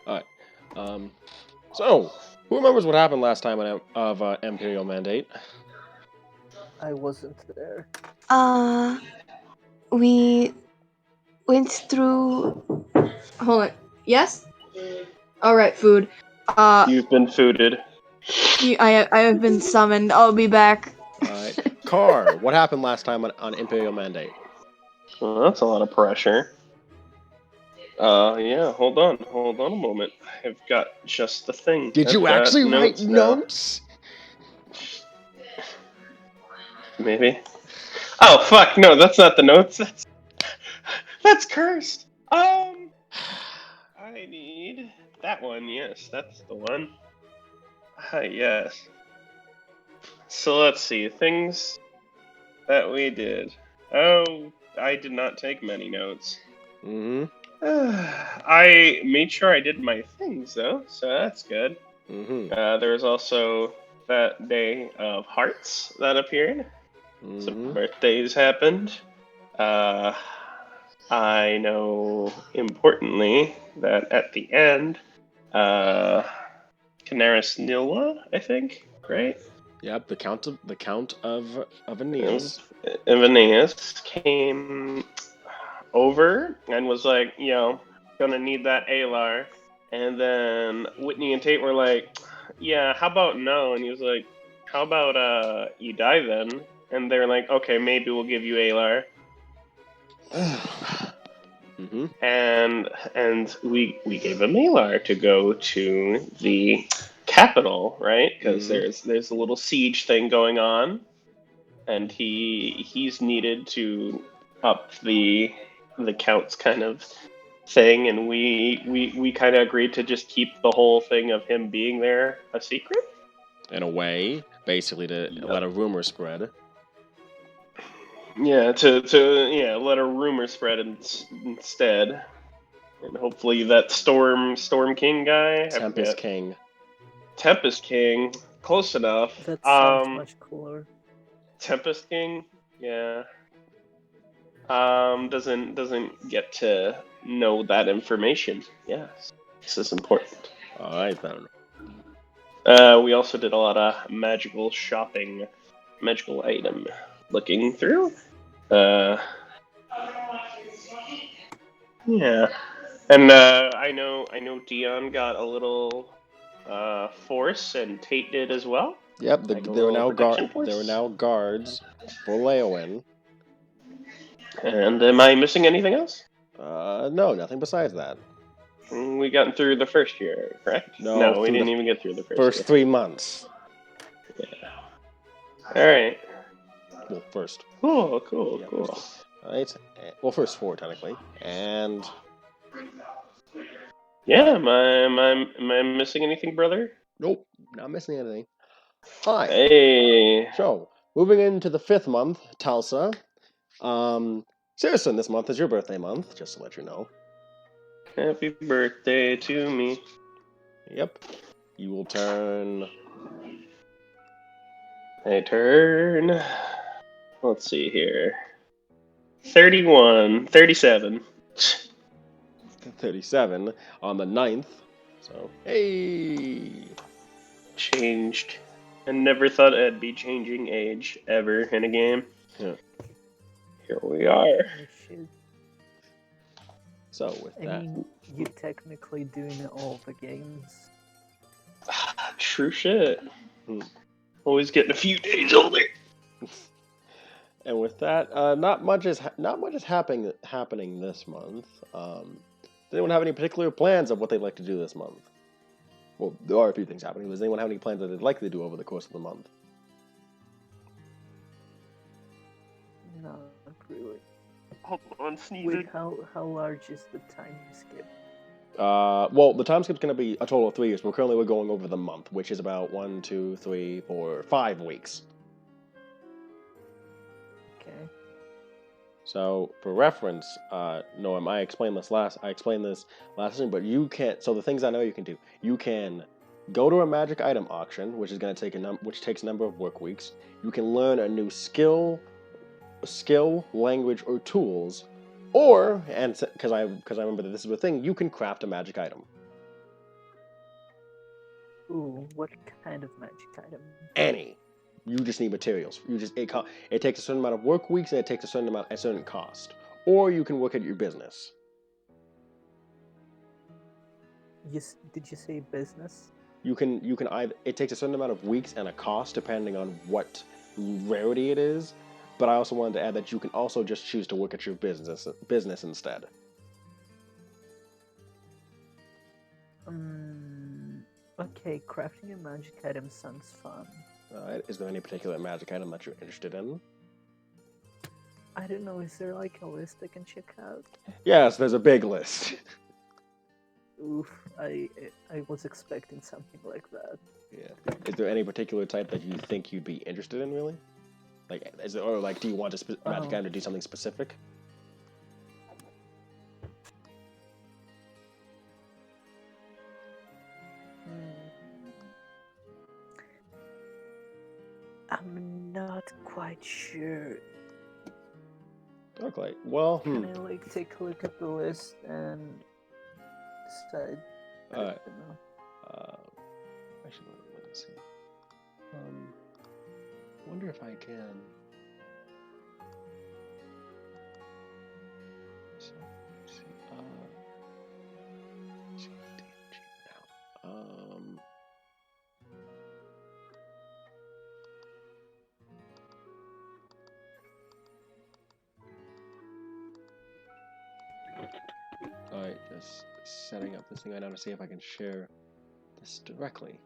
Alright. So, who remembers what happened last time of Imperial Mandate? I wasn't there. We went through. Hold on. Yes. All right, food. You've been fooded. I have been summoned. I'll be back. Alright. Car, what happened last time on Imperial Mandate? Well, that's a lot of pressure. Yeah, hold on a moment. I've got just the thing. Did you I've got actually write now. notes? Maybe. Oh fuck! No, that's not the notes. That's cursed. I need that one. Yes, that's the one. Yes. So let's see things that we did. Oh, I did not take many notes. Mm-hmm. I made sure I did my things though, so that's good. Mm-hmm. There was also that day of hearts that appeared. Mm-hmm. Some birthdays happened. I know importantly that at the end, Canaris Nilwa, I think, right? Yep, the Count of Aeneas. Aeneas came over and was like, gonna need that Alar. And then Whitney and Tate were like, yeah, how about no? And he was like, how about you die then? And they're like, okay, maybe we'll give you Alar. Mm-hmm. And we gave him Alar to go to the capital, right? Because there's a little siege thing going on, and he's needed to up the count's kind of thing, and we kind of agreed to just keep the whole thing of him being there a secret. In a way, basically to let a rumor spread. Yeah, to let a rumor spread instead, and hopefully that Storm King guy, Tempest King. Tempest King, close enough. That sounds much cooler. Tempest King, yeah. Doesn't get to know that information. Yes, this is important. All right then. We also did a lot of magical shopping, magical item looking through. Yeah, and I know Dion got a little force, and Tate did as well. Yep, there were now guards for Leowin. And am I missing anything else? No, nothing besides that. We got through the first year, correct? No, we didn't even get through the first year. 3 months. Yeah. All right. Well, first. Cool. All right. Well, first 4 technically, and. Yeah, am I missing anything, brother? Nope, not missing anything. Hi. Hey. So, moving into the 5th month, Talsa. Saracen, this month is your birthday month, just to let you know. Happy birthday to me. Yep. You will turn... I turn... Let's see here. 37. 37 on the 9th. So, hey! Changed. I never thought I'd be changing age ever in a game. Yeah. Here we are. So, with that... I mean, you technically doing all the games. True shit. Always getting a few days older. And with that, not much is happening this month. Does anyone have any particular plans of what they'd like to do this month? Well, there are a few things happening. Does anyone have any plans that they'd like to do over the course of the month? No, not really. Hold on, sneeze. Wait, how large is the time skip? Well, the time skip's going to be a total of 3 years, but currently we're going over the month, which is about 1, 2, 3, 4, 5 weeks. Okay. So, for reference, Noam, I explained this last time, but you can't. So the things I know you can do, you can go to a magic item auction, which is going to take which takes a number of work weeks. You can learn a new skill, language, or tools, or because I remember that this is a thing, you can craft a magic item. Ooh, what kind of magic item? Any. You just need materials. It takes a certain amount of work weeks and it takes a certain cost. Or you can work at your business. Did you say business? You can either it takes a certain amount of weeks and a cost depending on what rarity it is. But I also wanted to add that you can also just choose to work at your business instead. Okay, crafting a magic item sounds fun. Is there any particular magic item that you're interested in? I don't know, is there like a list I can check out? Yes, there's a big list. Oof, I was expecting something like that. Yeah. Is there any particular type that you think you'd be interested in, really? Like, do you want a magic item to do something specific? I'm not quite sure. Okay. Well, Can I like take a look at the list and decide? I don't know. Actually, let's see. Wonder if I can. So, let's see. Alright, just setting up this thing right now to see if I can share this directly.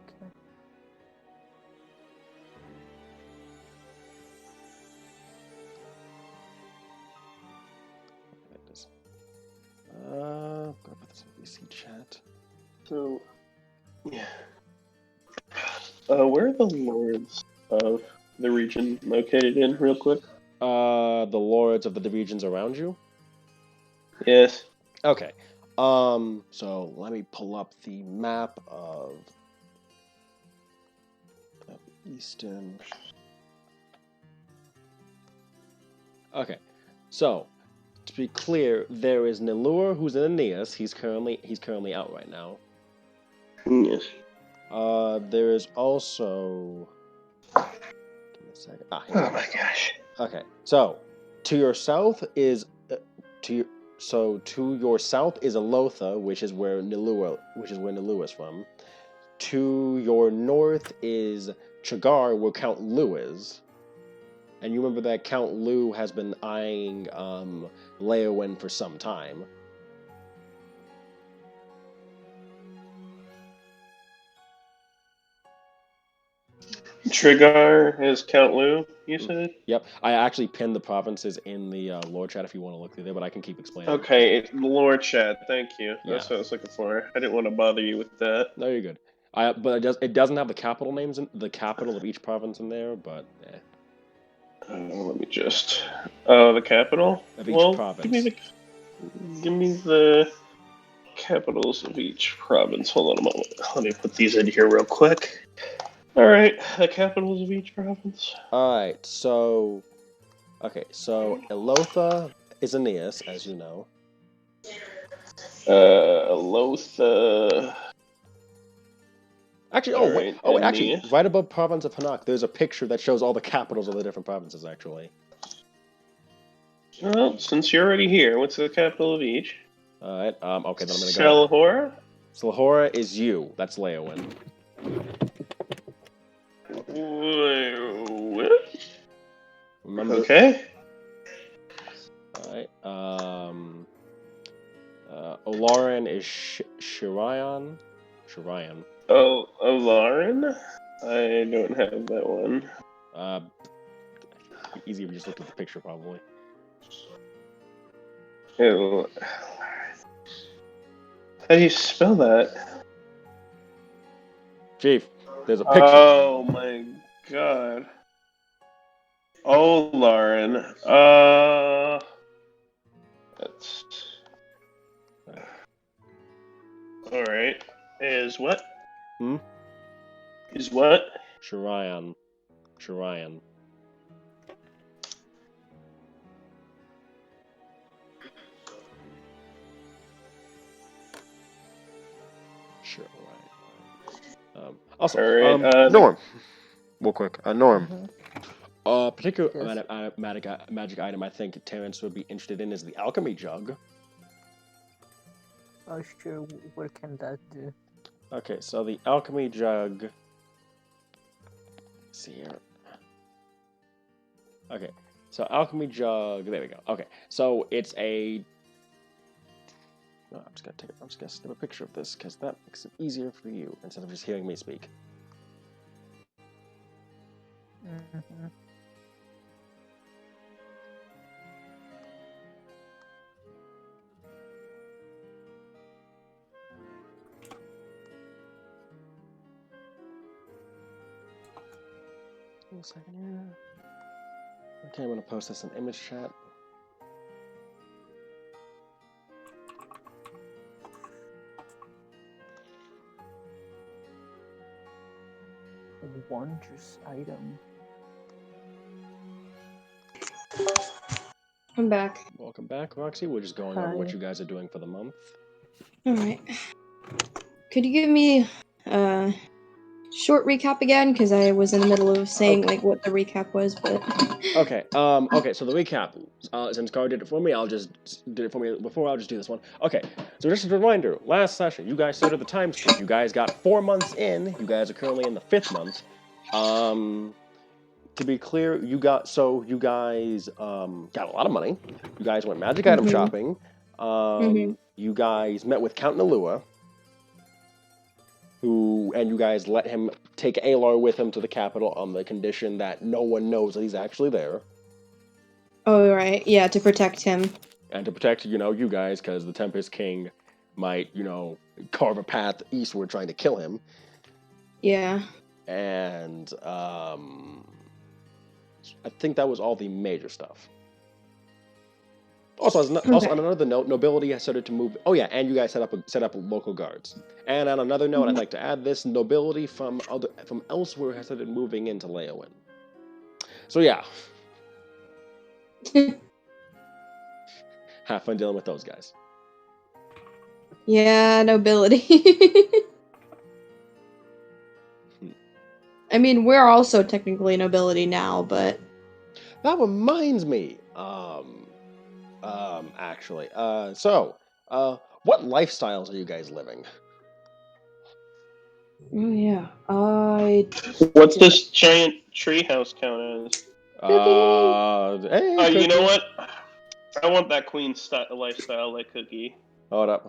Okay. Gotta put this in VC chat. So, yeah. Where are the lords of the region located in, real quick? The lords of the regions around you? Yes. Okay. So let me pull up the map of Eastern. Okay. So, to be clear, there is Nilur who's in Aeneas. He's currently out right now. Yes. There is also. Give me a second. Oh my gosh. Okay. So, to your south is to your south is Alotha, which is where Nilua is from. To your north is Chagar, where Count Lu is. And you remember that Count Lu has been eyeing Leowen for some time. Trigar is Count Lu, you said? Yep. I actually pinned the provinces in the lore chat if you want to look through there, but I can keep explaining. Okay, it's lore chat. Thank you. Yeah. That's what I was looking for. I didn't want to bother you with that. No, you're good. But it doesn't have the capital names in the capital of each province in there, but Let me just. Oh, the capital. Of each province. Give me the capitals of each province. Hold on a moment. Let me put these in here real quick. All right, the capitals of each province. All right. So, okay. So Elotha is Aeneas, as you know. Lotha. Actually, actually, right above province of Hanak, there's a picture that shows all the capitals of the different provinces. Actually. Well, since you're already here, what's the capital of each? All right. Okay, then I'm gonna go. Selhora? Selhora is you. That's Leowen. What? Remember? Okay. All right. Olaran is Shirayan. Shirayan. Oh, Alarin? I don't have that one. Easy if you just looked at the picture, probably. How do you spell that? Chief, there's a picture. Oh my god. Oh, Lauren. That's. Alright. Is what? Is what? Shirayan. Sure, right. Also, All right, Norm, real quick, Norm. Mhm. Particular Yes. magic item I think Terrence would be interested in is the alchemy jug. Oh, sure. What can that do? Okay, so the alchemy jug. Let's see here. Okay, so alchemy jug. There we go. Okay, so it's a. No, I'm just gonna snip a picture of this because that makes it easier for you instead of just hearing me speak. Mm-hmm. 1 second here. Okay, I'm gonna post this in image chat. Wondrous item. I'm back. Welcome back, Roxy. We're just going over what you guys are doing for the month. All right. Could you give me a short recap again? Because I was in the middle of saying like what the recap was, but. Okay. Okay. So the recap. Since Carl did it for me, I'll just do this one. Okay. So just a reminder. Last session, you guys started the time skip. You guys got 4 months in. You guys are currently in the 5th month. To be clear, you guys got a lot of money. You guys went magic item shopping. You guys met with Count Nalua, and you guys let him take Alar with him to the capital on the condition that no one knows that he's actually there. Oh, right. Yeah, to protect him. And to protect, you guys, because the Tempest King might, carve a path eastward trying to kill him. Yeah. And, I think that was all the major stuff. Also, on another note, nobility has started to move. Oh yeah, and you guys set up local guards. And on another note, I'd like to add this: nobility from elsewhere has started moving into Leowin. So yeah, have fun dealing with those guys. Yeah, nobility. I mean, we're also technically nobility now, but. That reminds me. Actually, what lifestyles are you guys living? Oh yeah. What's this giant treehouse count as? Hey, You know what? I want that queen lifestyle like Cookie. Hold up.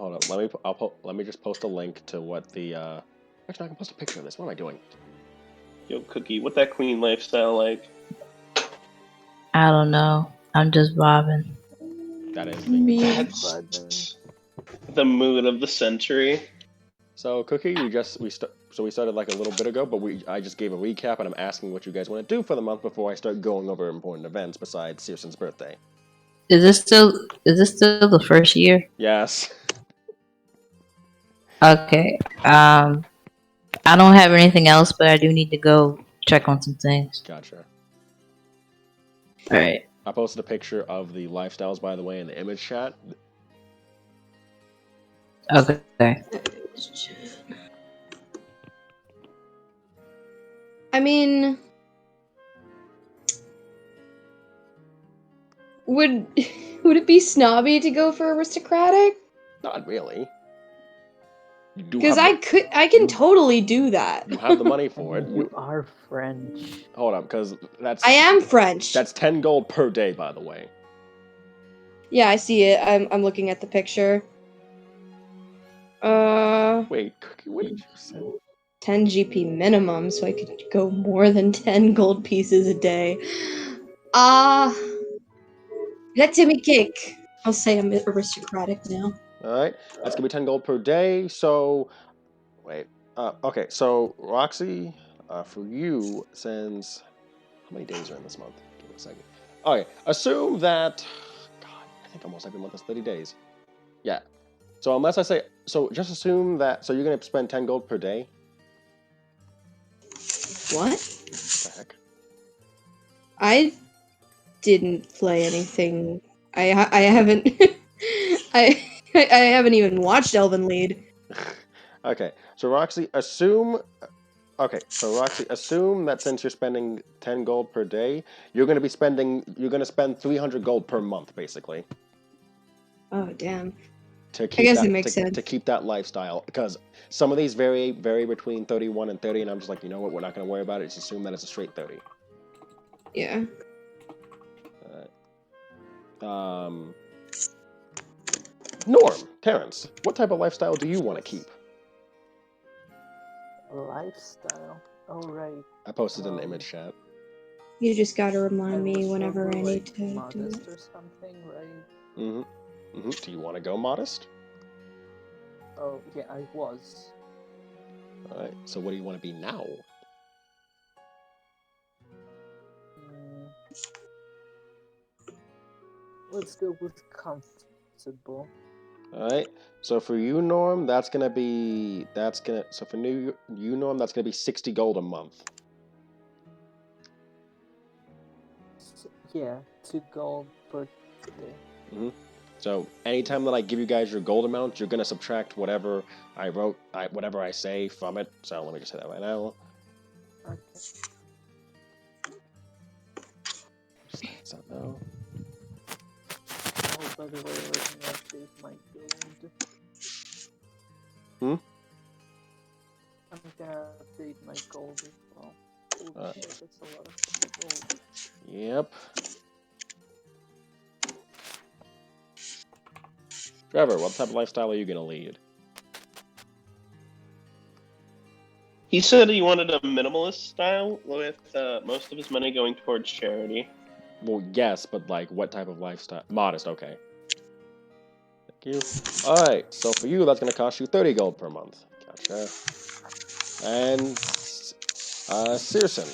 Let me just post a link to what the. Actually, I can post a picture of this. What am I doing? Yo, Cookie, what that queen lifestyle like? I don't know. I'm just vibing. That is That's the mood of the century. So, Cookie, we started like a little bit ago, but I just gave a recap, and I'm asking what you guys want to do for the month before I start going over important events besides Searson's birthday. Is this still the first year? Yes. Okay. I don't have anything else, but I do need to go check on some things. Gotcha. All right. I posted a picture of the lifestyles, by the way, in the image chat. Okay. I mean, would it be snobby to go for aristocratic? Not really. Because I can totally do that. You have the money for it. You are French. Hold on, because I am French. That's 10 gold per day, by the way. Yeah, I see it. I'm looking at the picture. Wait, Cookie, what did you say? 10 GP minimum, so I could go more than 10 gold pieces a day. Let me cake. I'll say I'm aristocratic now. Alright, that's gonna be 10 gold per day, so... Wait, okay, so Roxy, for you, since... How many days are in this month? Give me a second. Okay, assume that... God, I think almost every month is 30 days. Yeah. So unless I say... So just assume that... So you're gonna spend 10 gold per day? What? What the heck? I didn't play anything. I haven't... I haven't even watched Elven Lied. Okay, so Roxy, assume. Okay, so Roxy, assume that since you're spending 10 gold per day, you're gonna spend 300 gold per month, basically, Oh, damn. to I keep guess it that makes sense. to keep that lifestyle. Because some of these vary between 31 and 30, and I'm just like, you know what, we're not gonna worry about it. Just assume that it's a straight 30. Yeah. Norm, Terrence, what type of lifestyle do you want to keep? Lifestyle. Oh, right. I posted in the image chat. You just gotta I remind me was whenever over, I need to do modest it. or something, right? Do you want to go modest? Oh, yeah, I was. Alright, so what do you want to be now? Let's go with comfortable. Alright, so for you, Norm, so for you, Norm, that's gonna be 60 gold a month. Yeah, 2 gold per day. So anytime that I give you guys your gold amount, you're gonna subtract whatever whatever I say from it. So let me just say that right now. Okay. Just that now. Oh, by the way, let me update my gold. I'm gonna update my gold as well. Holy shit, that's a lot of fucking gold. Yep. Trevor, what type of lifestyle are you gonna lead? He said he wanted a minimalist style with most of his money going towards charity. Well, yes, but like, what type of lifestyle? Modest, okay. Thank you. Alright, so for you, that's gonna cost you 30 gold per month. Gotcha. And, Searson.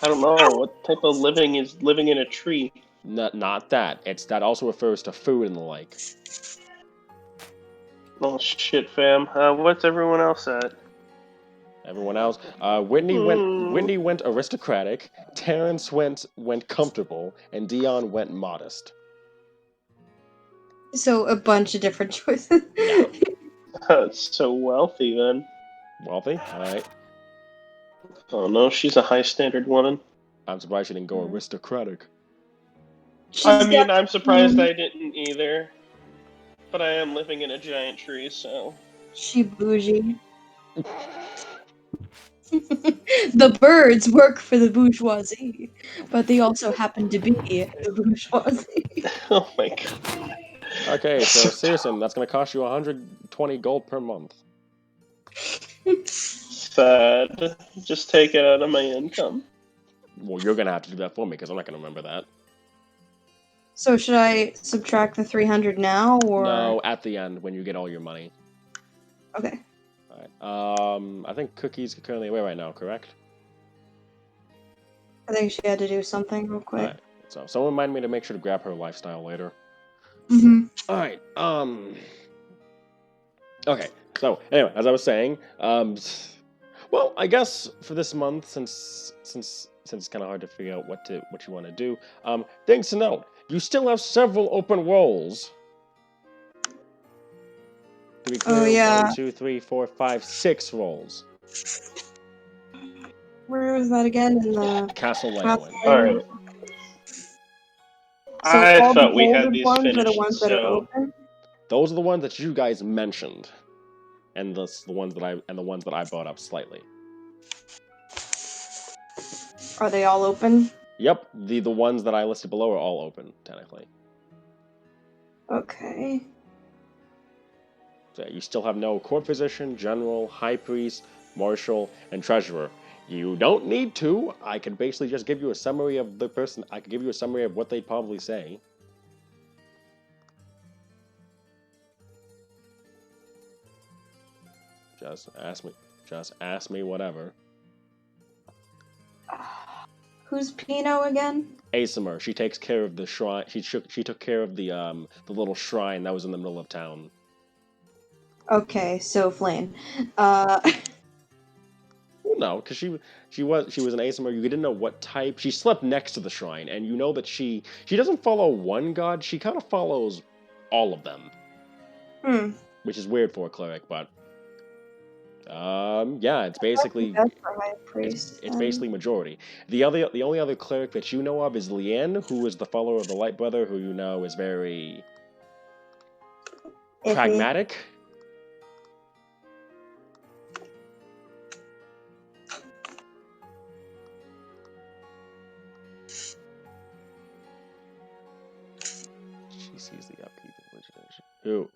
I don't know, what type of living is living in a tree? Not that. That also refers to food and the like. Oh shit, fam. What's everyone else at? Everyone else, Whitney went aristocratic, Terrence went comfortable, and Dion went modest. So a bunch of different choices. Yeah. It's so wealthy then. Wealthy? Alright. Oh no, she's a high standard woman. I'm surprised she didn't go aristocratic. I'm surprised I didn't either. But I am living in a giant tree, so. She bougie. The birds work for the bourgeoisie, but they also happen to be the bourgeoisie. Oh my god. Okay, so Searson, that's gonna cost you 120 gold per month. Sad. Just take it out of my income. Well, you're gonna have to do that for me because I'm not gonna remember that. So should I subtract the 300 now, or no? At the end when you get all your money. Okay. All right. I think Cookie's currently away right now. Correct? I think she had to do something real quick. All right. So someone remind me to make sure to grab her lifestyle later. All right. Okay. So anyway, as I was saying, well, I guess for this month, since it's kind of hard to figure out what you want to do, things to note: you still have several open roles. To be clear, Oh, yeah. 1, 2, 3, 4, 5, 6 roles. Where was that again? In the Castle Leyland. Alright. So I all the thought we had bolded these ones are the finished, ones that are so. open? Those are the ones that you guys mentioned, and the ones that I brought up slightly. Are they all open? Yep, the ones that I listed below are all open technically. Okay. So you still have no court physician, general, high priest, marshal, and treasurer. You don't need to. I could basically just give you a summary of the person. I could give you a summary of what they'd probably say. Just ask me whatever. Who's Pino again? Asimir. She takes care of the shrine. She took care of the little shrine that was in the middle of town. Okay, so Flame. Well, no, because she was an Asimir. You didn't know what type. She slept next to the shrine, and you know that she doesn't follow one god. She kind of follows all of them. which is weird for a cleric, but yeah, it's basically That's for high priest. it's basically majority. The only other cleric that you know of is Leanne, who is the follower of the Light Brother, who you know is very pragmatic. She sees the upkeep of legislation. Who?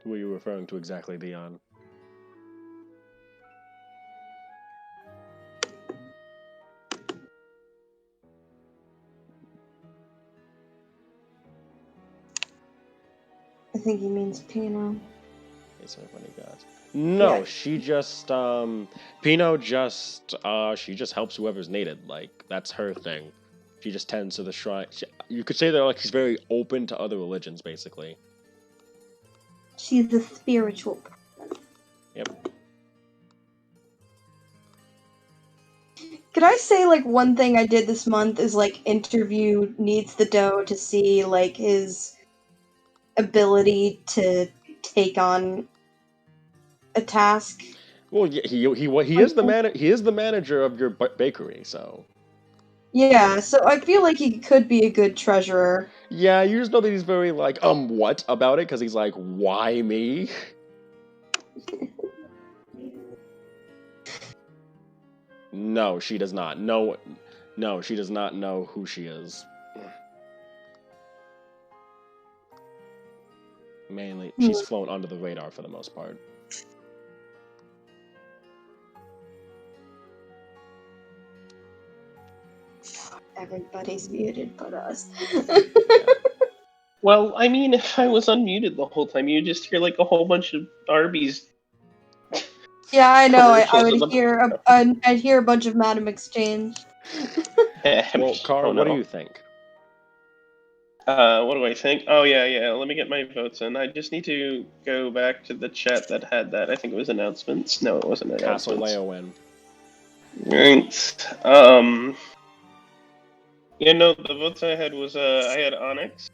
Who are you referring to exactly, Dion? I think he means Pino. No, Yeah. she just Pino just she just helps whoever's needed. Like that's her thing. She just tends to the shrine. You could say that like she's very open to other religions, basically. She's a spiritual person. Yep. Could I say like one thing I did this month is like interview Needs the Dough to see like his ability to take on a task. Well, yeah, he is the manager of your bakery, so. Yeah, so I feel like he could be a good treasurer. Yeah, you just know that he's very like what about it because he's like, why me? No, she does not. No, she does not know who she is. Mainly, she's flown under the radar for the most part. Everybody's muted but us. Well, I mean, if I was unmuted the whole time, you'd just hear like a whole bunch of Arby's. Yeah, I know. I commercials would hear I'd hear a bunch of Madam Exchange. Well, Carl, what do you think? What do I think? Oh, yeah. Let me get my votes in. I just need to go back to the chat that had that. I think it was announcements. No, it wasn't announcements. Castle Leowen. Right. Yeah, no, the votes I had was, I had Onyx,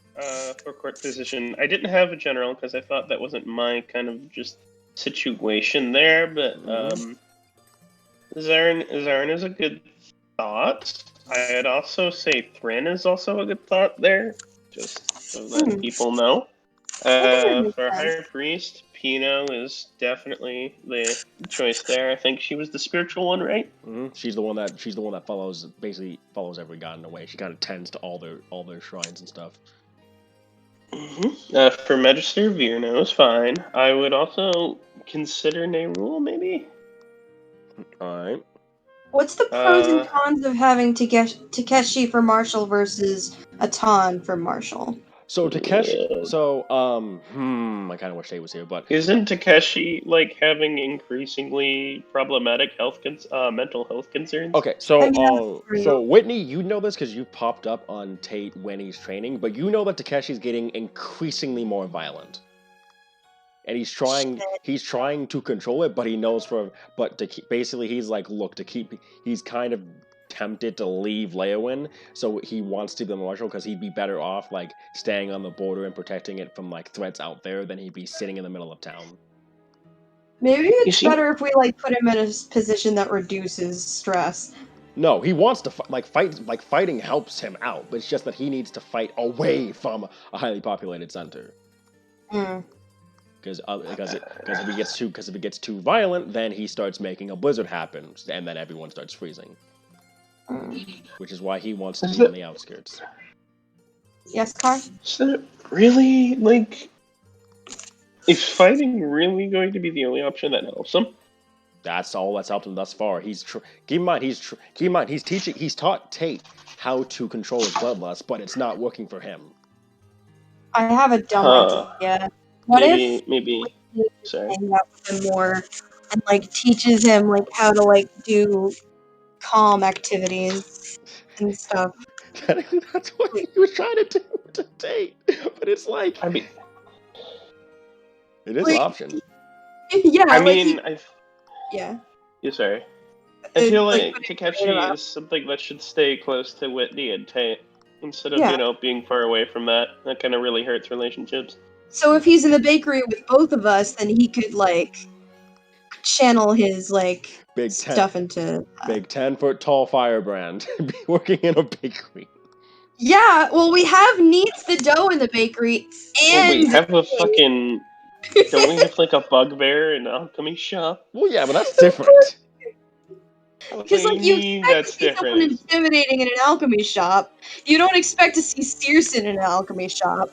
for court position. I didn't have a general because I thought that wasn't my kind of just situation there, but, Zarn is a good thought. I'd also say Thrin is also a good thought there, just so that people know. For Higher Priest, Pino is definitely the choice there. I think she was the spiritual one, right? She's the one that basically follows every god in a way. She kind of tends to all their shrines and stuff. For Magister, Virno is fine. I would also consider Nerul, maybe. All right. What's the pros and cons of having Takeshi for Marshall versus Atan for Marshall? So Takeshi, I kind of wish Tay was here, but isn't Takeshi like having increasingly problematic mental health concerns? Okay, so Whitney, you know this because you popped up on Tate when he's training, but you know that Takeshi's getting increasingly more violent, and he's trying to control it, but he knows basically he's like, look, he's kind of tempted to leave Leowen, so he wants to be the marshal because he'd be better off like staying on the border and protecting it from like threats out there than he'd be sitting in the middle of town. Maybe it's better if we like put him in a position that reduces stress. No, he wants to fight. Fighting helps him out, but it's just that he needs to fight away from a highly populated center. Because if he gets too violent, then he starts making a blizzard happen, and then everyone starts freezing. Which is why he wants to be on the outskirts. Yes, Car? Is that really, like... Is fighting really going to be the only option that helps him? That's all that's helped him thus far. Keep in mind, he's taught Tate how to control his bloodlust, but it's not working for him. I have a dumb idea. Maybe sorry. Hang out with him more and like teaches him like how to like do calm activities and stuff. That's what he was trying to do to Tate, but it's like it is an option. Yeah, yeah. Sorry. I feel like Takeshi is something that should stay close to Whitney and Tate. instead of being far away from that. That kind of really hurts relationships. So if he's in the bakery with both of us, then he could channel his Big stuff into big 10-foot tall firebrand working in a bakery. Yeah, well, we have Needs the Dough in the bakery, and we have a fucking. Don't we have a bugbear in an alchemy shop? Well, yeah, but that's different. Because you expect to see someone intimidating in an alchemy shop. You don't expect to see Searson in an alchemy shop.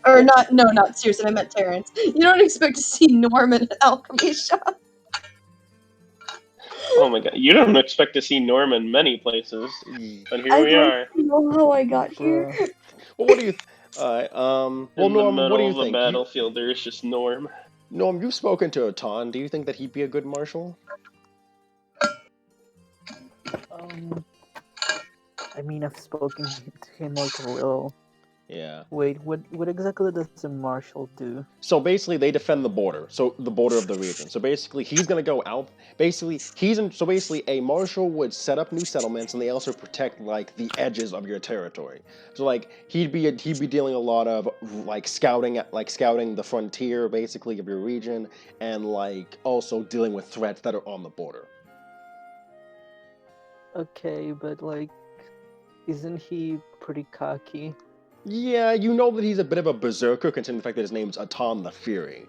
Or not Searson, I meant Terrence. You don't expect to see Norman in an alchemy shop. Oh my god, you don't expect to see Norman many places, but here we are. I don't know how I got here. Well, what do you? Well, in Norm, the middle what do you of the think? battlefield, there's just Norm. Norm, you've spoken to Atan. Do you think that he'd be a good marshal? I mean, I've spoken to him a little. Yeah. Wait, what exactly does the marshal do? So basically, they defend the border. So the border of the region. So basically, he's gonna go out. Basically, So basically, a marshal would set up new settlements, and they also protect the edges of your territory. So he'd be dealing a lot of scouting the frontier basically of your region, and also dealing with threats that are on the border. Okay, but isn't he pretty cocky? Yeah, you know that he's a bit of a berserker, considering the fact that his name's Atan the Fury.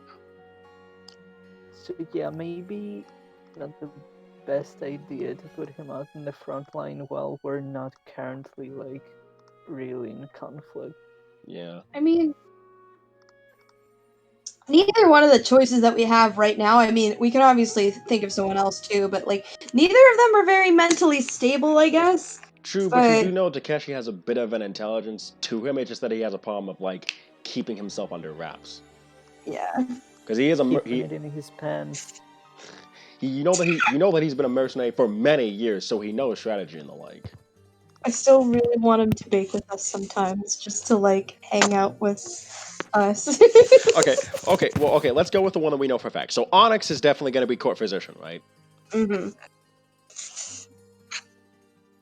So yeah, maybe not the best idea to put him out in the front line while we're not currently really in conflict. Yeah. I mean, neither one of the choices that we have right now, I mean, we can obviously think of someone else too, but neither of them are very mentally stable, I guess. True, but you do know Takeshi has a bit of an intelligence to him. It's just that he has a problem of keeping himself under wraps. Yeah. Because he is keeping it in his pants. You know that he's been a mercenary for many years, so he knows strategy and the like. I still really want him to bake with us sometimes, just to hang out with us. Okay. Let's go with the one that we know for a fact. So Onyx is definitely going to be court physician, right? Mm-hmm.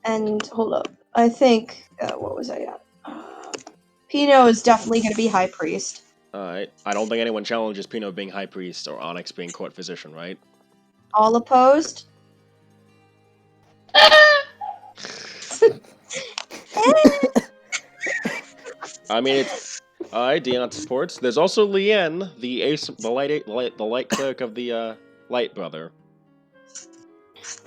And hold up, I think what was I at? Pino is definitely going to be high priest. Alright. I don't think anyone challenges Pino being high priest or Onyx being court physician, right? All opposed? I mean, it's Dion supports. There's also Lien, the light cleric of the Light Brother.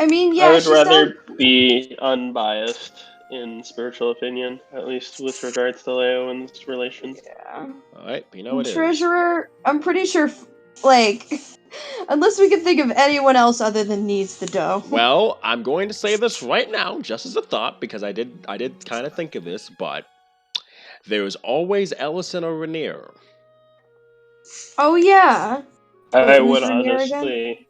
I mean, yeah. I would rather be unbiased in spiritual opinion, at least with regards to Leowen's relation. Yeah. Alright, Pino it is. Treasurer, I'm pretty sure, unless we can think of anyone else other than Needs the Dough. Well, I'm going to say this right now, just as a thought, because I did kind of think of this, but there's always Ellison or Rainier. Oh yeah. I would honestly.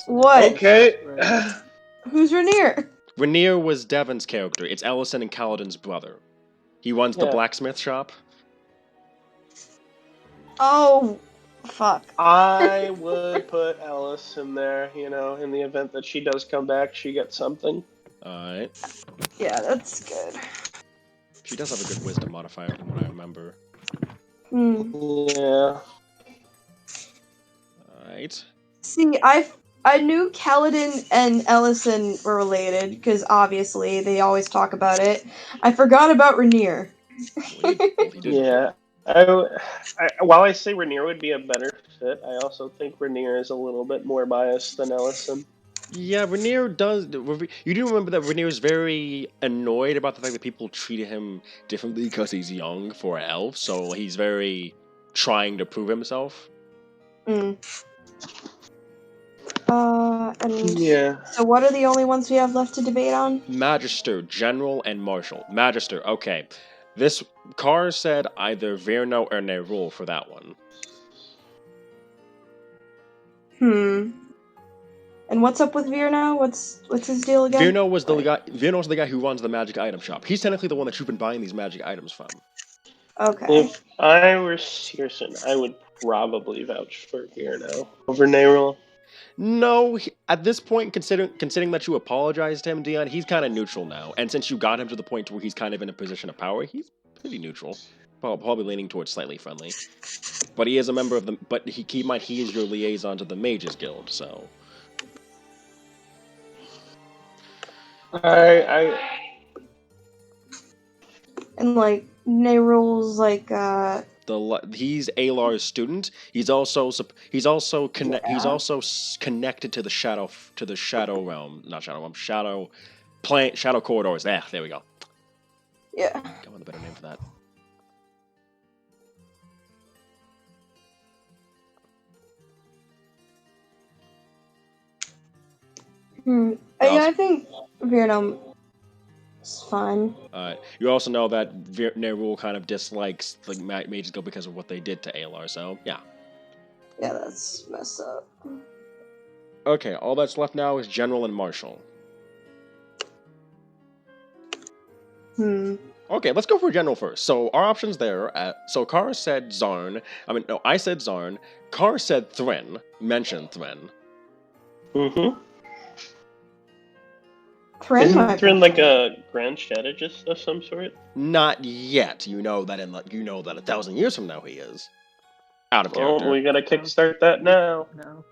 What? Okay. Who's Rainier? Rainier was Devon's character. It's Ellison and Kaladin's brother. He runs the blacksmith shop. Oh, fuck. I would put Alice in there, in the event that she does come back, she gets something. Alright. Yeah, that's good. She does have a good wisdom modifier from what I remember. Yeah. Alright. See, I knew Kaladin and Ellison were related, because obviously they always talk about it. I forgot about Rainier. Yeah. While I say Rainier would be a better fit, I also think Rainier is a little bit more biased than Ellison. Yeah, Rainier does. You do remember that Rainier is very annoyed about the fact that people treat him differently because he's young for an elf, so he's very trying to prove himself. Yeah. So what are the only ones we have left to debate on? Magister, General, and Marshal. Magister, okay. This car said either Virno or Nerul for that one. And what's up with Virno? What's his deal again? Virno was the guy who runs the magic item shop. He's technically the one that you've been buying these magic items from. Okay. If I were Searson, I would probably vouch for Virno over Nerul. No, at this point, considering that you apologized to him, Dion, he's kind of neutral now. And since you got him to the point where he's kind of in a position of power, he's pretty neutral. Probably leaning towards slightly friendly. But he is a member of the. But keep in mind, he is your liaison to the Mages Guild, so. And like Nerule's like He's Alar's student. He's also connected to the shadow realm, not shadow realm, shadow corridors. There we go. yeah. Come on, a better name for that. Yeah, I think Vietnam is fine. You also know that Nerul kind of dislikes the Mages Guild because of what they did to Alar, so yeah. Yeah, that's messed up. Okay, all that's left now is General and Marshal. Okay, let's go for General first. So our options there. So Kara said Zarn. I said Zarn. Kara said Thren. Mentioned Thren. Mm-hmm. Isn't Thren like a grand strategist of some sort? Not yet. You know that 1,000 years from now he is. Out of character. Well, we gotta kickstart that now. No.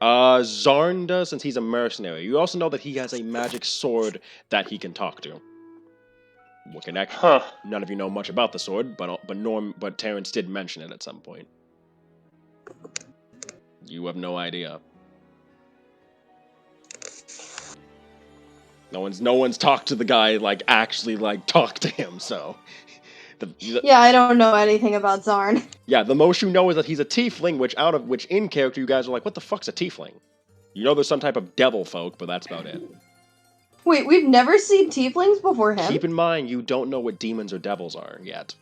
Zarn does, since he's a mercenary. You also know that he has a magic sword that he can talk to. What connection? Huh. None of you know much about the sword, but Terrence did mention it at some point. You have no idea. No one's talked to the guy, actually talked to him, so. Yeah, I don't know anything about Zarn. Yeah, the most you know is that he's a tiefling, which in character you guys are like, what the fuck's a tiefling? You know there's some type of devil folk, but that's about it. Wait, we've never seen tieflings before him? Keep in mind, you don't know what demons or devils are yet.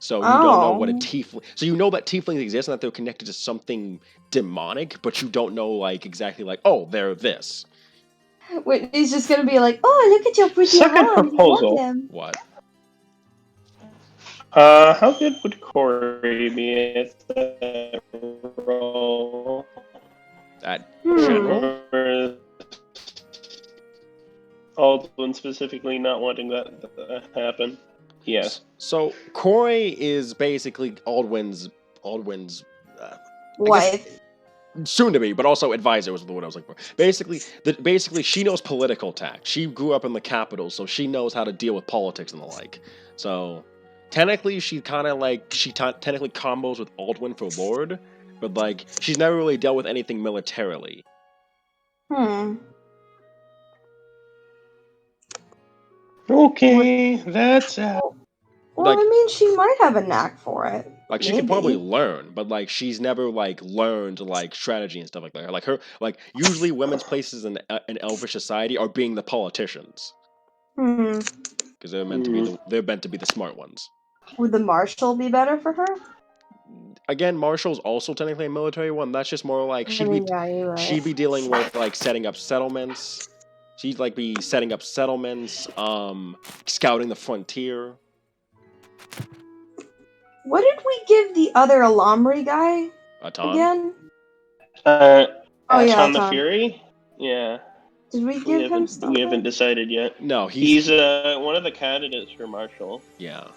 So you don't know what a tiefling... So you know that tieflings exist and that they're connected to something demonic, but you don't know, exactly, oh, they're this. Wait, he's just gonna be like, oh, look at your pretty Second arms. proposal. What? How good would Corey be at that role? At General? Or Aldwin specifically not wanting that to happen. Yes. So Corey is basically Aldwin's wife. Soon to be, but also advisor was the word I was looking for. Basically, she knows political tact. She grew up in the capital, so she knows how to deal with politics and the like. So technically, she technically combos with Aldwin for Lord, but she's never really dealt with anything militarily. Okay, that's out. Well, I mean, she might have a knack for it. She could probably learn, but she's never learned strategy and stuff like that. Usually women's places in elvish society are being the politicians. Because they're meant to be the smart ones. Would the marshal be better for her? Again, Marshal's also technically a military one. That's just more she'd be dealing with setting up settlements. She'd be setting up settlements, scouting the frontier. What did we give the other Alamri guy again? Atan the Fury? Yeah. Did we give him something? We haven't decided yet. No, he's one of the candidates for Marshal. Yeah.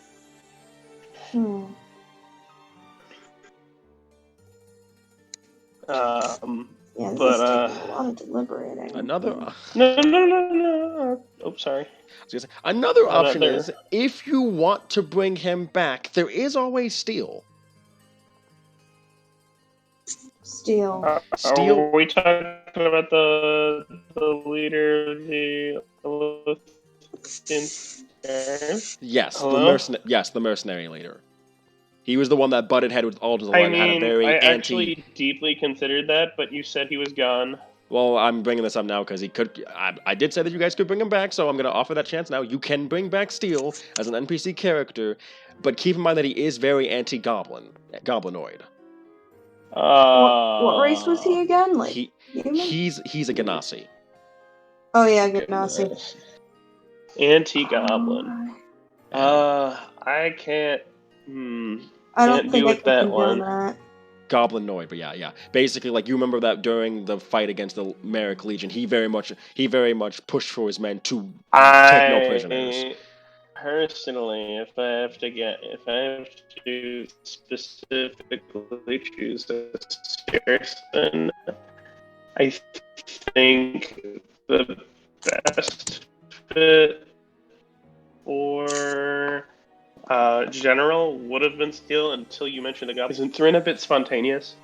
Yeah, this is taking a lot of deliberating. No. Oh, sorry. Another option is, if you want to bring him back, there is always Steel. Steel. Are we talking about the leader of the Yes, the mercenary leader. He was the one that butted head with Aldous. I actually deeply considered that, but you said he was gone. Well, I'm bringing this up now because he could. I did say that you guys could bring him back, so I'm going to offer that chance now. You can bring back Steel as an NPC character, but keep in mind that he is very anti-goblin, goblinoid. What race was he again? He's a Ganassi. Oh yeah, Ganassi. Anti-goblin. I can't. I don't think do I with that can one. that. Goblinoid, but yeah. Basically, like, you remember that during the fight against the Merrick Legion, he very much pushed for his men to take no prisoners. Personally, if I have to specifically choose a Saracen, I think the best fit for General would have been Steel until you mentioned the Goblin. Isn't Thrin a bit spontaneous?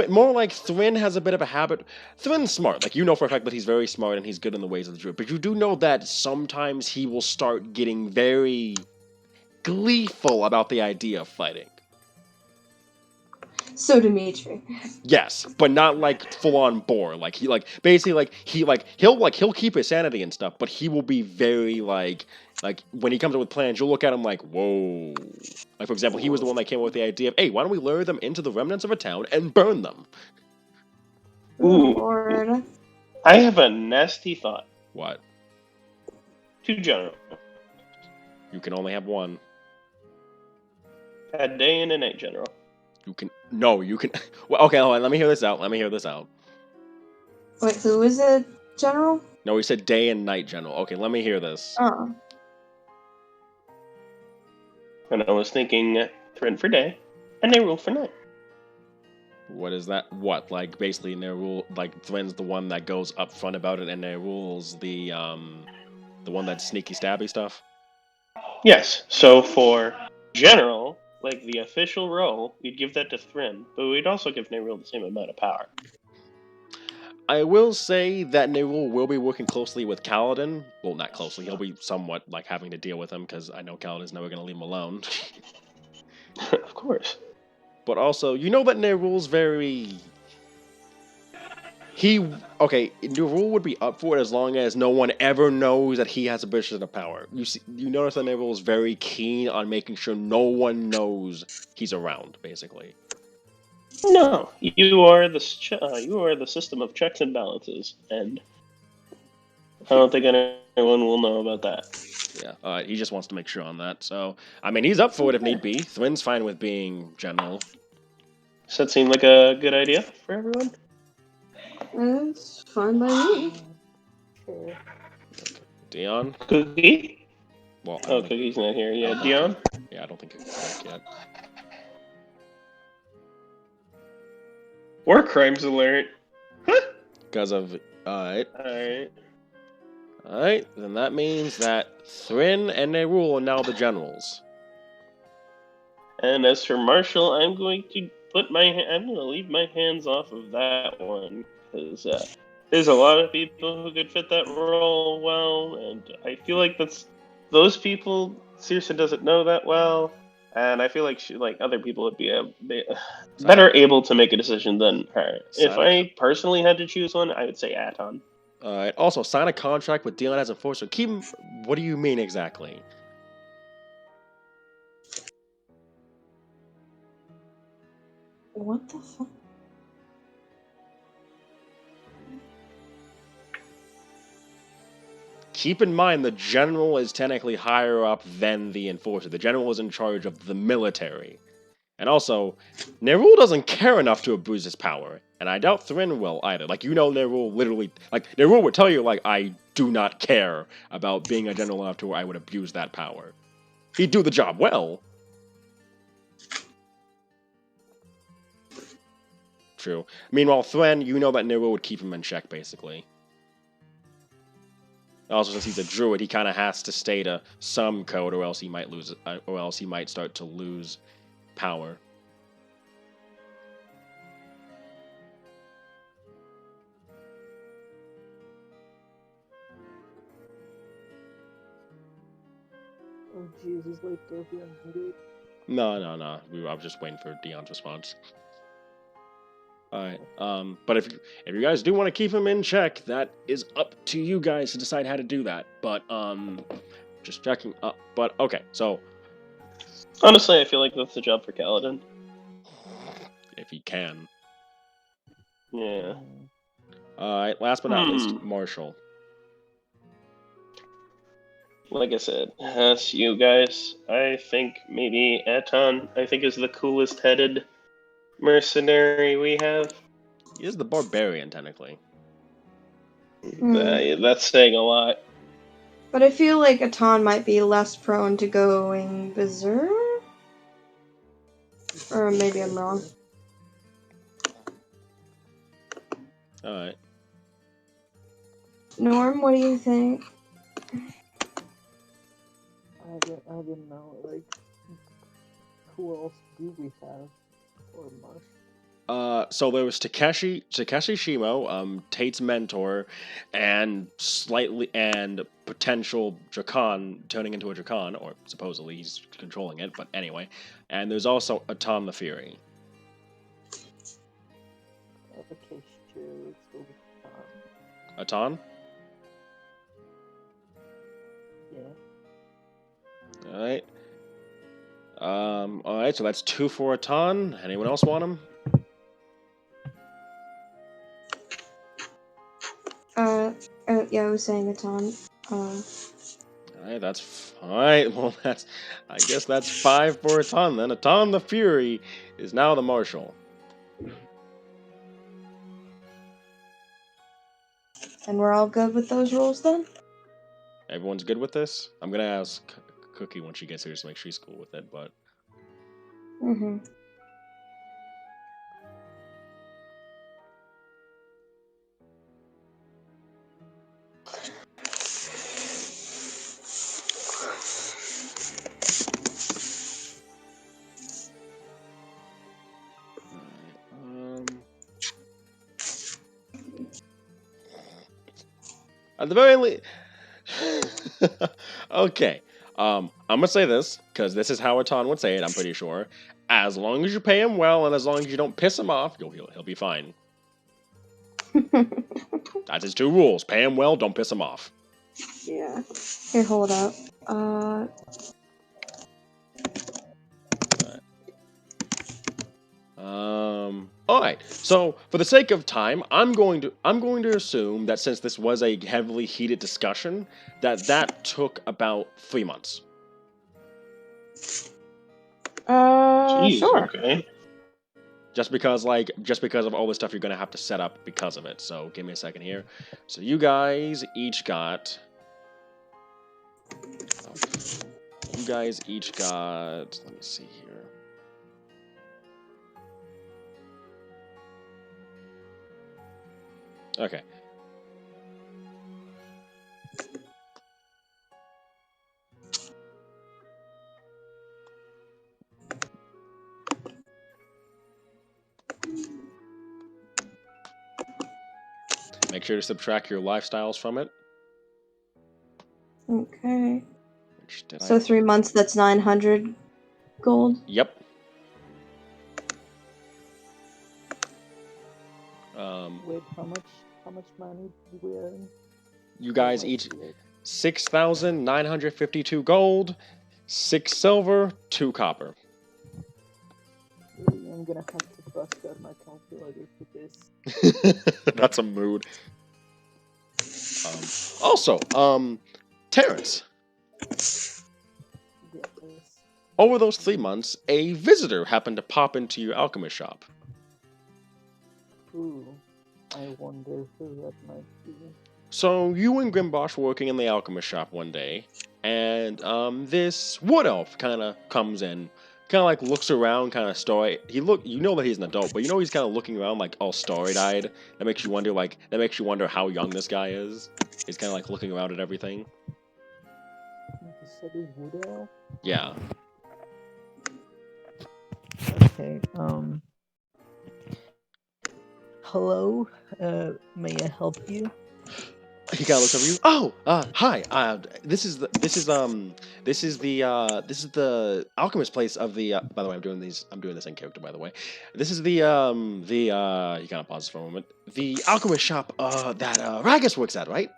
More like Thrin has a bit of a habit. Thrin's smart. Like, you know for a fact that he's very smart and he's good in the ways of the druid. But you do know that sometimes he will start getting very gleeful about the idea of fighting. So Dimitri. Yes, but not like full on bore. Like he'll keep his sanity and stuff, but he will be very like when he comes up with plans, you'll look at him like, whoa. Like, for example, he was the one that came up with the idea of, hey, why don't we lure them into the remnants of a town and burn them? Ooh. Lord. I have a nasty thought. What? 2 generals. You can only have one. A day and a night general. You can well, okay, hold on, let me hear this out. Wait, who is it, General? No, he said day and night general. Okay, let me hear this. Oh. And I was thinking Thrin for day, and Nerul for night. What is that? What? Like, basically, Nerul, like, Thrin's the one that goes up front about it, and Nerul's the one that's sneaky stabby stuff? Yes, so for general, like the official role, we'd give that to Thrin, but we'd also give Nerul the same amount of power. I will say that Nerul will be working closely with Kaladin. Well, not closely. He'll be somewhat, like, having to deal with him, because I know Kaladin's never going to leave him alone. Of course. But also, you know that Nerul's very... Nerul would be up for it as long as no one ever knows that he has a position of power. You notice that Nerul is very keen on making sure no one knows he's around, basically. No, you are the system of checks and balances, and I don't think anyone will know about that. Yeah, he just wants to make sure on that. So, I mean, he's up for it if need be. Thrin's fine with being general. Does that seem like a good idea for everyone? It's fine by me. Sure. Dion? Cookie? Well, Cookie's not here. Yeah, Dion? Yeah, I don't think Cookie's back yet. War crimes alert. Because of... Alright. Alright. Then that means that Thrin and Nerul are now the generals. And as for Marshall, I'm going to leave my hands off of that one, because there's a lot of people who could fit that role well, and I feel like those people Circe doesn't know that well, and I feel like other people would be better able to make a decision than her. If I personally had to choose one, I would say Aton. Alright, also, sign a contract with Dion as enforcer. Keep him... What do you mean exactly? What the fuck? Keep in mind, the general is technically higher up than the enforcer. The general is in charge of the military. And also, Nerul doesn't care enough to abuse his power. And I doubt Thrin will either. Like, you know, Nerul literally... Like, Nerul would tell you, like, I do not care about being a general enough to where I would abuse that power. He'd do the job well. True. Meanwhile, Thrin, you know that Nerul would keep him in check, basically. Also, since he's a druid, he kind of has to stay to some code, or else he might lose, or else he might start to lose power. Oh Jesus, like Imperial Mandate. No. I was just waiting for Dion's response. Alright, but if you guys do want to keep him in check, that is up to you guys to decide how to do that. But, just checking up. But, okay, so... Honestly, I feel like that's the job for Kaladin. If he can. Yeah. Alright, last but not least, Marshall. Like I said, as you guys, I think maybe Aton, is the coolest headed mercenary we have? He is the barbarian, technically. That's saying a lot. But I feel like Atan might be less prone to going berserk? Or maybe I'm wrong. Alright. Norm, what do you think? I don't know, like, who else do we have? Or much? So there was Takeshi Shimo, Tate's mentor, and potential Drakan turning into a Drakan, or supposedly he's controlling it, but anyway. And there's also Atan the Fury. Okay, sure, let's go with Tom. Atan? Yeah. Alright. Alright, so that's 2 for Atan. Anyone else want him? Yeah, I was saying Atan. Alright, that's alright. Well, I guess that's 5 for Atan then. Atan the Fury is now the Marshal. And we're all good with those rules then? Everyone's good with this? I'm gonna ask Cookie when she gets here to make sure she's cool with it, but Mm-hmm. at the very least, okay. I'm gonna say this because this is how Atan would say it. I'm pretty sure. As long as you pay him well, and as long as you don't piss him off, he'll be fine. That's his 2 rules: pay him well, don't piss him off. Yeah. Here, hold up. All right. So, for the sake of time, I'm going to assume that since this was a heavily heated discussion, that took about 3 months. Jeez, Sure. okay. Just because of all the stuff you're gonna have to set up because of it. So, give me a second here. So, you guys each got. Let me see here. Okay. Make sure to subtract your lifestyles from it. Okay. So 3 months, that's 900 gold? Yep. Wait, how much money do we earn? You guys each 6,952 gold, 6 silver, 2 copper. Really, I'm gonna have to bust out my calculator for this. That's a mood. Also, Terrence. Yes. Over those 3 months, a visitor happened to pop into your alchemist shop. Ooh, I wonder who that might be. So you and Grimbosh were working in the alchemist shop one day, and this wood elf kind of comes in, kind of like looks around, kind of story. You know that he's an adult, but you know he's kind of looking around like all starry-eyed. That makes you wonder how young this guy is. He's kind of like looking around at everything. You said a wood elf? Yeah. Okay. Hello. May I help you? He kind of looks over you. Oh, hi. This is the alchemist place of the. By the way, I'm doing this in character. By the way, this is the. He kind of pauses for a moment. The alchemist shop. That Ragus works at, right?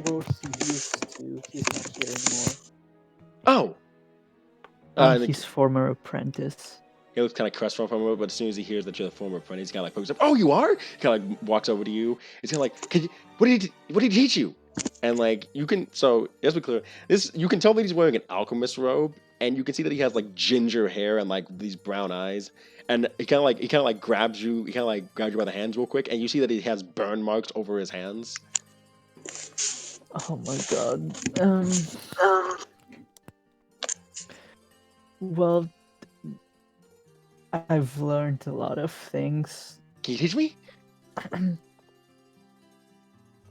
Well, he used to. He's not here anymore. Oh. I'm his former apprentice. He looks kind of crestfallen for a moment, but as soon as he hears that you're the former apprentice, he kind of like pokes up. Oh, you are? Kind of like walks over to you. He's kind of like, what did he teach you? And like you can, so let's be clear. You can tell that he's wearing an alchemist robe, and you can see that he has like ginger hair and like these brown eyes, and he kind of like grabs you, by the hands real quick, and you see that he has burn marks over his hands. Oh my god. Well, I've learned a lot of things. Can you teach me?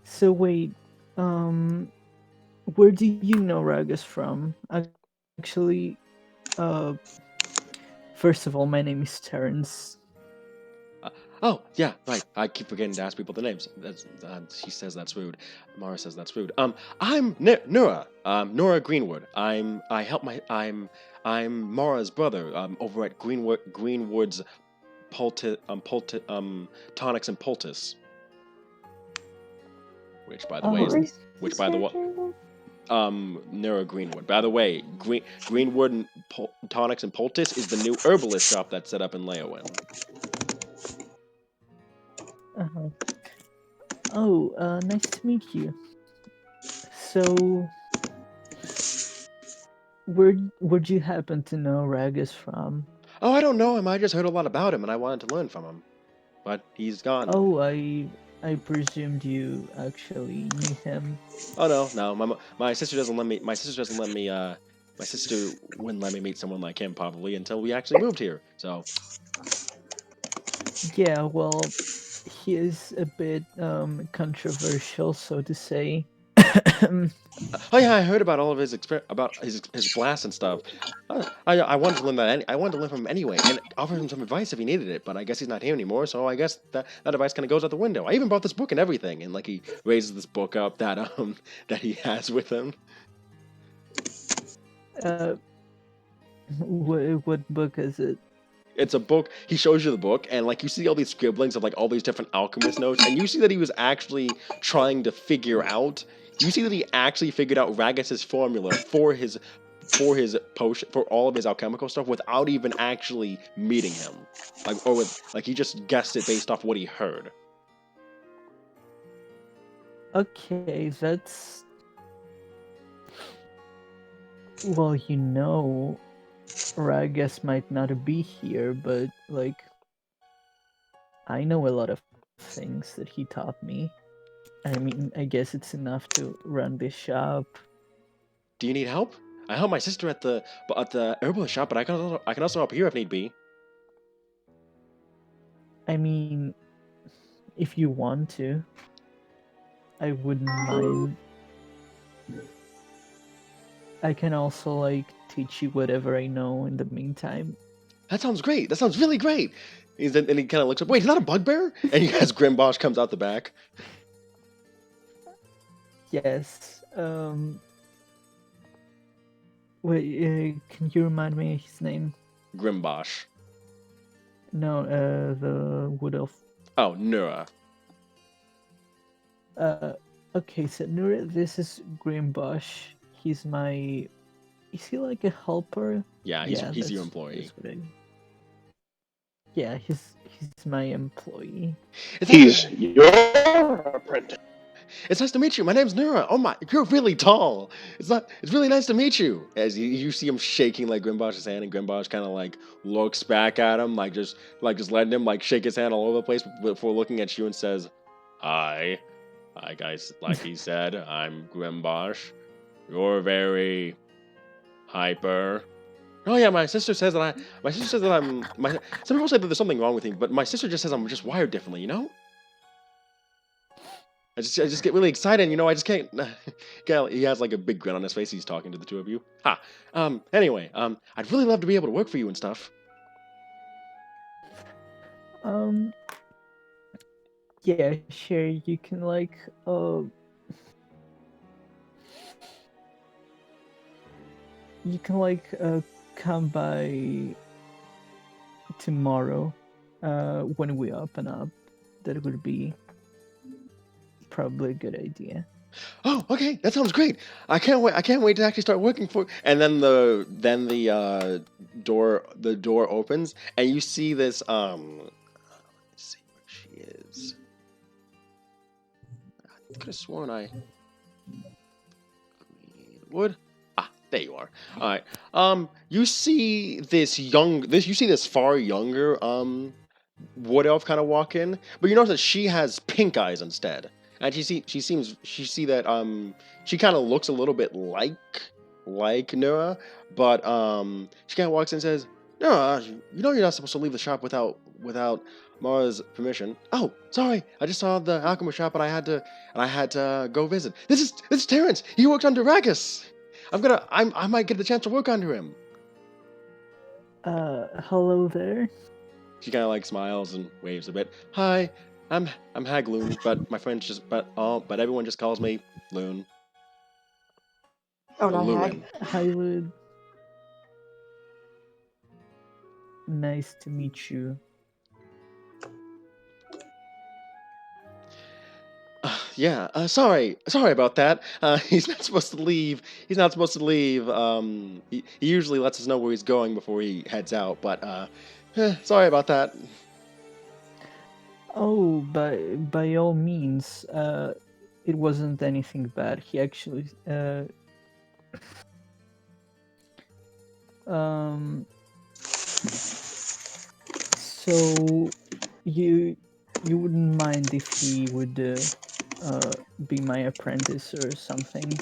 So wait, where do you know Ragus from? Actually, first of all, my name is Terrence. Oh, yeah, right. I keep forgetting to ask people the names. She says that's rude. Mara says that's rude. I'm Nura. Nora Greenwood. I'm Mara's brother. Over at Greenwood's Tonics and Poultice. Which, by the way, is Nura Greenwood. By the way, Greenwood and Tonics and Poultice is the new herbalist shop that's set up in Leowin. Uh-huh. Oh, nice to meet you. So, where'd you happen to know Ragus from? Oh, I don't know him. I just heard a lot about him, and I wanted to learn from him. But he's gone. Oh, I presumed you actually knew him. Oh no. My sister doesn't let me. My sister doesn't let me. My sister wouldn't let me meet someone like him probably until we actually moved here. So. Yeah, well, he is a bit controversial, so to say. Oh yeah, I heard about all of his his blasts and stuff. I wanted to learn that. I wanted to learn from him anyway, and offer him some advice if he needed it. But I guess he's not here anymore, so I guess that advice kind of goes out the window. I even bought this book and everything, and like he raises this book up that that he has with him. What book is it? It's a book. He shows you the book, and like you see all these scribblings of like all these different alchemist notes, and you see that he was actually trying to figure out. You see that he actually figured out Ragus's formula for his potion, for all of his alchemical stuff without even actually meeting him, he just guessed it based off what he heard. Okay, that's... Well, you know, Ragus might not be here, but, like, I know a lot of things that he taught me. I mean, I guess it's enough to run this shop. Do you need help? I help my sister at the herbalist shop, but I can also help here if need be. I mean, if you want to, I wouldn't mind. I can also, like, teach you whatever I know in the meantime. That sounds great. That sounds really great. And he kind of looks up. Wait, is that a bugbear? And you guys, Grimbosh comes out the back. Yes. Wait, can you remind me his name? Grimbosh. No, the wood elf. Oh, Nura. Okay, so Nura, this is Grimbosh. He's my... Is he like a helper? Yeah, he's your employee. Yeah, he's my employee. He's your apprentice. It's nice to meet you. My name's Nura. Oh my, you're really tall. It's really nice to meet you. As you see him shaking like Grimbosh's hand, and Grimbosh kind of like looks back at him, like just letting him like shake his hand all over the place before looking at you and says, "Hi, guys." Like he said, I'm Grimbosh. You're very hyper. Oh yeah, my sister says that I'm. Some people say that there's something wrong with me, but my sister just says I'm just wired differently. You know. I just get really excited, and, you know, I just can't. He has like a big grin on his face. He's talking to the two of you. Ha. Anyway, I'd really love to be able to work for you and stuff. Yeah, sure. You can like, come by tomorrow, when we open up. That would be probably a good idea. Oh, okay, that sounds great. I can't wait to actually start working for. And then the door opens, and you see this. Let's see where she is. I could have sworn I. Wood. Ah, There you are. All right. You see this far younger wood elf kind of walk in, but you notice that she has pink eyes instead, and she see that she kind of looks a little bit like Nura, but she kind of walks in and says, "Nura, you know you're not supposed to leave the shop without Mara's permission." "Oh, sorry, I just saw the alchemist shop and I had to go visit. This is Terrence. He works under Ragus. I might get the chance to work under him." Hello there. She kind of like smiles and waves a bit. "Hi, I'm Hagloon, but my friends but everyone just calls me Loon. Oh, Or not Hag. Lewin." Hi, Lud. Nice to meet you. Yeah, sorry about that. He's not supposed to leave. He's not supposed to leave. He usually lets us know where he's going before he heads out, but sorry about that. Oh, by all means, it wasn't anything bad. He actually, so you wouldn't mind if he would be my apprentice or something?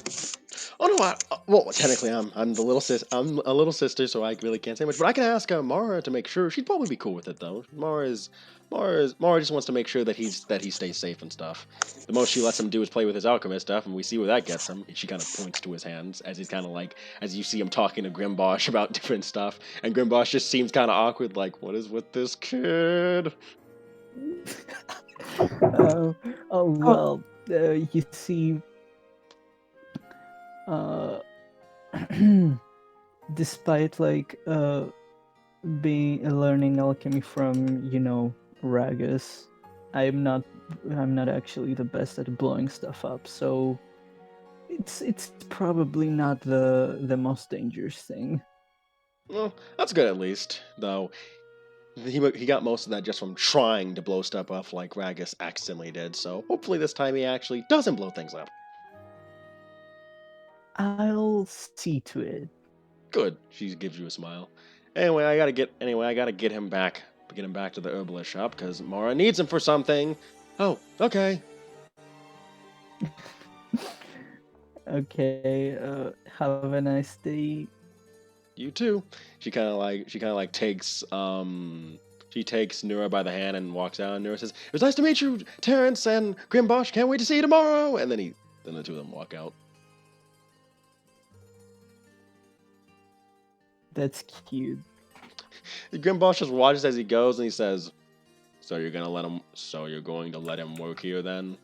Oh no, well, technically I'm the little I'm a little sister, so I really can't say much. But I can ask Mara to make sure. She'd probably be cool with it though. Mara just wants to make sure that he stays safe and stuff. The most she lets him do is play with his alchemist stuff, and we see where that gets him. She kind of points to his hands as he's kind of like, as you see him talking to Grimbosh about different stuff, and Grimbosh just seems kind of awkward, like, what is with this kid? Oh well, you see, uh, despite like being learning alchemy from Ragus, I'm not actually the best at blowing stuff up, so it's probably not the most dangerous thing. Well, that's good at least, though. He got most of that just from trying to blow stuff up like Ragus accidentally did, so hopefully this time he actually doesn't blow things up. I'll see to it. Good. She gives you a smile. Anyway, I gotta get him back to the herbalist shop because Mara needs him for something. Oh, okay. Okay, have a nice day. You too. She kind of like takes she takes Nura by the hand and walks out. And Nura says, "It was nice to meet you, Terrence and Grimbosh. Can't wait to see you tomorrow." And then the two of them walk out. That's cute. Grimbosh just watches as he goes and he says, So you're going to let him work here then?"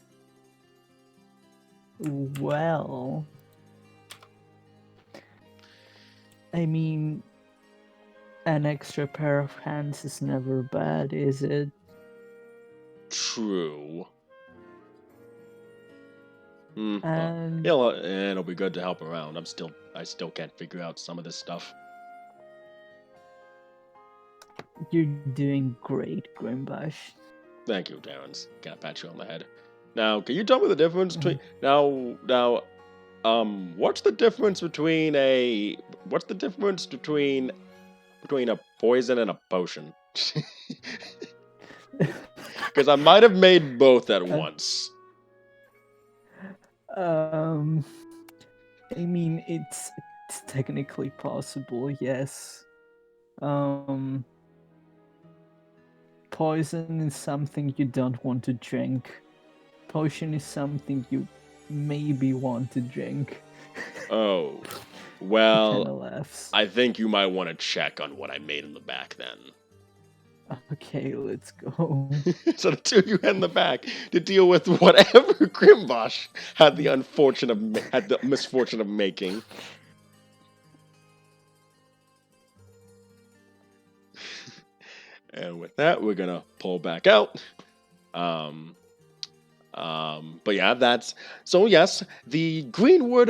Well, I mean, an extra pair of hands is never bad, is it? True. And It'll be good to help around. I still can't figure out some of this stuff. you're doing great, Grimbosh. Thank you, Terrence. Gotta pat you on the head. Now, can you tell me the difference between what's the difference between a poison and a potion? Because I might have made both at once. I mean, it's technically possible, yes. Poison is something you don't want to drink. Potion is something you maybe want to drink. Oh, He well, kinda laughs. I think you might want to check on what I made in the back then. Okay, let's go. So the two of you head in the back to deal with whatever Grimbosh had the misfortune of making. And with that, we're gonna pull back out. But yeah, that's so. Yes, the Greenwood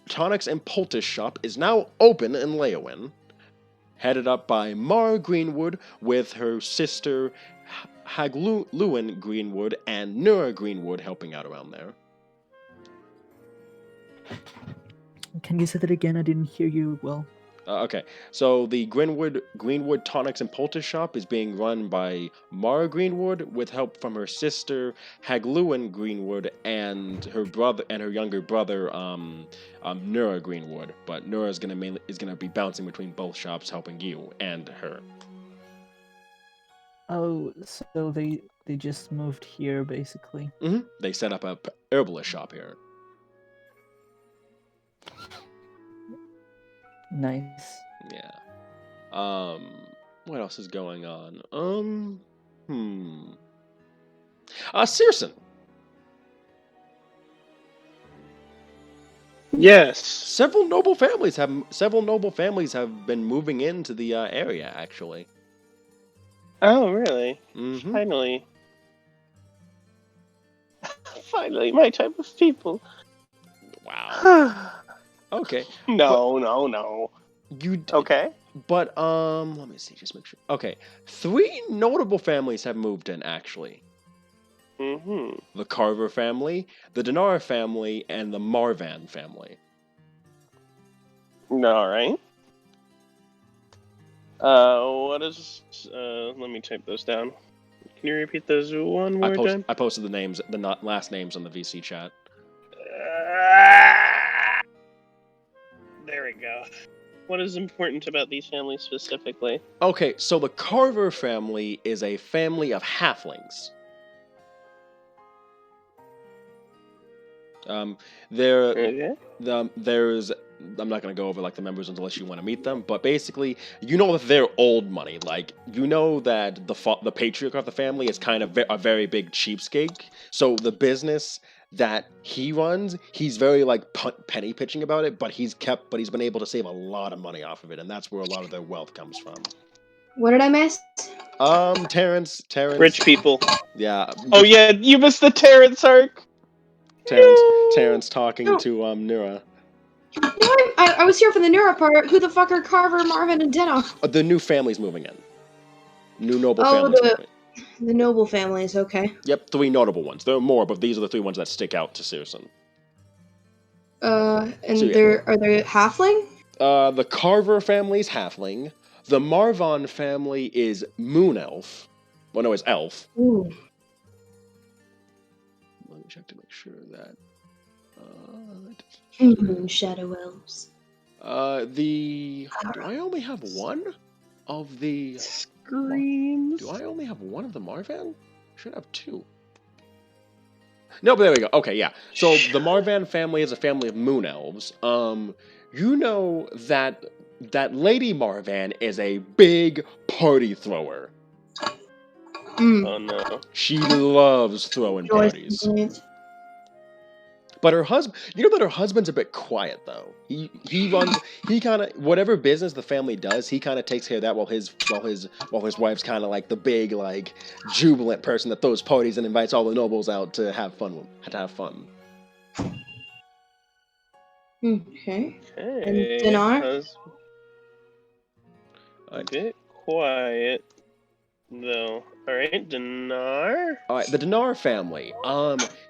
Tonics and Poultice shop is now open in Leowin, headed up by Mara Greenwood with her sister Hagluin Greenwood and Nura Greenwood helping out around there. Can you say that again? I didn't hear you well. Okay, so the Greenwood Tonics and Poultice shop is being run by Mara Greenwood with help from her sister Hagluin Greenwood and her brother and her younger brother Nura Greenwood. But Nura is gonna be bouncing between both shops, helping you and her. Oh, so they just moved here, basically. They set up a herbalist shop here. Nice. Yeah. What else is going on? Searson. Yes. Several noble families have been moving into the area. Actually. Oh, really? Mm-hmm. Finally. Finally, my type of people. Wow. Okay. No. You Okay. But let me see. Just make sure. Okay, 3 notable families have moved in actually. Mm-hmm. The Carver family, the Dinar family, and the Marvan family. All right. What is? Let me type those down. Can you repeat those one more time? I posted the names, last names on the VC chat. There we go. What is important about these families specifically? Okay, so the Carver family is a family of halflings. There's I'm not gonna go over like the members unless you want to meet them, but basically, you know that they're old money. Like you know that the patriarch of the family is kind of a very big cheapskate. So the business that he runs, he's very like penny pitching about it, but he's been able to save a lot of money off of it, and that's where a lot of their wealth comes from. What did I miss? Terrence. Rich people. Yeah. Oh yeah, you missed the Terrence arc. Terrence talking to Nura. No, I was here for the Neuro part. Who the fuck are Carver, Marvin, and Denno? The new family's moving in. New noble families moving in. The noble families, okay. Yep, 3 notable ones. There are more, but these are the 3 ones that stick out to Searson. And So, yeah. are they halfling? The Carver family's halfling. The Marvan family is moon elf. Well, no, it's elf. Ooh. Let me check to make sure that. Shadow elves. Do I only have one of the Screams? Do I only have one of the Marvan? I should have 2. No, but there we go. Okay, yeah. So the Marvan family is a family of moon elves. You know that Lady Marvan is a big party thrower. Oh no. She loves throwing parties. But her husband, you know that her husband's a bit quiet though. He kind of whatever business the family does, he kind of takes care of that while his wife's kind of like the big like jubilant person that throws parties and invites all the nobles out to have fun. Okay. And Dinar? A bit quiet though. All right, Dinar. All right, the Dinar family.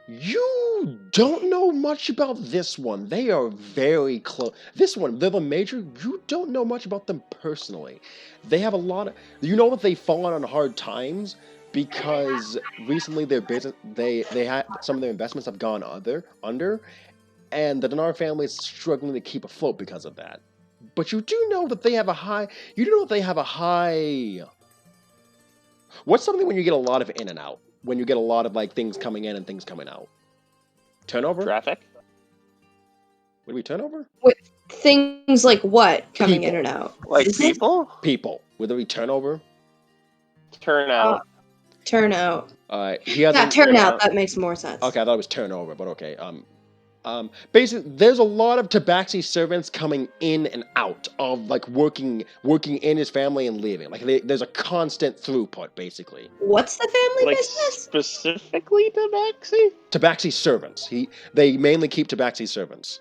You don't know much about this one. They are very close. This one, they're the major. You don't know much about them personally. They have a lot of. You know that they've fallen on hard times because recently their business, they had some of their investments have gone under, and the Dinar family is struggling to keep afloat because of that. But you do know that they have a high. You do know that they have a high. What's something when you get a lot of in and out? When you get a lot of like things coming in and things coming out? Turnover? Traffic? Would we turnover? What things like what coming in and out? Like people? People. Would there be turnover? Turnout. Turnout. Turnout. That makes more sense. Okay, I thought it was turnover, but okay. Basically, there's a lot of Tabaxi servants coming in and out of like working in his family and leaving. Like there's a constant throughput, basically. What's the family like business? Specifically Tabaxi? Tabaxi servants. They mainly keep Tabaxi servants.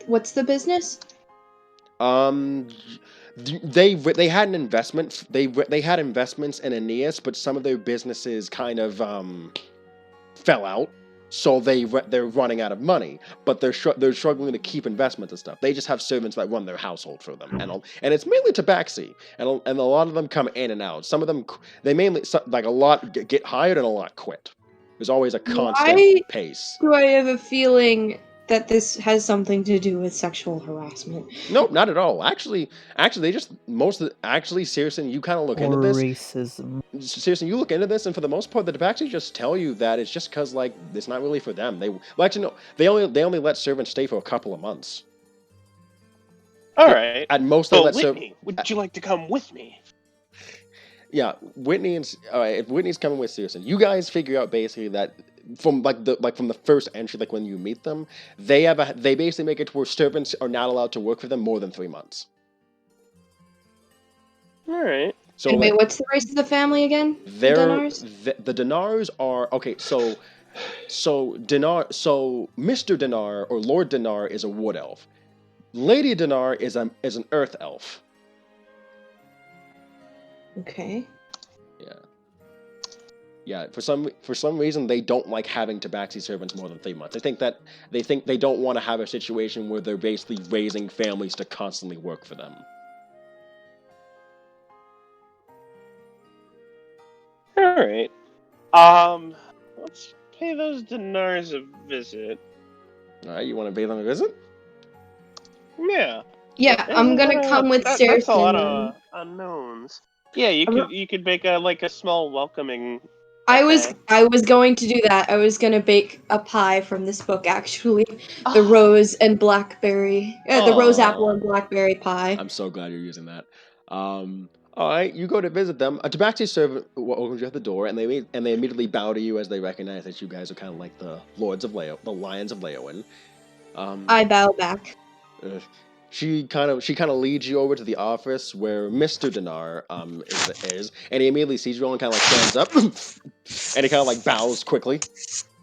What's the business? They had an investment. They had investments in Aeneas, but some of their businesses kind of fell out. so they're running out of money, but they're struggling to keep investments and stuff. They just have servants that run their household for them, and it's mainly tabaxi, and a lot of them come in and out. Some of them they mainly like a lot get hired and a lot quit. There's always a constant pace. Do I have a feeling that this has something to do with sexual harassment? Nope, not at all. Actually, they just seriously, you kind of look into Or this. racism. Seriously, you look into this, and for the most part, the tabaxi just tell you that it's just because like it's not really for them. They only let servants stay for a couple of months. All right. At most, they let Whitney, would you like to come with me? Yeah, Whitney and if Whitney's coming with Susan, you guys figure out basically that from from the first entry, like when you meet them, they basically make it to where servants are not allowed to work for them more than 3 months. All right. So wait, what's the race of the family again? The Dinars are okay. Mr. Dinar or Lord Dinar is a wood elf. Lady Dinar is an earth elf. Okay. Yeah. For some reason, they don't like having tabaxi servants more than 3 months. They think they don't want to have a situation where they're basically raising families to constantly work for them. All right. Let's pay those Dinars a visit. All right, you want to pay them a visit? Yeah. Yeah, I'm gonna come with Sarah. That's a lot of unknowns. Yeah, you could make a small welcoming. I was going to do that. I was gonna bake a pie from this book, actually, the rose and blackberry, the rose apple and blackberry pie. I'm so glad you're using that. All right, you go to visit them. A tabaxi servant opens you at the door, and they immediately bow to you as they recognize that you guys are kind of like the Lions of Leowen. I bow back. She kind of leads you over to the office where Mr. Dinar is, and he immediately sees you all and kind of like stands up, and he kind of like bows quickly.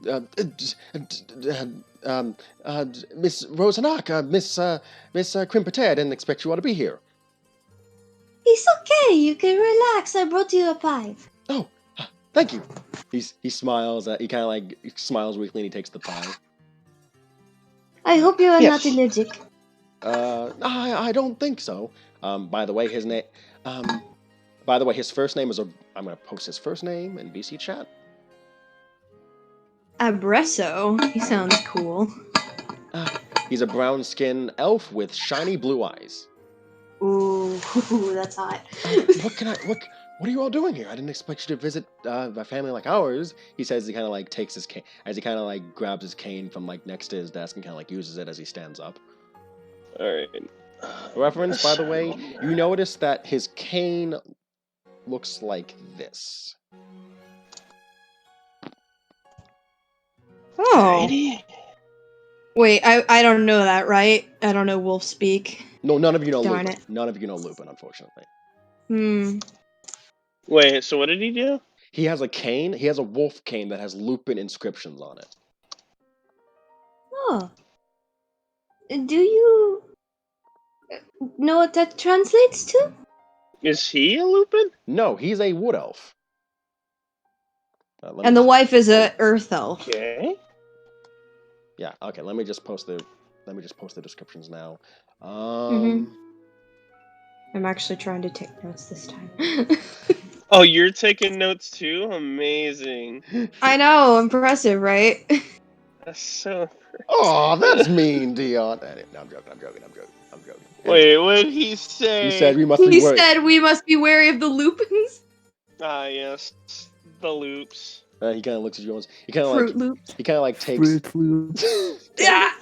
Miss Rosanak, Miss Crimpete, I didn't expect you all to be here. It's okay, you can relax. I brought you a pie. Oh, thank you. He smiles. He kind of like smiles weakly, and he takes the pie. I hope you are not allergic. I don't think so. By the way, his name. By the way, his first name is I'm gonna post his first name in BC chat. Abresso. He sounds cool. He's a brown-skinned elf with shiny blue eyes. Ooh, that's hot. What are you all doing here? I didn't expect you to visit a family like ours. He says he kind of like takes his cane, as he kind of like grabs his cane from like next to his desk and kind of like uses it as he stands up. All right. Reference, by the way, you notice that his cane looks like this. Oh. Wait, I don't know that, right? I don't know wolf speak. No, none of you know Darn Lupin. it. None of you know Lupin, unfortunately. Wait, so what did he do? He has a cane. He has a wolf cane that has Lupin inscriptions on it. Oh. Do you know what that translates to? Is he a Lupin? No, he's a wood elf. And the wife is a earth elf. Okay. Yeah. Okay. Let me just post the descriptions now. I'm actually trying to take notes this time. Oh, you're taking notes too? Amazing. I know, impressive, right? That's so. Oh, that's mean, Dion. No, I'm joking. Wait, what did he say? He said we must be wary. He said we must be wary of the Lupins. Ah, yes, the loops. He kind of looks at you. He kind of Fruit Loops. He kind of like takes. Fruit Loops. Yeah.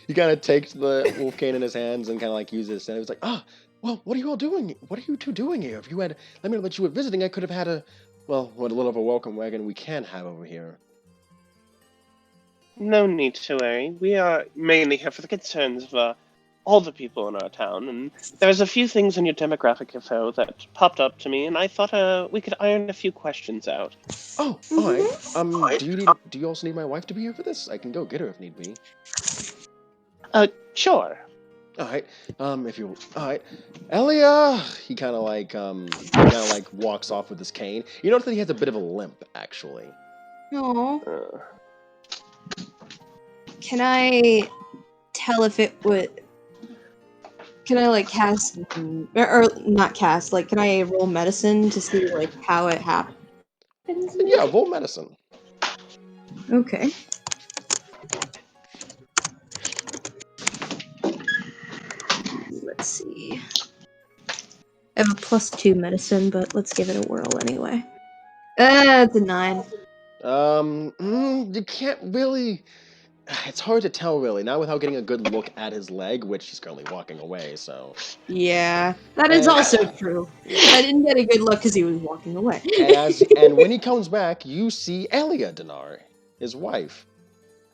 He kind of takes the wolf cane in his hands and kind of like uses it. And he's like, well, what are you all doing? What are you two doing here? If you had, let you were visiting, I could have had what a little of a welcome wagon we can have over here. No need to worry. We are mainly here for the concerns of all the people in our town, and there's a few things in your demographic info that popped up to me, and I thought we could iron a few questions out. Oh, all right. Do you also need my wife to be here for this? I can go get her if need be. Sure. All right. All right. Elia. He kind of like walks off with his cane. You notice that he has a bit of a limp, actually. No. can I tell if it would? Can I like cast or not cast? Like, can I roll medicine to see like how it happens? Yeah, roll medicine. Okay. Let's see. I have a +2 medicine, but let's give it a whirl anyway. It's a 9. You can't really. It's hard to tell, really. Not without getting a good look at his leg, which he's currently walking away. So. Yeah, that is And- also true. I didn't get a good look because he was walking away. And when he comes back, you see Elia Dinar, his wife,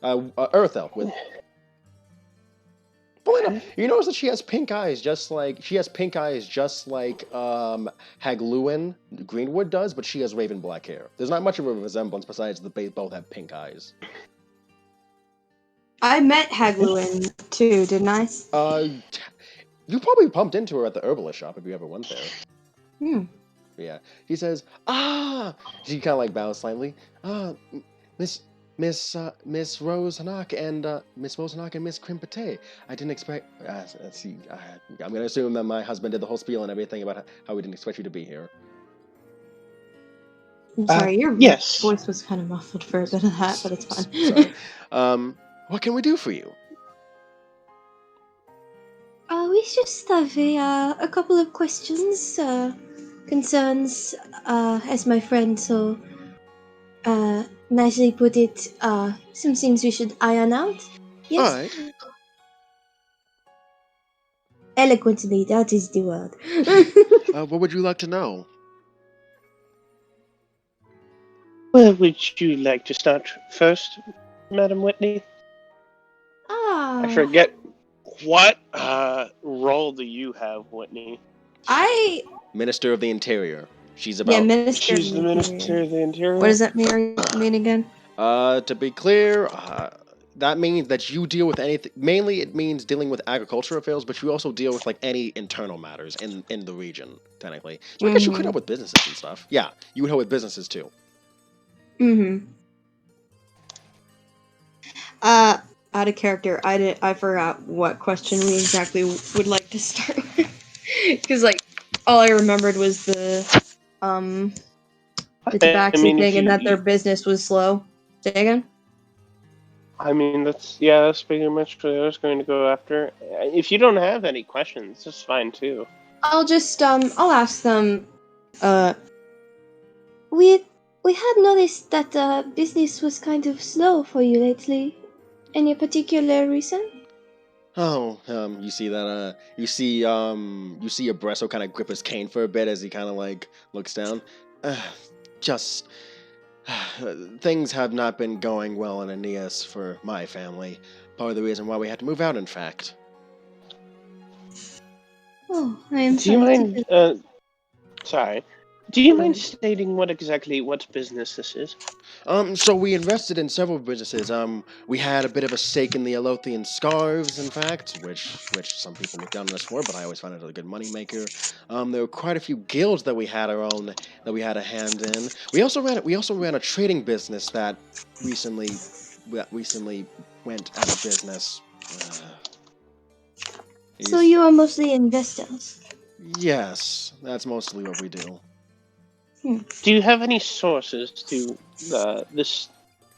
Earthel. With funnily enough, you notice that she has pink eyes, just like Hagluin Greenwood does, but she has raven black hair. There's not much of a resemblance besides that they both have pink eyes. I met Hagluin too, didn't I? You probably bumped into her at the herbalist shop if you ever went there. Hmm. Yeah. He says, "Ah!" She kind of like bows slightly. "Ah, Miss Rose Hanak and Miss Crimpete. I didn't expect. Let's see. I'm gonna assume that my husband did the whole spiel and everything about how we didn't expect you to be here." I'm sorry, your Yes. voice was kind of muffled for a bit of that, but it's fine. Sorry. What can we do for you? We just have a couple of questions, concerns, as my friend so nicely put it, some things we should iron out. Yes? All right. Eloquently, that is the word. What would you like to know? Where would you like to start first, Madam Whitney? I forget what role do you have, Whitney? Minister of the Interior. She's Yeah, about. Minister She's of the the Minister Interior. of the Interior. What does that mean again? To be clear, that means that you deal with anything. Mainly, it means dealing with agriculture affairs, but you also deal with like any internal matters in the region, technically. So I guess you could help with businesses and stuff. Yeah, you would help with businesses too. Mm-hmm. Out of character, I forgot what question we exactly would like to start with. Because like all I remembered was the tabaxi thing and that their business was slow. Say again? I mean, that's pretty much what I was going to go after. If you don't have any questions, that's fine too. I'll just I'll ask them. We had noticed that business was kind of slow for you lately. Any particular reason? Oh, you see that? You see Abresso kind of grip his cane for a bit as he kind of like looks down. Just things have not been going well in Aeneas for my family. Part of the reason why we had to move out, in fact. Oh, I am Do you sorry to mind? hear. Sorry. Do you mind stating what business this is? So we invested in several businesses. We had a bit of a stake in the Elothian scarves, in fact, which some people look down on us for, but I always found it a good moneymaker. There were quite a few guilds that we had a hand in. We also ran a trading business that recently went out of business. So you are mostly investors. Yes, that's mostly what we do. Do you have any sources to this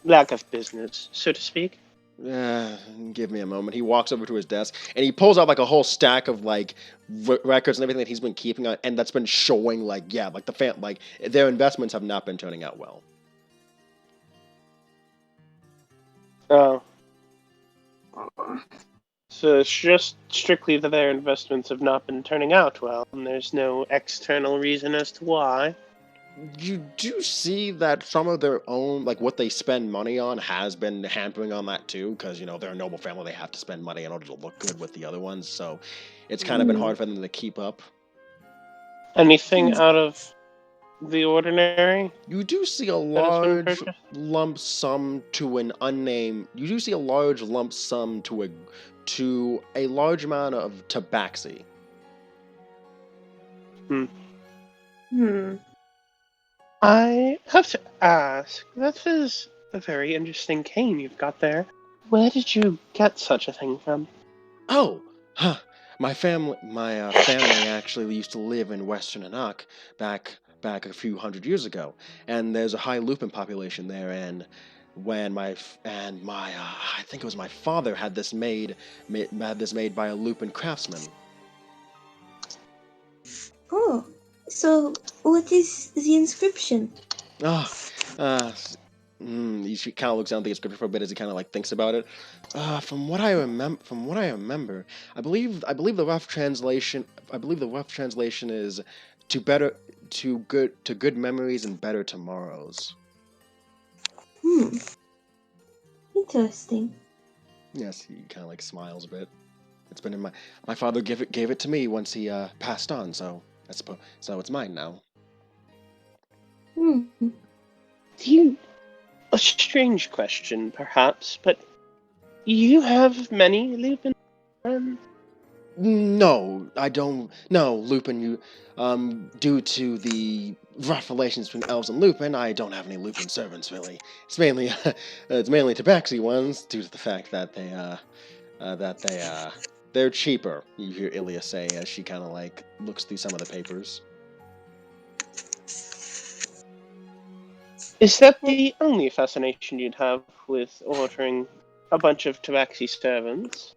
lack of business, so to speak? Give me a moment. He walks over to his desk and he pulls out like a whole stack of like records and everything that he's been keeping on, and that's been showing like their investments have not been turning out well. Oh. So it's just strictly that their investments have not been turning out well, and there's no external reason as to why. You do see that some of their own, like what they spend money on, has been hampering on that too, because they're a noble family; they have to spend money in order to look good with the other ones. So it's kind of been hard for them to keep up. Hmm. Anything out of the ordinary? You do see a That has been large purchased? lump sum to an unnamed. You do see a large lump sum to a large amount of tabaxi. I have to ask, that is a very interesting cane you've got there. Where did you get such a thing from? Oh, huh. My family actually used to live in Western Anak back a few hundred years ago, and there's a high lupin population there. And when my I think it was my father had this made by a lupin craftsman. Oh, so what is the inscription? Ah, he kind of looks down at the inscription for a bit as he kind of like thinks about it. From what I remember, I believe the rough translation. I believe the rough translation is to better, to good memories and better tomorrows. Hmm, interesting. Yes, he kind of like smiles a bit. It's been in my father gave it to me once he passed on, so so it's mine now. Hmm. A strange question, perhaps, but you have many Lupin friends? No, I don't. No, Lupin, due to the rough relations between elves and Lupin, I don't have any Lupin servants really. It's mainly Tabaxi ones, due to the fact that they're cheaper. You hear Ilya say as she kind of like looks through some of the papers. Is that the only fascination you'd have with ordering a bunch of Tabaxi servants?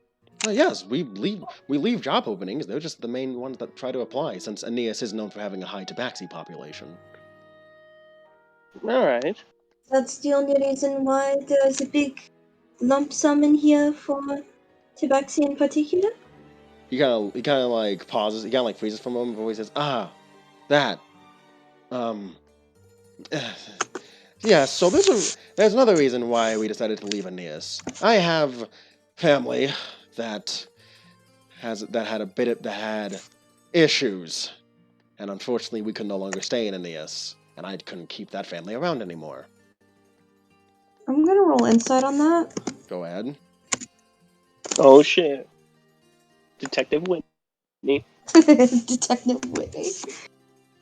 Yes, we leave job openings. They're just the main ones that try to apply, since Aeneas is known for having a high Tabaxi population. Alright. That's the only reason why there's a big lump sum in here for Tabaxi in particular? He kind of like pauses. He kind of like freezes for a moment before he says, that. Um, yeah. So there's another reason why we decided to leave Aeneas. I have family that had issues, and unfortunately we could no longer stay in Aeneas, and I couldn't keep that family around anymore. I'm gonna roll insight on that. Go ahead. Oh shit. Detective Whitney. Detective Whitney.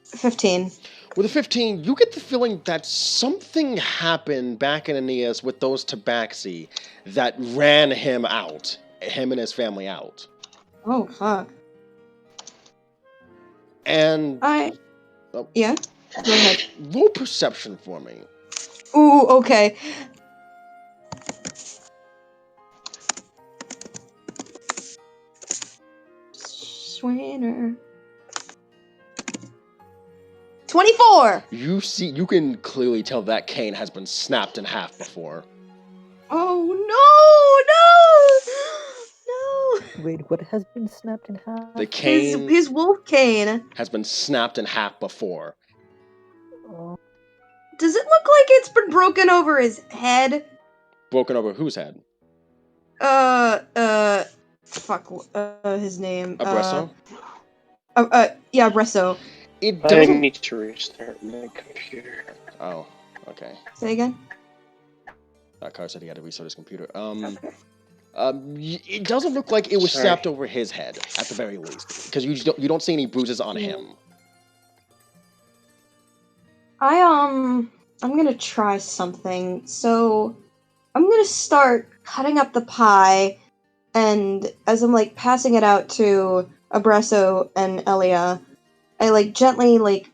15. With a 15, you get the feeling that something happened back in Aeneas with those Tabaxi that ran him and his family out. Oh, fuck. And Yeah? Go ahead. roll perception for me. Ooh, okay. Swinner. 24! You can clearly tell that cane has been snapped in half before. Oh, no! No! Wait, what has been snapped in half? The cane His wolf cane. has been snapped in half before. Oh, Does it look like it's been broken over his head? Broken over whose head? Fuck, his name. Abresso? Yeah, Bresso. It I doesn't... need to restart my computer. Oh, okay. Say again? Carr said he had to restart his computer. Okay. It doesn't look like it was Sorry. snapped over his head, at the very least, because you don't see any bruises on him. I'm gonna try something. So, I'm gonna start cutting up the pie, and as I'm, like, passing it out to Abresso and Elia, I, like, gently, like,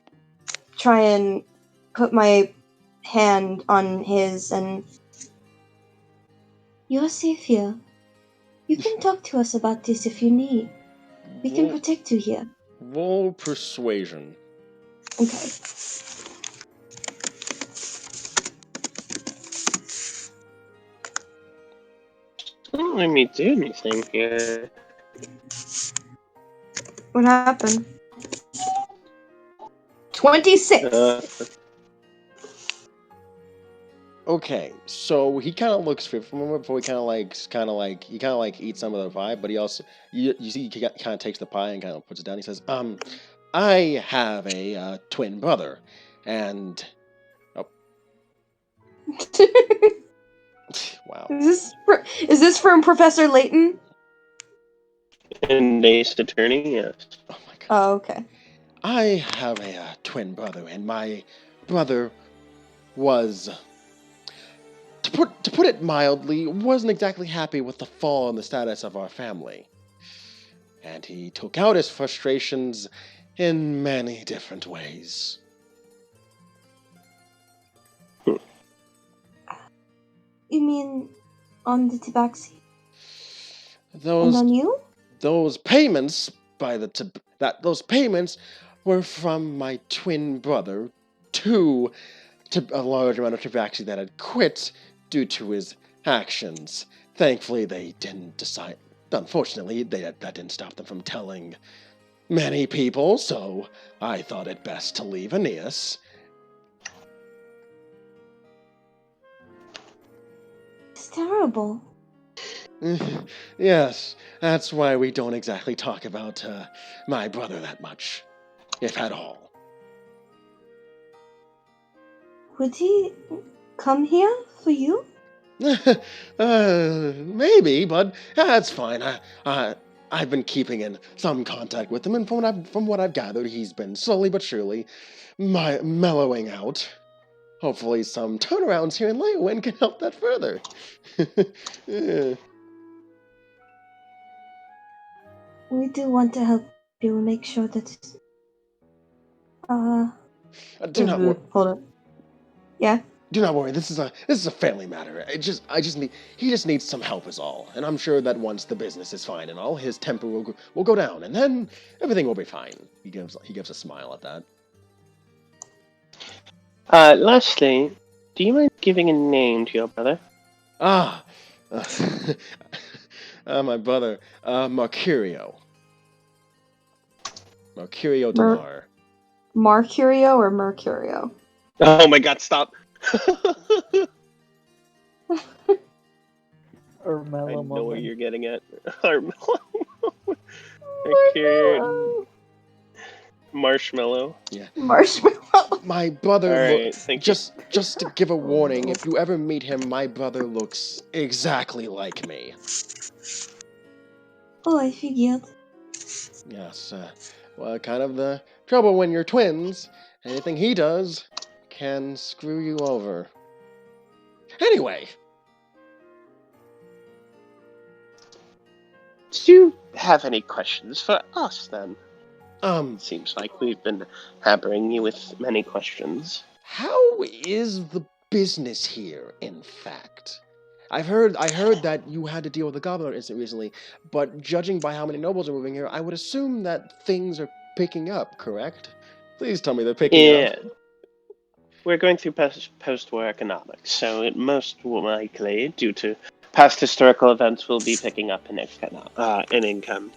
try and put my hand on his, and You're safe here. You can talk to us about this if you need. We can protect you here. Roll persuasion. okay. Don't let me do anything here. What happened? 26! Okay, so he kind of looks fit for a moment before he kind of like eats some of the pie, but he also you see he kind of takes the pie and kind of puts it down. He says, I have a twin brother, and wow. Is this from Professor Layton? And Ace Attorney, yes. Oh my god. Oh, okay. I have a twin brother, and my brother was to put it mildly, wasn't exactly happy with the fall in the status of our family. And he took out his frustrations in many different ways. You mean on the tabaxi? And Those on you? those payments those payments were from my twin brother to a large amount of tabaxi that had quit due to his actions. Thankfully, they didn't decide. Unfortunately, that didn't stop them from telling many people, so I thought it best to leave Aeneas. It's terrible. Yes, that's why we don't exactly talk about my brother that much, if at all. Would he come here for you? Maybe, but that's fine. I've been keeping in some contact with him, and from what I've gathered, he's been slowly but surely mellowing out. Hopefully, some turnarounds here in Leowin can help that further. Yeah. We do want to help you make sure that. Do not worry. Hold on. Yeah. Do not worry. This is a family matter. He just needs some help, is all. And I'm sure that once the business is fine and all, his temper will go down, and then everything will be fine. He gives a smile at that. Lastly, do you mind giving a name to your brother? My brother, Mercurio. Mercurio Denar. Marcurio or Mercurio? Oh my god, stop! Or I mellow know what moment. you're getting at. Mercurio. Marshmallow. Yeah. Marshmallow. My brother Alright, thank you. just to give a warning, if you ever meet him, my brother looks exactly like me. Oh, I figured. Yes, well, kind of the trouble when you're twins. Anything he does can screw you over. Anyway, Do you have any questions for us then? um, Seems like we've been hampering you with many questions. how is the business here, in fact? I heard that you had to deal with the Goblin incident recently, but judging by how many nobles are moving here, I would assume that things are picking up, correct? Please tell me they're picking Yeah. up. We're going through post-war economics, so it most likely, due to past historical events, will be picking up in income.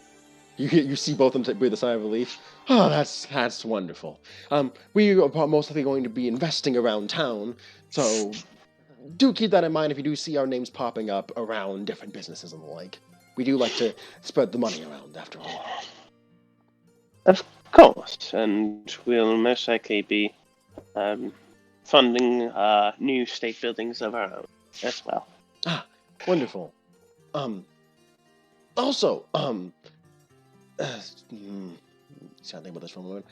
You see both of them breathe a sigh of relief. Oh, that's wonderful. We are most likely going to be investing around town, so do keep that in mind if you do see our names popping up around different businesses and the like. We do like to spread the money around, after all. Of course, and we'll most likely be funding new state buildings of our own as well. Ah, wonderful. Also, trying to think about this for a moment.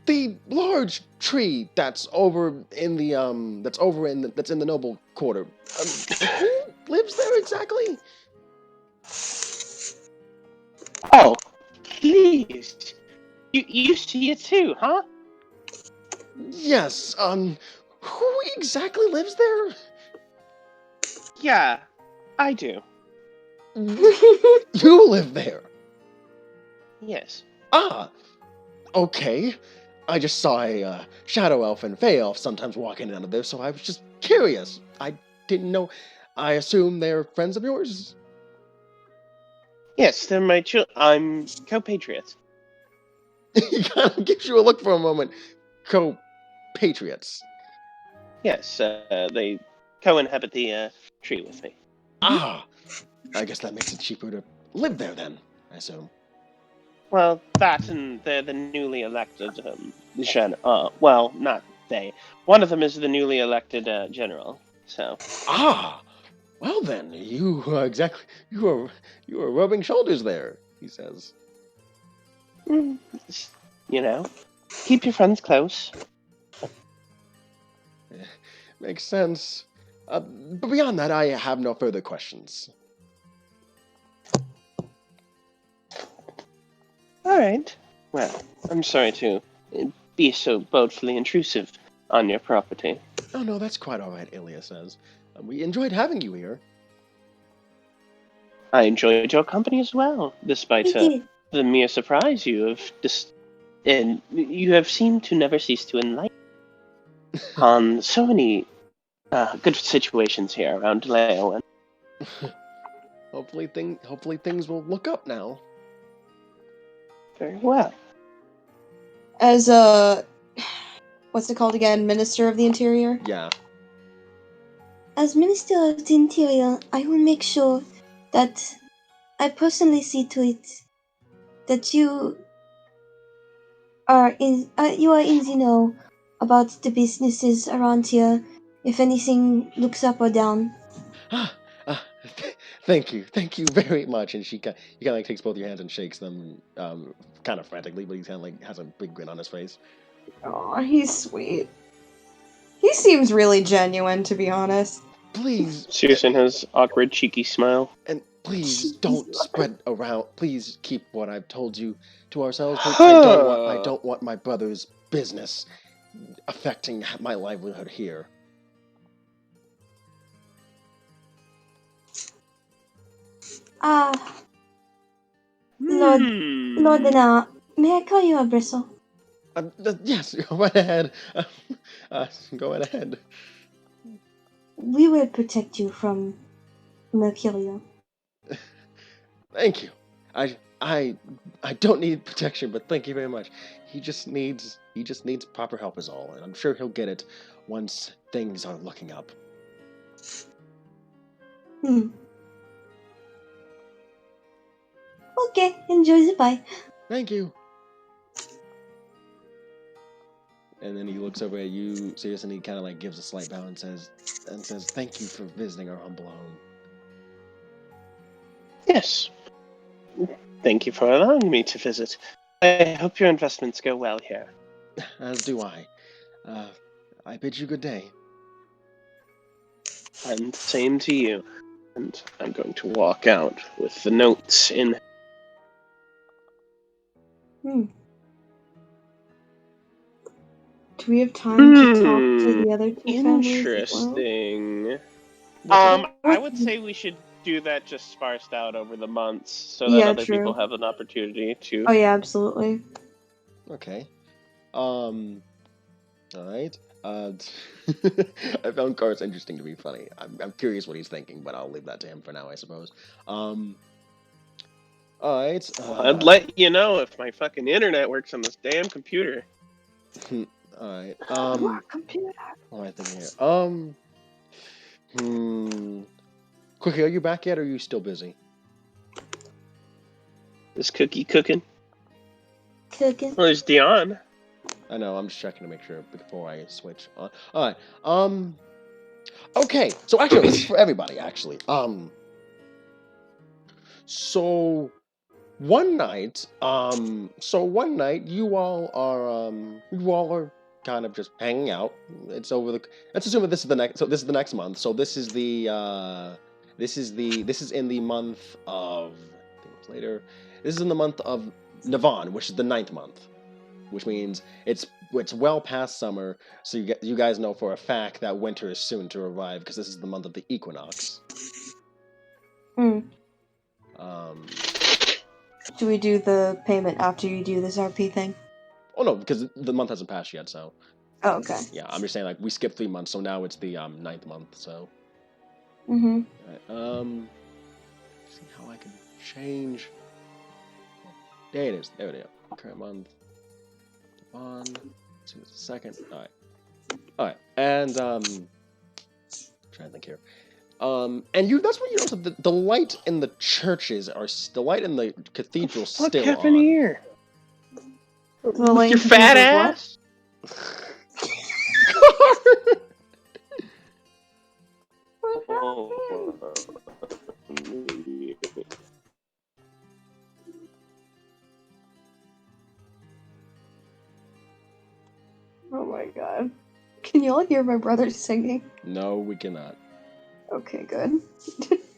The large tree that's in the noble quarter. Who lives there exactly? Oh, please! You see it too, huh? Yes. Who exactly lives there? Yeah, I do. You live there. Yes. Ah, okay. I just saw a shadow elf and fey elf sometimes walking out of there, so I was just curious. I didn't know. I assume they're friends of yours? Yes, they're my I'm co-patriot. He kind of gives you a look for a moment. Co-patriots. Yes, they co-inhabit the tree with me. Ah, I guess that makes it cheaper to live there then, I assume. Well, that and they're the newly elected well, not they. One of them is the newly elected general. So. Ah, well then, you are rubbing shoulders there, he says. You know, keep your friends close. Makes sense. But beyond that, I have no further questions. All right. Well, I'm sorry to be so boldly intrusive on your property. Oh no, that's quite all right, Ilya says. We enjoyed having you here. I enjoyed your company as well, despite We did. the mere surprise you have and you have seemed to never cease to enlighten on so many good situations here around Leowen. Hopefully things will look up now. Very well. As a what's it called again? Minister of the Interior? Yeah. As Minister of the Interior, I will make sure that I personally see to it that you are in the know about the businesses around here. If anything looks up or down. Ah, thank you very much. And he kind of like takes both your hands and shakes them, kind of frantically, but he kind of like has a big grin on his face. Oh, he's sweet. He seems really genuine, to be honest. Please, Susan has awkward, cheeky smile. and please Jeez. don't spread around. Please keep what I've told you to ourselves. Please, I don't want my brother's business affecting my livelihood here. Lord, Lordina, may I call you a bristle? Yes, go right ahead. Go right ahead. We will protect you from Mercurial. Thank you. I don't need protection, but thank you very much. He just needs proper help is all, and I'm sure he'll get it once things are looking up. Okay, enjoy the pie. Thank you. And then he looks over at you, serious, and he kind of like gives a slight bow and says, "Thank you for visiting our humble home." Yes. Thank you for allowing me to visit. I hope your investments go well here. As do I. I bid you good day. And same to you. And I'm going to walk out with the notes in. Do we have time to talk to the other two families as well? Interesting. What's I would say we should do that just sparsed out over the months so that Yeah, other true. people have an opportunity to. Oh yeah, absolutely. Okay. All right. I found Car's interesting to be funny. I'm curious what he's thinking, but I'll leave that to him for now, I suppose. All right. I'd let you know if my fucking internet works on this damn computer. All right. Computer. What am I thinking here? Quickie, are you back yet, or are you still busy? Is Cookie cooking? Cooking. Well, there's Dion. I know. I'm just checking to make sure before I switch on. All right. Okay. So actually, this is for everybody. Actually. So one night, you all are kind of just hanging out. It's over the. Let's assume that this is the next. So this is the next month. So this is this is in the month of. I think it's later. This is in the month of Navan, which is the 9th month, which means it's well past summer. So you guys know for a fact that winter is soon to arrive because this is the month of the equinox. Do we do the payment after you do this RP thing? Oh no, because the month hasn't passed yet. So. Oh, okay. Yeah, I'm just saying like we skipped 3 months, so now it's the 9th month. So. Mm-hmm. Alright, see how I can change. There it is. There it is. Current month. On. See what's the second. Alright, and trying to think here. And that's when you notice that the light in the churches the light in the cathedral still on. Here? The With your fat ass? Oh my god. Can y'all hear my brother singing? No, we cannot. Okay, good.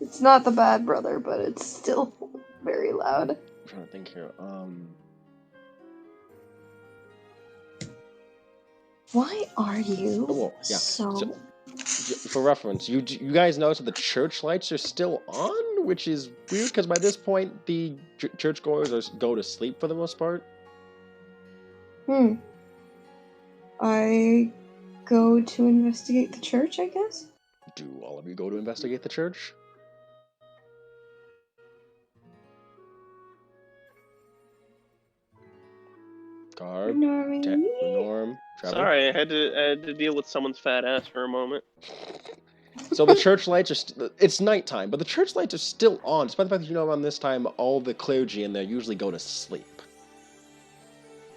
It's not the bad brother, but it's still very loud. I'm trying to think here. Why are you well, yeah. so... For reference, you guys notice that the church lights are still on, which is weird because by this point the churchgoers go to sleep for the most part. I go to investigate the church, I guess? Do all of you go to investigate the church? Garb, Norm, Trevor. Sorry, I had to deal with someone's fat ass for a moment. So the church lights are it's nighttime, but the church lights are still on, despite the fact that you know around this time all the clergy in there usually go to sleep.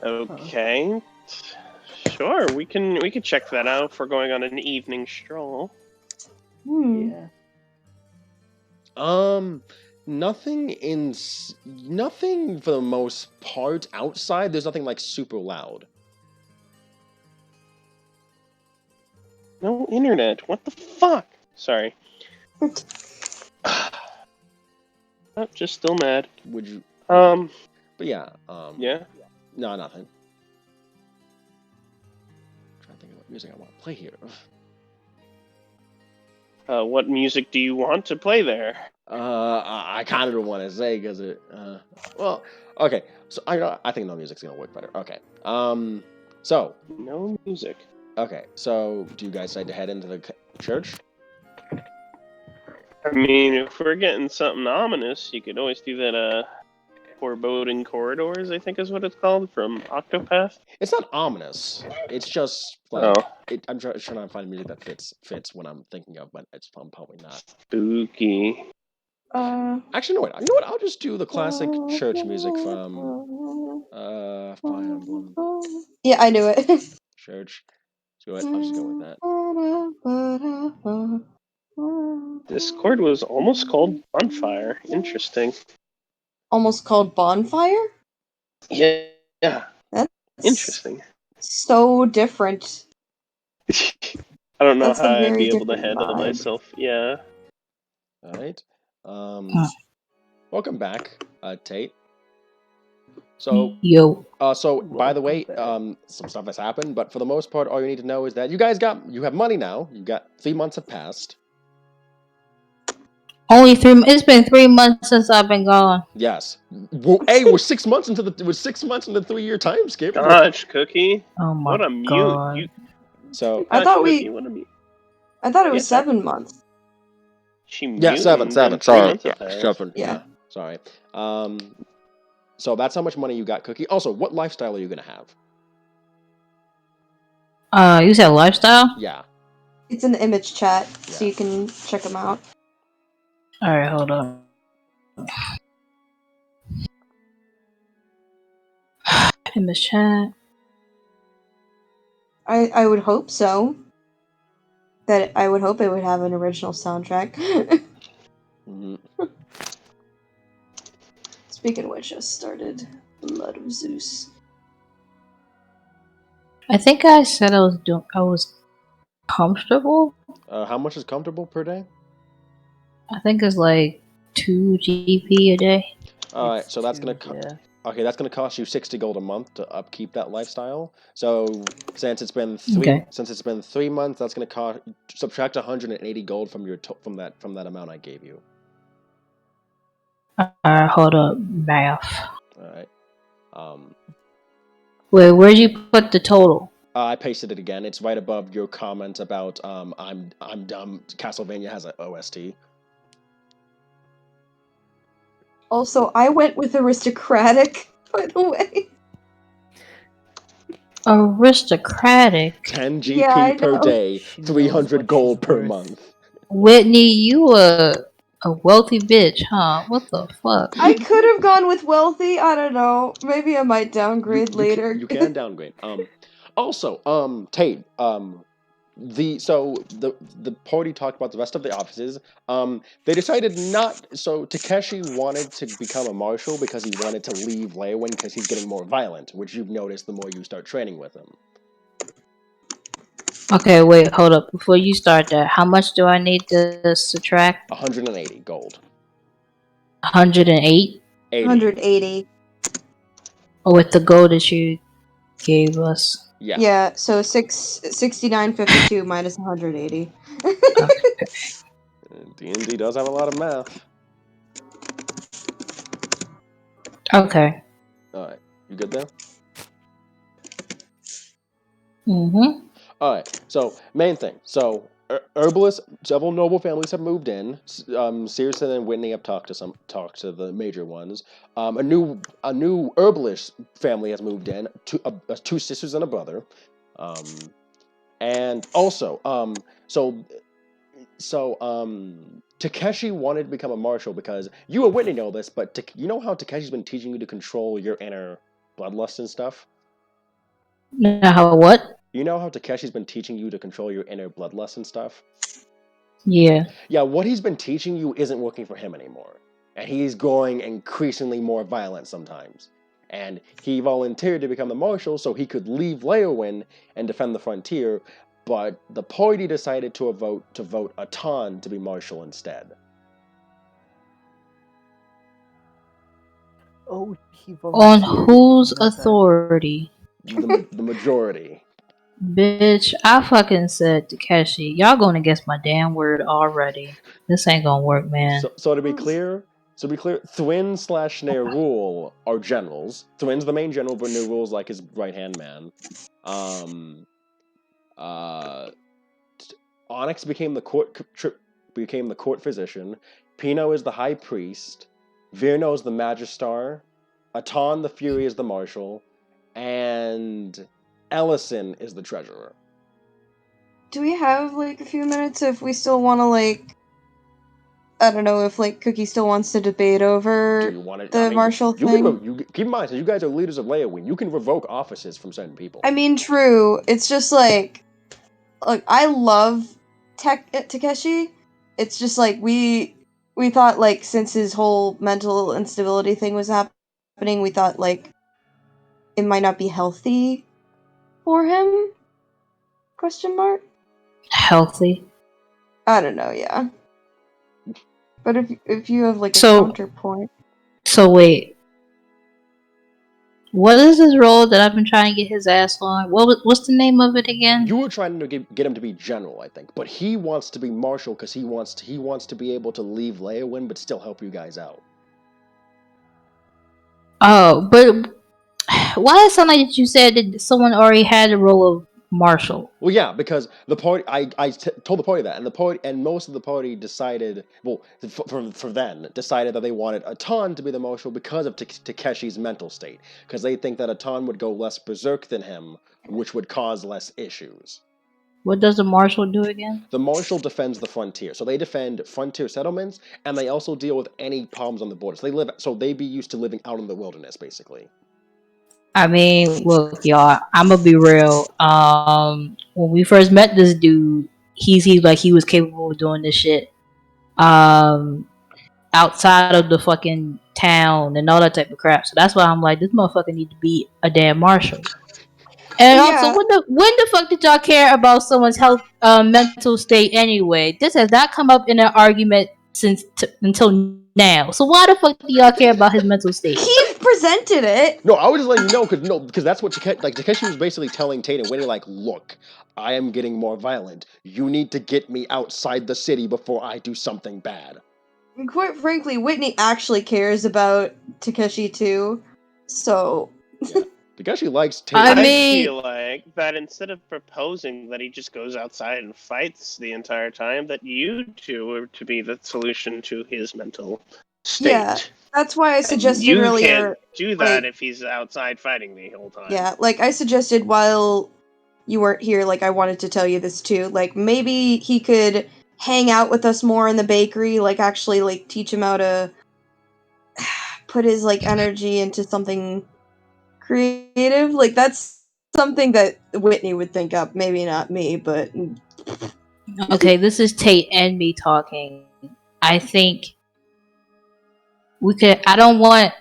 Okay. Sure, we can check that out if we're going on an evening stroll. Yeah. Nothing for the most part outside. There's nothing like super loud. No internet. What the fuck? Sorry. Just still mad. Would you? But yeah. Yeah. No, nothing. I'm trying to think of what music I want to play here. What music do you want to play there? I kind of don't want to say because it. Well, okay. So I think no music's gonna work better. Okay. So. No music. Okay. So, do you guys decide to head into the church? I mean, if we're getting something ominous, you could always do that. Foreboding Corridors, I think is what it's called, from Octopath. It's not ominous. It's just like I'm trying to find music that fits what I'm thinking of, but I'm probably not. Spooky. Actually, no, wait. You know what? I'll just do the classic church music from Fire Emblem. Yeah, I knew it. Church. Do it. I'll just go with that. This chord was almost called Bonfire. Interesting. Almost called Bonfire? Yeah. That's interesting. So different. I don't know how I'd be able to handle myself. Yeah. All right. Welcome back, Tate. So, so by the way, some stuff has happened, but for the most part, all you need to know is that you have money now. You got 3 months have passed. Only 3. It's been 3 months since I've been gone. Yes. Well, hey, we're 6 months into the 3-year time skip. Gosh, Cookie. Oh my what a mute. God. So I thought Cookie, what a mute. I thought it was 7 months. She muted. Yeah, 7. Sorry. 7. Yeah. Sorry. So that's how much money you got, Cookie. Also, what lifestyle are you gonna have? You said lifestyle? Yeah. It's in the image chat, so you can check them out. Alright, hold on. Image chat. I would hope so. I would hope it would have an original soundtrack. Speaking of which, I started Blood of Zeus. I think I said I was comfortable. How much is comfortable per day? I think it's like 2 GP a day. All right, so that's that's gonna cost you 60 gold a month to upkeep that lifestyle. So since it's been 3 months, that's gonna subtract 180 gold from from that amount I gave you. Hold up, math. All right. Wait, where'd you put the total? I pasted it again. It's right above your comment about I'm dumb. Castlevania has an OST. Also, I went with aristocratic, by the way. Aristocratic. 10 GP per day, 300 gold per month. Whitney, you a wealthy bitch, huh? What the fuck? I could have gone with wealthy. I don't know. Maybe I might downgrade later. You can downgrade. Also, Tate. The party talked about the rest of the offices. They decided not. So Takeshi wanted to become a marshal because he wanted to leave Leowin because he's getting more violent, which you've noticed the more you start training with him. Okay, wait, hold up. Before you start that, how much do I need to subtract? 180 gold. 108? 80. 180. Or with the gold that you gave us? Yeah. Yeah, so 69.52 minus 180. Okay. D&D does have a lot of math. Okay. All right. You good there? Mm-hmm. All right. So main thing. So herbalists, several noble families have moved in. Searson and Whitney have talked to the major ones. A new herbalist family has moved in. Two sisters and a brother. And also Takeshi wanted to become a marshal because you and Whitney know this, but you know how Takeshi's been teaching you to control your inner bloodlust and stuff. Now, how what? You know how Takeshi's been teaching you to control your inner bloodlust and stuff? Yeah. Yeah, what he's been teaching you isn't working for him anymore. And he's growing increasingly more violent sometimes. And he volunteered to become the marshal so he could leave Leowin and defend the frontier, but the party decided to vote Atan to be marshal instead. Oh, he On volunteered. I whose didn't know that. authority? The majority. Bitch, I fucking said to Takeshi, y'all going against my damn word already. This ain't gonna work, man. So to be clear, Thwin slash Nerul are generals. Thwin's the main general, but Nerul's like his right hand man. Um, uh, Onyx became the court physician. Pino is the high priest. Virno is the magistar. Atan the Fury is the marshal, and Ellison is the treasurer. Do we have like a few minutes if we still want to like? I don't know if like Cookie still wants to debate Do over you want to? the marshal You can. thing. You keep in mind, since you guys are leaders of Leowin, you can revoke offices from certain people. I mean, true. It's just like I love Takeshi. It's just like we thought like since his whole mental instability thing was happening, we thought like it might not be healthy for him. Question mark. Healthy. I don't know. Yeah. But if you have like a So, counterpoint, wait. What is this role that I've been trying to get his ass on? What's the name of it again? You were trying to get him to be general, I think, but he wants to be marshal because he wants to be able to leave Leowin but still help you guys out. Oh, but why does it sound like you said that someone already had the role of marshal? Well, yeah, because the party, told the party that, and the party and most of the party decided, well, for then decided that they wanted Atan to be the marshal because of Takeshi's mental state, because they think that Atan would go less berserk than him, which would cause less issues. What does the marshal do again? The marshal defends the frontier, so they defend frontier settlements, and they also deal with any problems on the border. So they be used to living out in the wilderness, basically. I mean, look, y'all. I'm gonna be real. When we first met this dude, he like he was capable of doing this shit. Outside of the fucking town and all that type of crap. So that's why I'm like, this motherfucker need to be a damn marshal. And well, also, yeah, when the fuck did y'all care about someone's health, mental state anyway? This has not come up in an argument until now. So why the fuck do y'all care about his mental state? he presented it. No, I was just letting you know because that's what Takeshi was basically telling Tate and Winnie, like, look, I am getting more violent. You need to get me outside the city before I do something bad. And quite frankly, Whitney actually cares about Takeshi too. So Yeah, Takeshi likes Tate. I I mean, feel like that instead of proposing that he just goes outside and fights the entire time, that you two are to be the solution to his mental yeah, state. that's why I And suggested you can't earlier. do that Like, if he's outside fighting the whole time. yeah, like I suggested while you weren't here. Like I wanted to tell you this too. Like maybe he could hang out with us more in the bakery. Like actually, like teach him how to put his like energy into something creative. Like that's something that Whitney would think up. Maybe not me, but okay, this is Tate and me talking. I think we could. I don't want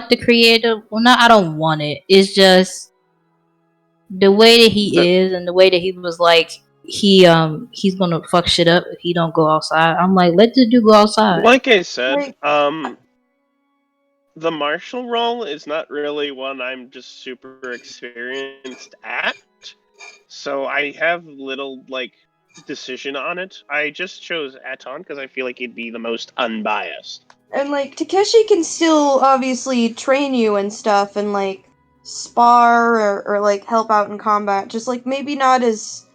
the creative. Well, not. I don't want it. It's just the way that he is and the way that he was like he's gonna fuck shit up if he don't go outside. I'm like, let the dude go outside. Like I said, Like- the marshal role is not really one I'm just super experienced at, so I have little like decision on it. I just chose Aton because I feel like he'd be the most unbiased. And like Takeshi can still obviously train you and stuff and like spar or like help out in combat, just like maybe not as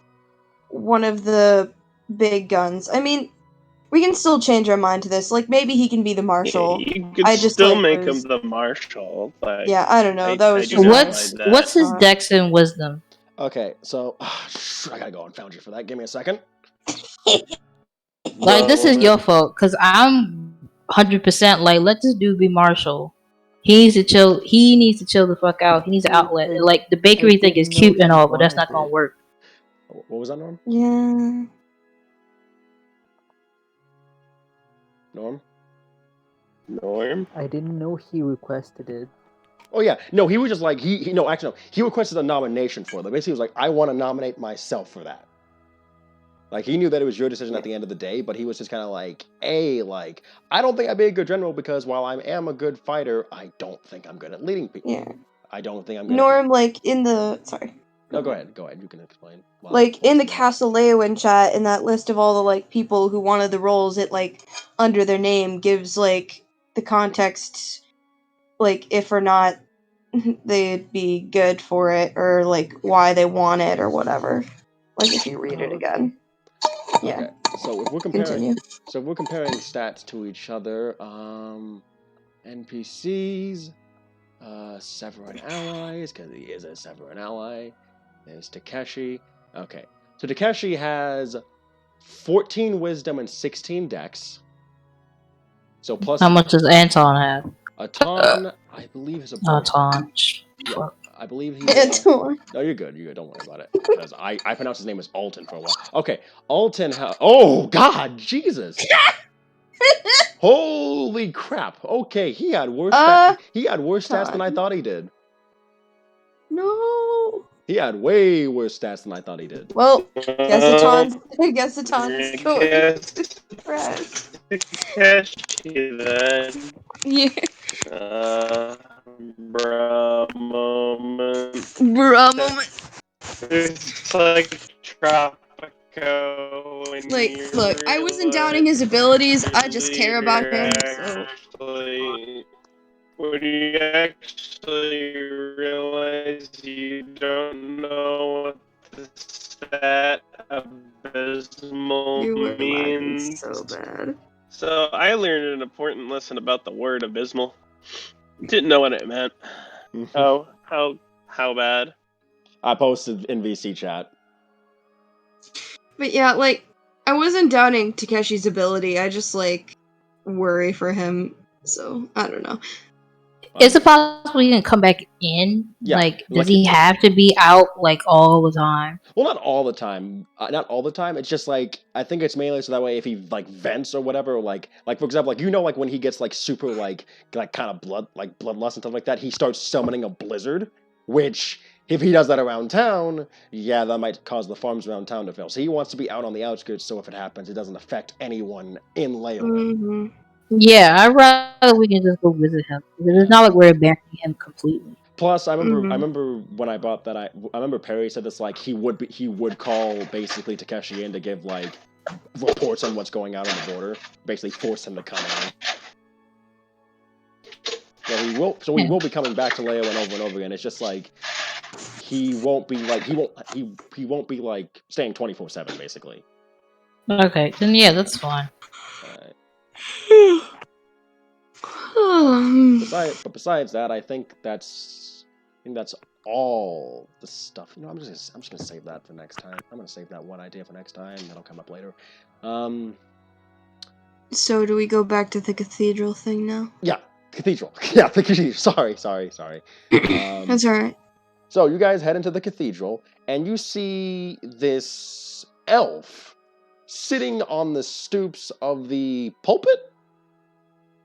one of the big guns. I mean, we can still change our mind to this. Like maybe he can be the marshal. You could I just, still like, make was- him the marshal. Like, Yeah, I don't know. I- That I was do just not What's mind that. what's his dex and wisdom? Okay, so I gotta go and found you for that. Give me a second. Like, this is your fault, because I'm 100% like, let this dude be marshal. He needs to chill. He needs to chill the fuck out. He needs an outlet. Like, the bakery thing is didn't know cute and he all, but that's wanted not gonna it. work. What was that, Norm? Yeah. Norm? Norm? I didn't know he requested it. Oh yeah, no, he was just like no, actually no, he requested a nomination for it. Basically, he was like, I want to nominate myself for that. Like he knew that it was your decision at the end of the day, but he was just kind of like, hey, like I don't think I'd be a good general because while I am a good fighter, I don't think I'm good at leading people. Yeah. I don't think I'm good. Norm, like in the No, go ahead. You can explain. Like in the Castle Leowin chat, in that list of all the like people who wanted the roles, it like under their name gives like the context, like if or not they'd be good for it, or like why they want it or whatever. Like if you read it again. Yeah. Okay, so if we're Continue. comparing stats to each other, NPCs, Severin allies, because he is a Severin ally. There's Takeshi. Okay, so Takeshi has 14 wisdom and 16 dex. So plus How much does Anton have? Aton, I believe is a Anton. Yeah, I believe he. Anton. No, you're good. You're good. Don't worry about it. Because I pronounced his name as Alton for a while. Okay, Alton. Oh God, Jesus! Holy crap! Okay, he had worse. He had worse stats than I thought he did. No. He had way worse stats than I thought he did. Well, Aton's going Press. Takeshi then. Yeah. Bruh moment. Bruh moment. It's like Tropico. Like, look, I wasn't doubting his abilities. I just care about him. So. Actually, when you actually realize you don't know what the stat abysmal You were lagging means. so bad. So I learned an important lesson about the word abysmal. Didn't know what it meant. How bad? I posted in VC chat. But yeah, like, I wasn't doubting Takeshi's ability. I just, like, worry for him. So, I don't know. Is it possible he can come back in? Yeah, Like, does like he have to be out like all the time? Well, not all the time. Not all the time. It's just like I think it's mainly so that way if he like vents or whatever, like for example, like when he gets like super like kind of bloodlust and stuff like that, he starts summoning a blizzard, which if he does that around town, yeah, that might cause the farms around town to fail. So he wants to be out on the outskirts, so if it happens, it doesn't affect anyone in Leowin. Mm-hmm. Yeah, I'd rather we can just go visit him. Because it's not like we're abandoning him completely. Plus, I remember when I bought that. I remember Perry said this like he would call basically Takeshi in to give like reports on what's going on the border, basically force him to come in. So he will be coming back to Leowin over and over again. It's just like he won't be like he won't be like staying 24/7 basically. Okay, then yeah, that's fine. Besides that, I think that's all the stuff. You know, I'm just gonna save that for next time. I'm gonna save that one idea for next time. That'll come up later. So do we go back to the cathedral thing now? Yeah, cathedral. Yeah, the cathedral. Sorry. That's alright. So you guys head into the cathedral, and you see this elf sitting on the stoops of the pulpit.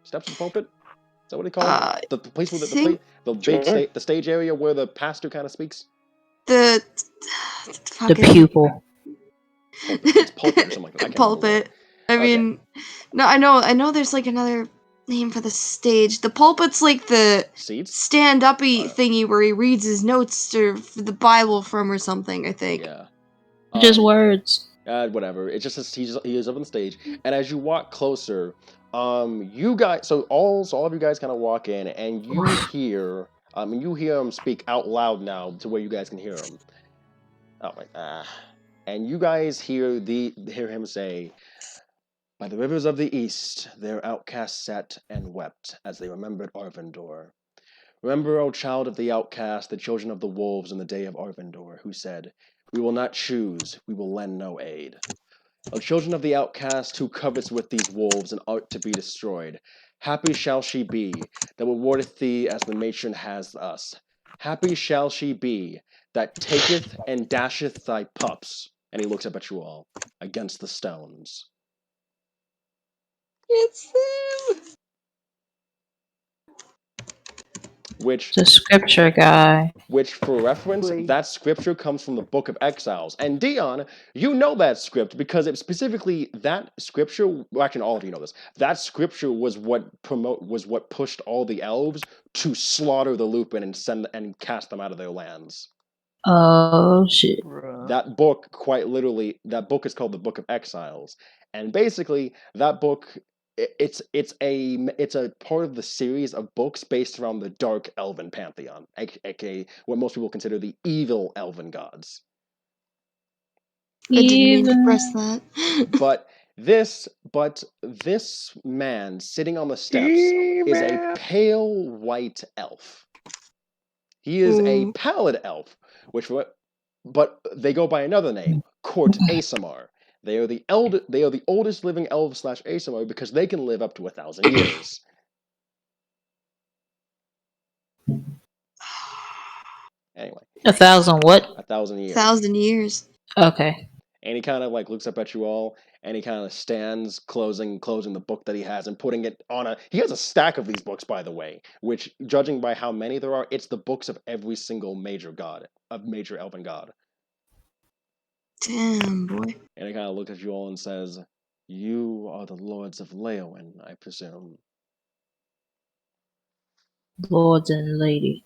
Steps of the pulpit. Is that what they call it? The place where the stage area where the pastor kind of speaks. The The fucking pupil. It's pulpit or something like that. I can't remember pulpit. I Okay. mean, no, I know. There's like another name for the stage. The pulpit's like the Seats? stand-uppy thingy where he reads his notes or the Bible from or something. I think. Yeah. Just words. Whatever. It's just he is up on the stage, and as you walk closer, you guys, so all of you guys kind of walk in, and you hear him speak out loud now to where you guys can hear him. Oh my, and you guys hear him say, "By the rivers of the east, their outcasts sat and wept as they remembered Arvindor. Remember, O child of the outcast, the children of the wolves in the day of Arvindor, who said, 'We will not choose, we will lend no aid.' O children of the outcast, who covets with these wolves and art to be destroyed, happy shall she be that rewardeth thee as the matron has us. Happy shall she be that taketh and dasheth thy pups," and he looks up at you all, "against the stones." It's him. Which, The scripture guy. for reference, Wait. that scripture comes from the Book of Exiles. And Dion, you know that script because it specifically that scripture. Well, actually, all of you know this. That scripture was what pushed all the elves to slaughter the Lupin and cast them out of their lands. Oh shit. Bruh. That book, quite literally, that book is called the Book of Exiles, and basically that book. It's a part of the series of books based around the Dark Elven Pantheon, aka what most people consider the evil Elven gods. I didn't mean to Even press that. But this man sitting on the steps is a pale white elf. He is a Ooh. pallid elf, but they go by another name, Court Asamar. They are the oldest living elf / Asamar because they can live up to 1,000 years. Anyway, 1,000 what? 1,000 years. 1,000 years. Okay. And he kind of like looks up at you all, and he kind of stands, closing the book that he has and putting it on a. He has a stack of these books, by the way, which, judging by how many there are, it's the books of every single major elven god. Damn, boy. And he kind of looks at you all and says, "You are the lords of Leowen, I presume." Lords and lady.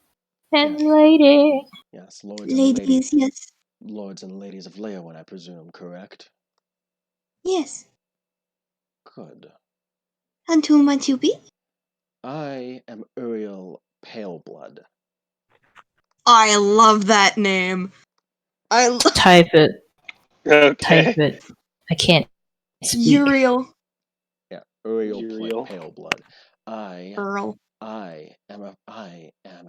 And Yes. lady. Yes, lords and ladies. Ladies, yes. Lords and ladies of Leowen, I presume, correct? Yes. Good. And who might you be? I am Uriel Paleblood. I love that name. Type it. Okay. Type it. I can't speak. Uriel. Yeah, Uriel Uriel. Paleblood. Earl. I am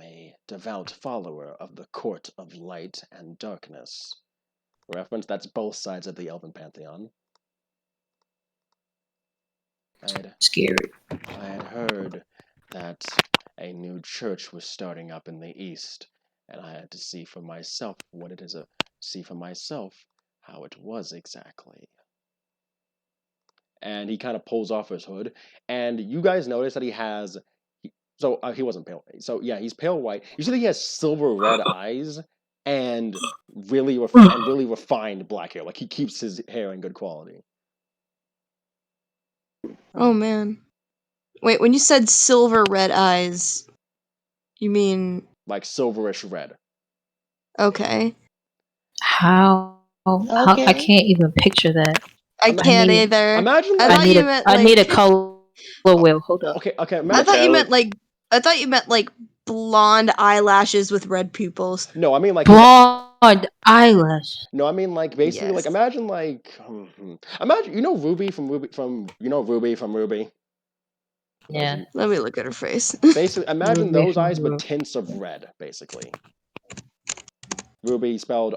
a devout follower of the Court of Light and Darkness. Reference, that's both sides of the Elven Pantheon. Scary. I had heard that a new church was starting up in the east, and I had to see for myself how it was exactly. And he kind of pulls off his hood, and you guys notice that he has. He wasn't pale. So yeah, he's pale white. You see that he has silver red eyes and really refined black hair. Like he keeps his hair in good quality. Oh, man. Wait, when you said silver red eyes, you mean... Like silverish red. Okay. How? I can't even picture that. I can't either. Imagine I like, thought you meant, I like... need a color wheel. Hold up. Okay. I Imagine. thought you meant like blonde eyelashes with red pupils. No, I mean like Blonde eyelash. No, I mean like basically like Yes. imagine you know Ruby from Ruby. Yeah. Let me look at her face. Basically, imagine Ruby those from eyes with Ruby. tints of red. Basically, Ruby spelled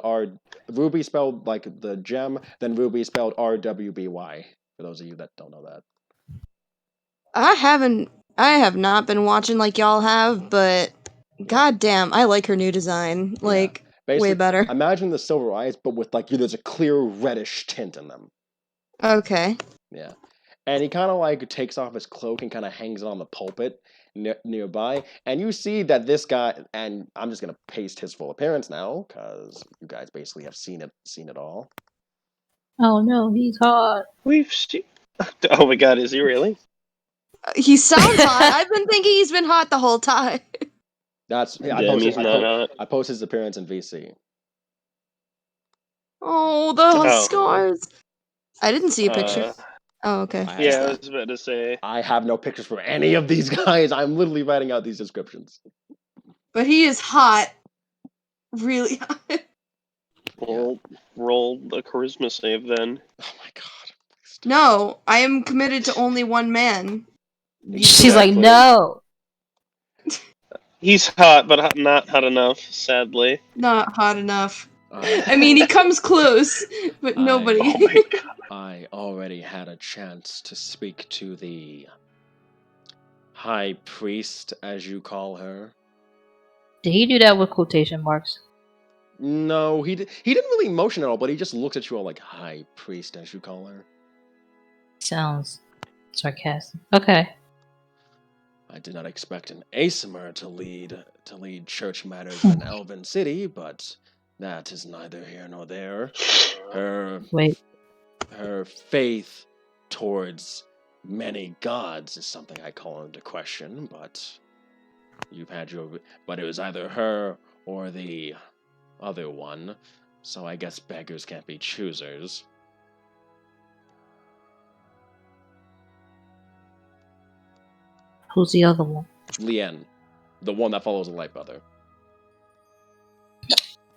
like the gem, then Ruby spelled RWBY. For those of you that don't know that. I have not been watching like y'all have, but goddamn, I like her new design. Like, way better. Imagine the silver eyes, but with like there's a clear reddish tint in them. Okay. Yeah. And he kind of like takes off his cloak and kind of hangs it on the pulpit. nearby, and you see that this guy, and I'm just gonna paste his full appearance now because you guys basically have seen it all. Oh no, he's hot. We've seen. Oh my god, is he really? He sounds hot. I've been thinking he's been hot the whole time. That's Damn, he's not hot. I post his appearance in VC. Oh, the Oh. scars. I didn't see a picture. Uh, Oh, okay. yeah, I was about to say. I have no pictures for any of these guys. I'm literally writing out these descriptions. But he is hot. Really hot. Roll a charisma save then. Oh my god. No, I am committed to only one man. She's like, Exactly. no. He's hot, but not hot enough, sadly. Not hot enough. I mean, he comes close, but nobody. Oh my god. I already had a chance to speak to the high priest, as you call her. Did he do that with quotation marks? No, he didn't really motion at all, but he just looks at you all like high priest, as you call her. Sounds sarcastic. Okay. I did not expect an Aesmer to lead church matters in an elven city, but that is neither here nor there. Her faith towards many gods is something I call into question, but but it was either her or the other one, so I guess beggars can't be choosers. Who's the other one? Lien, the one that follows the Light Brother.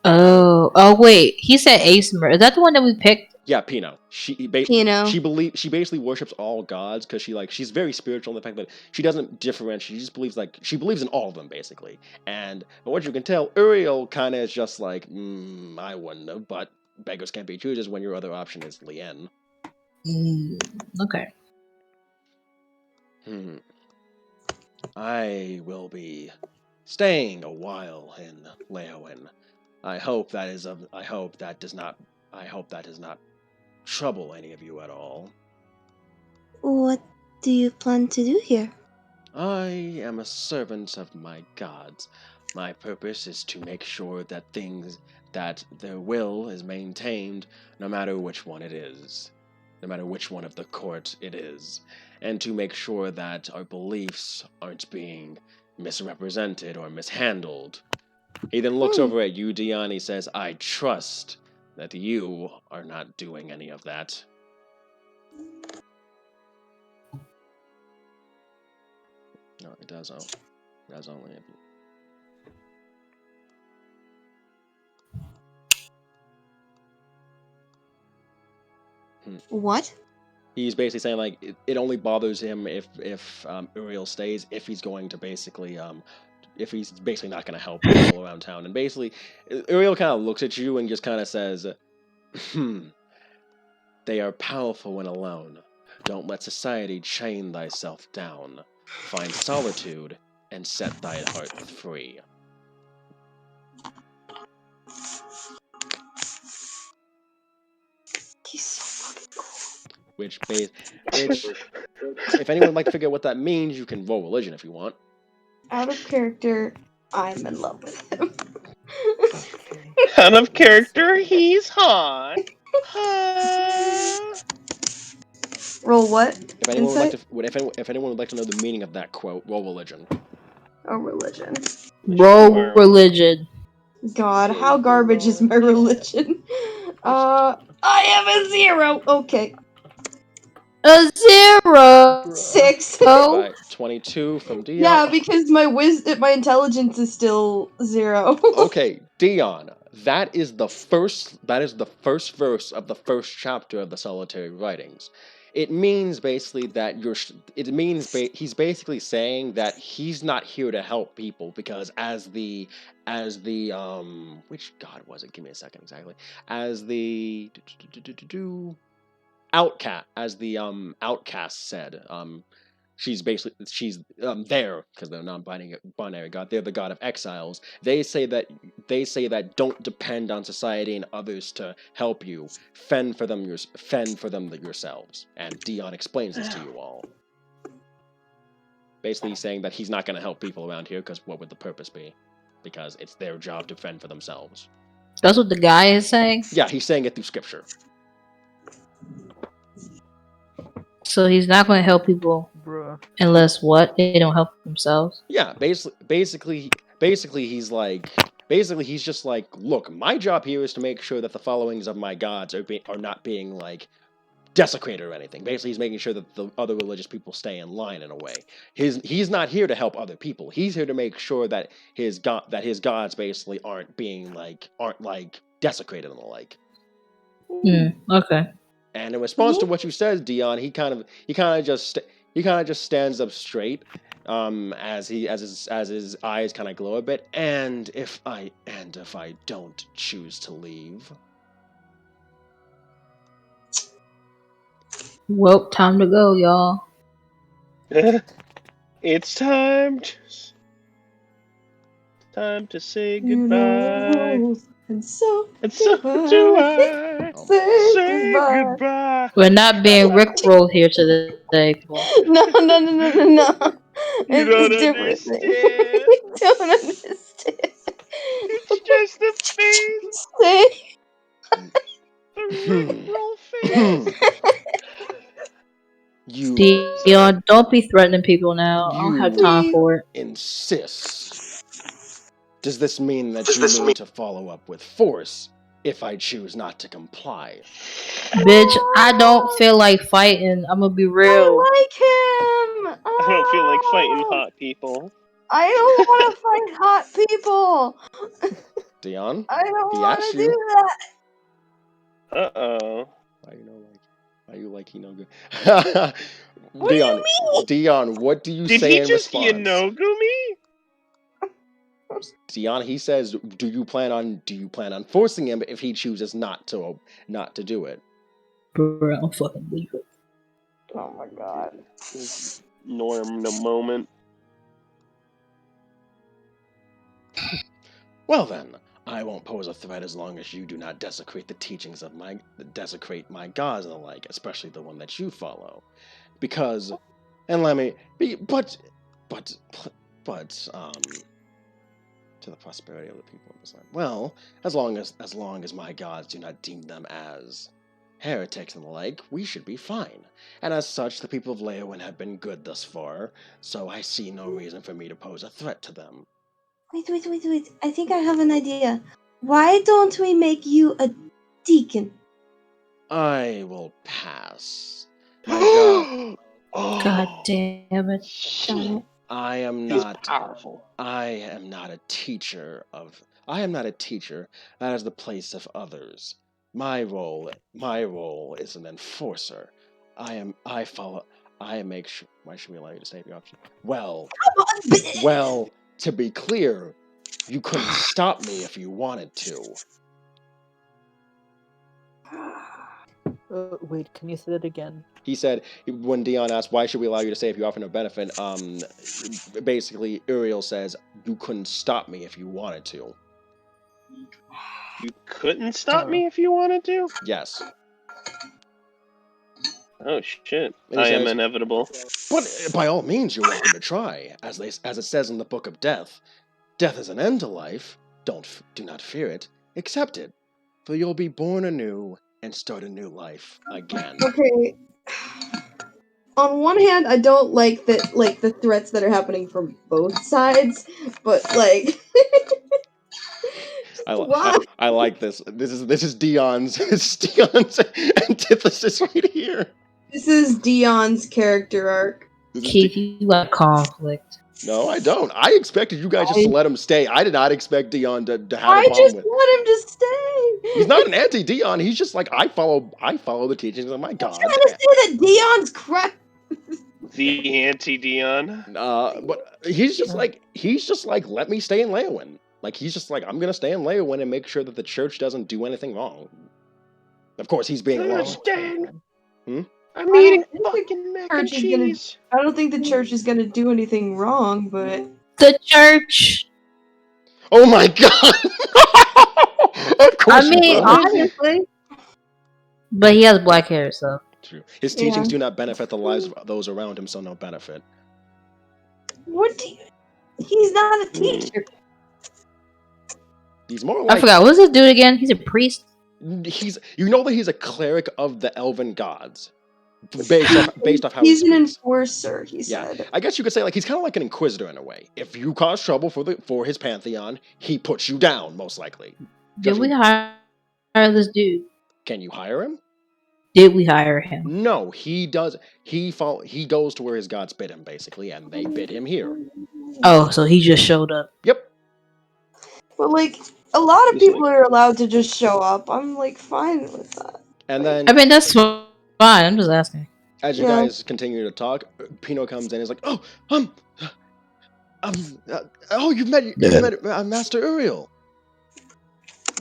Oh, wait. He said Aesmer. Is that the one that we picked? Yeah, Pino. She basically worships all gods because she's very spiritual in the fact that she doesn't differentiate. She just believes she believes in all of them basically. And from what you can tell, Uriel kind of is just like, I wouldn't have, but beggars can't be choosers when your other option is Lien. Okay. I will be staying a while in Leowen. I hope that does not trouble any of you at all. What do you plan to do here? I am a servant of my gods. My purpose is to make sure that their will is maintained no matter which one it is, no matter which one of the court it is, and to make sure that our beliefs aren't being misrepresented or mishandled. He then looks over at you, Dion. He says, I trust that you are not doing any of that. No, it does only if you. What? He's basically saying like it only bothers him if Uriel stays, if he's going to basically if he's basically not going to help people around town. And basically Uriel kind of looks at you and just kind of says, they are powerful when alone. Don't let society chain thyself down. Find solitude and set thy heart free. He's so fucking cool. Which, if anyone would like to figure out what that means, you can roll religion if you want. Out of character, I'm in love with him. Out of character, he's hot. Roll what? If anyone Insight? if anyone would like to know the meaning of that quote, roll religion. Oh, religion. Roll religion. God, how garbage is my religion? I have a 0. Okay. A 0. 6. Right, 22 from Dion. Yeah, because my intelligence is still 0. Okay, Dion. That is the first verse of the first chapter of the Solitary Writings. It means basically that he's basically saying that he's not here to help people because as the which god was it? Give me a second exactly. As the outcast said, she's there because they're non-binary god. They're the god of exiles. They say that don't depend on society and others to help you. Fend for them yourselves. And Dion explains this to you all. Basically, he's saying that he's not going to help people around here because what would the purpose be? Because it's their job to fend for themselves. That's what the guy is saying. Yeah, he's saying it through scripture. So he's not going to help people Bruh. unless what? They don't help themselves. Yeah, basically, he's just like, look, my job here is to make sure that the followings of my gods are not being like desecrated or anything. Basically, he's making sure that the other religious people stay in line in a way. He's not here to help other people. He's here to make sure that his gods basically aren't desecrated and the like. Okay. And in response to what you said, Dion, he kind of just stands up straight, as his eyes kind of glow a bit. And if I don't choose to leave, Well, time to go, y'all. It's time to say goodbye. And so do I say goodbye. We're not being rickrolled here today. People. No. You don't It's different understand. thing. You don't understand. It's just the face. Say The rickroll face. you Dion, don't be threatening people now. I don't have time for it. insist. Does this mean that you mean to follow up with force if I choose not to comply? Bitch, I don't feel like fighting. I'm gonna be real. I like him. I don't feel like fighting hot people. I don't want to fight hot people. Dion, I don't he want asked to you. do that. Uh-oh. Why you like he no good? What do you mean? Dion, what do you Did say he in just response? Yanogu Dion, he says, do you plan on forcing him if he chooses not to do it? Bro, I'm fucking leaving. Oh my god. me? Norm, no moment. Well then, I won't pose a threat as long as you do not desecrate the teachings of my gods and the like, especially the one that you follow. Because, and let me be, but, to the prosperity of the people of this land. Well, as long as my gods do not deem them as heretics and the like, we should be fine. And as such, the people of Leowin have been good thus far, so I see no reason for me to pose a threat to them. Wait. I think I have an idea. Why don't we make you a deacon? I will pass. My God, God damn it. Got it. I am He's not. powerful. I am not a teacher. That is the place of others. My role is an enforcer. I make sure. Why should we allow you to stay the option? Well, to be clear, you couldn't stop me if you wanted to. Wait, can you say that again? He said, when Dion asked, why should we allow you to stay if you offer no benefit, basically, Uriel says, you couldn't stop me if you wanted to. You couldn't stop me if you wanted to? Yes. Oh, shit. And he I am says, inevitable. But by all means, you're welcome to try. As it says in the Book of Death, death is an end to life. Do not fear it. Accept it. For you'll be born anew and start a new life again. Okay. On one hand, I don't like that, like the threats that are happening from both sides, but like, why? I like this. This is Dion's antithesis right here. This is Dion's character arc. Keith, you got conflict. No, I don't. I expected you guys just to let him stay. I did not expect Dion to have a problem I just with. want him to stay. He's not an anti-Dion. He's just like, I follow the teachings of my gods. I'm trying to say that Dion's crap. The anti-Dion. But he's just like, let me stay in Leowin. Like, he's just like, I'm gonna stay in Leowin and make sure that the church doesn't do anything wrong. Of course, he's being alone. Understand. Hmm? I'm eating fucking mac and Church is gonna- cheese. I don't think the church is gonna do anything wrong, but The church. Oh my god! Of course I mean, you will. honestly. But he has black hair, so. True. His teachings do not benefit the lives of those around him, so no benefit. What do you... He's not a teacher. He's more I like forgot. What's this dude again? He's a priest. he's that he's a cleric of the elven gods, based off how he He's an speaks. enforcer, he Yeah, said. I guess you could say like he's kind of like an inquisitor in a way. If you cause trouble for his pantheon, he puts you down most likely. Did we hire this dude? Can you hire him? Did we hire him? No, he does. He goes to where his gods bid him, basically, and they bid him here. Oh, so he just showed up. Yep. But like, a lot of people are allowed to just show up. I'm like fine with that. And then, I mean, that's fine. I'm just asking. as you guys continue to talk, Pino comes in and is like, you've met Master Uriel.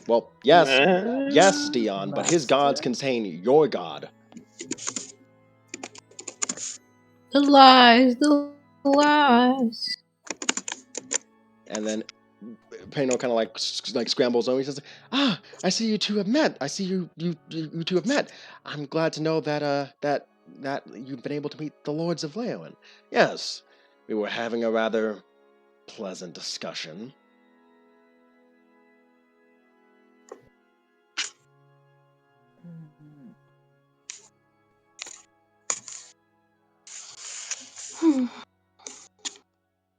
Well, yes, Dion, but his gods contain your god. The lies. And then Pino kind of like scrambles over. He says, I see you two have met. I see you two have met. I'm glad to know that that you've been able to meet the Lords of Leonin. Yes, we were having a rather pleasant discussion.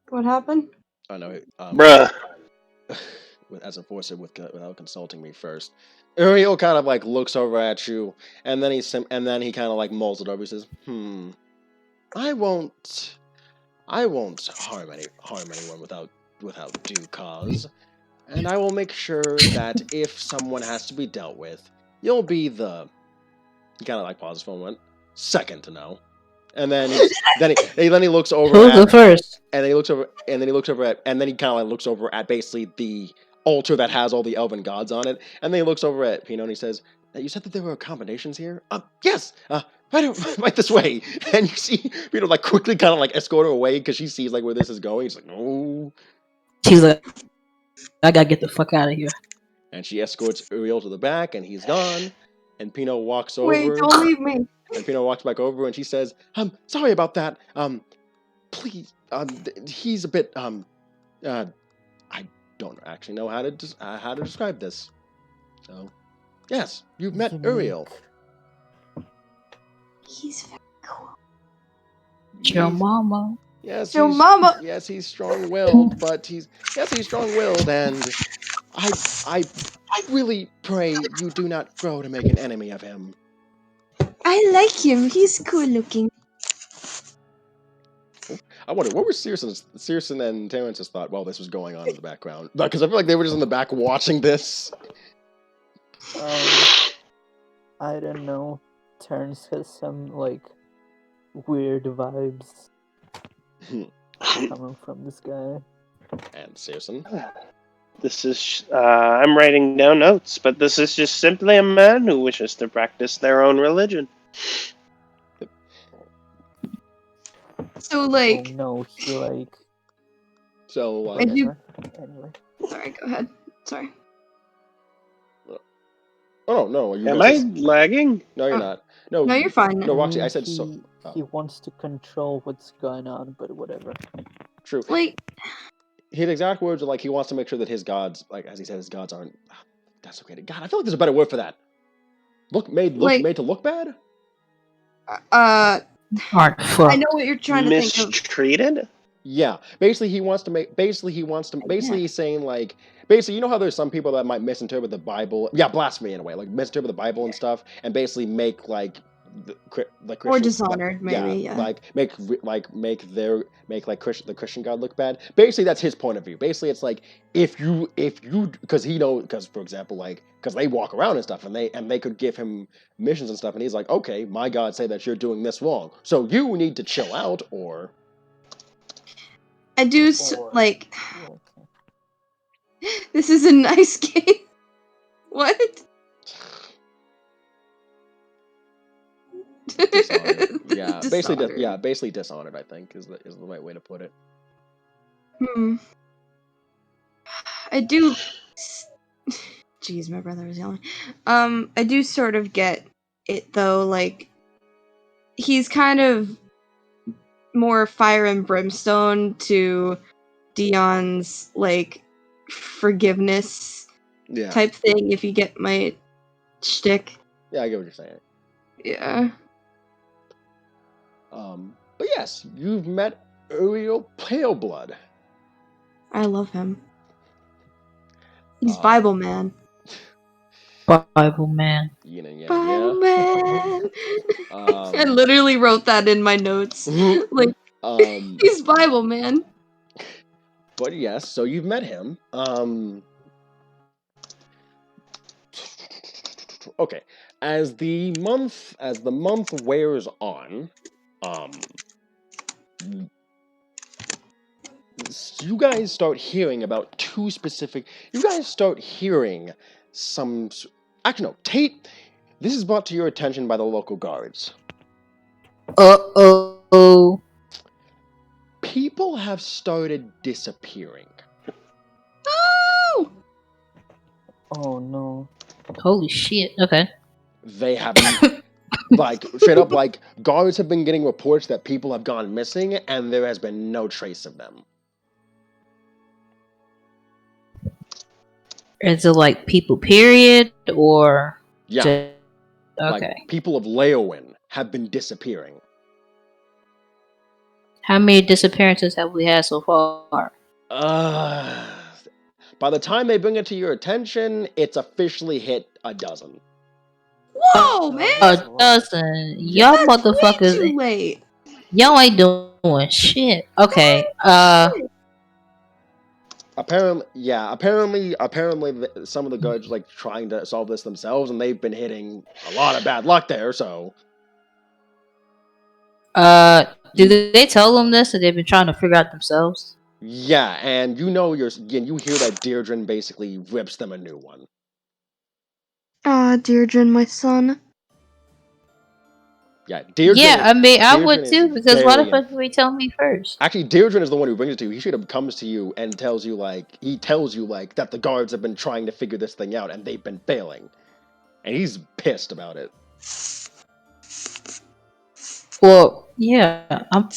What happened? I know, Bruh. as a forcer without consulting me first. Uriel kind of like looks over at you, and then he kind of like mulls it over. He says, I won't harm anyone without due cause, and I will make sure that if someone has to be dealt with, you'll be the. He kind of like pauses for a moment, second to know, and then he looks over. Who's the first? And then he looks over at, and then he kind of like looks over at basically the altar that has all the elven gods on it, and then he looks over at Pino and he says, "You said that there were accommodations here? Yes. Right this way." And you see Pino like quickly kind of like escort her away because she sees like where this is going. She's like, "No." She's like, I gotta get the fuck out of here. And she escorts Uriel to the back, and he's gone. And Pino walks over. Wait, don't leave me. And Pino walks back over, and she says, sorry about that. Please, he's a bit, I don't actually know how to describe this. So, yes, you've met Uriel. He's very cool. Your mama. Yes, Your mama. Yes, he's strong-willed, but he's strong-willed, and I really pray you do not grow to make an enemy of him. I like him. He's cool looking. I wonder what were Searson and Terrence's thought while this was going on in the background, because I feel like they were just in the back watching this. I don't know. Terrence has some like weird vibes coming from this guy. And Searson. This is, I'm writing down notes, but this is just simply a man who wishes to practice their own religion. So like, Oh no, he like. So, Anyway. sorry, go ahead. Sorry. Oh no, you Am I lagging? No, you're not. No, No, you're fine. No, Roxy, I said so. He wants to control what's going on, but whatever. True. Like, his exact words are like he wants to make sure that his gods, like as he said, his gods aren't. That's okay. God, I feel like there's a better word for that. Made to look bad. I Fuck. know what you're trying to think of. Mistreated? Yeah, basically he's saying like, basically, you know how there's some people that might misinterpret the Bible, blasphemy in a way, like misinterpret the Bible and stuff, and basically make like the Christian, Or Dishonored, maybe, yeah. like make the Christian God look bad. Basically, that's his point of view. Basically, it's like if you because for example, like because they walk around and stuff, and they could give him missions and stuff, and he's like, okay, my God say that you're doing this wrong, so you need to chill out, or. I do like. This is a nice game. What? Dishonored. Yeah, Dishonored. basically Dishonored, I think is the right way to put it. I do. Jeez, my brother was yelling. I do sort of get it though. Like, he's kind of more fire and brimstone to Dion's like forgiveness type thing. If you get my shtick. Yeah, I get what you're saying. Yeah. But yes, you've met Uriel Paleblood. I love him. He's Bible man. Bible man. Bible man. I literally wrote that in my notes. Like, he's Bible man. But yes, so you've met him. Okay. As the month wears on, you guys start hearing about two specific. You guys start hearing some. Actually, no, Tate. This is brought to your attention by the local guards. Uh-oh. People have started disappearing. Oh! Oh no. Holy shit. Okay. They haven't. Like, straight up, like, guards have been getting reports that people have gone missing, and there has been no trace of them. Is it like people, period, or Yeah. okay? Like, people of Leowin have been disappearing. How many disappearances have we had so far? By the time they bring it to your attention, it's officially hit a dozen. Whoa, man! A dozen. Y'all That's motherfuckers. way too late. Y'all ain't doing shit. Okay. Apparently, some of the guards like trying to solve this themselves, and they've been hitting a lot of bad luck there. So, do they tell them this, or they've been trying to figure out themselves? yeah, and you hear that Deirdre basically rips them a new one. Deirdre, my son. Yeah, Deirdre. Yeah, I mean, I Deirdre would too, because why the fuck did we tell me first? Actually, Deirdre is the one who brings it to you. He should have comes to you and tells you that the guards have been trying to figure this thing out and they've been failing, and he's pissed about it. Well, yeah, I'm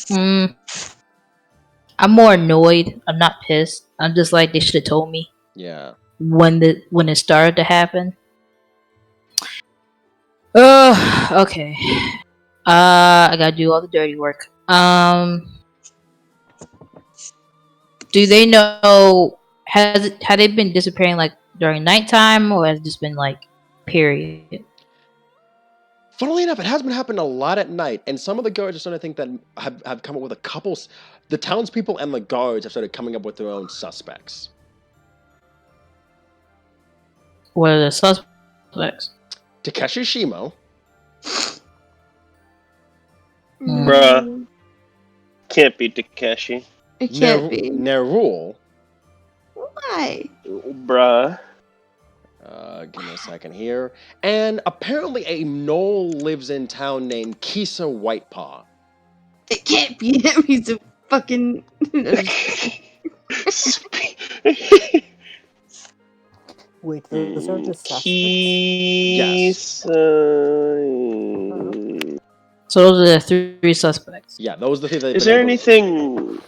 more annoyed. I'm not pissed. I'm just like, they should have told me. Yeah. When it started to happen. Okay. I gotta do all the dirty work. Do they know? Have they been disappearing like during nighttime, or has it just been like period? Funnily enough, it has been happening a lot at night, and some of the guards are starting to think that have come up with a couple. The townspeople and the guards have started coming up with their own suspects. What are the suspects? Takeshi Shimo. Bruh. Can't be Takeshi. It can't be. Nerul. Why? Bruh. Give me a second here. And apparently a gnoll lives in town named Kisa Whitepaw. It can't be him. He's a fucking... Wait, those are the suspects? Yes. So those are the three suspects. Yeah, those are the three. Is there anything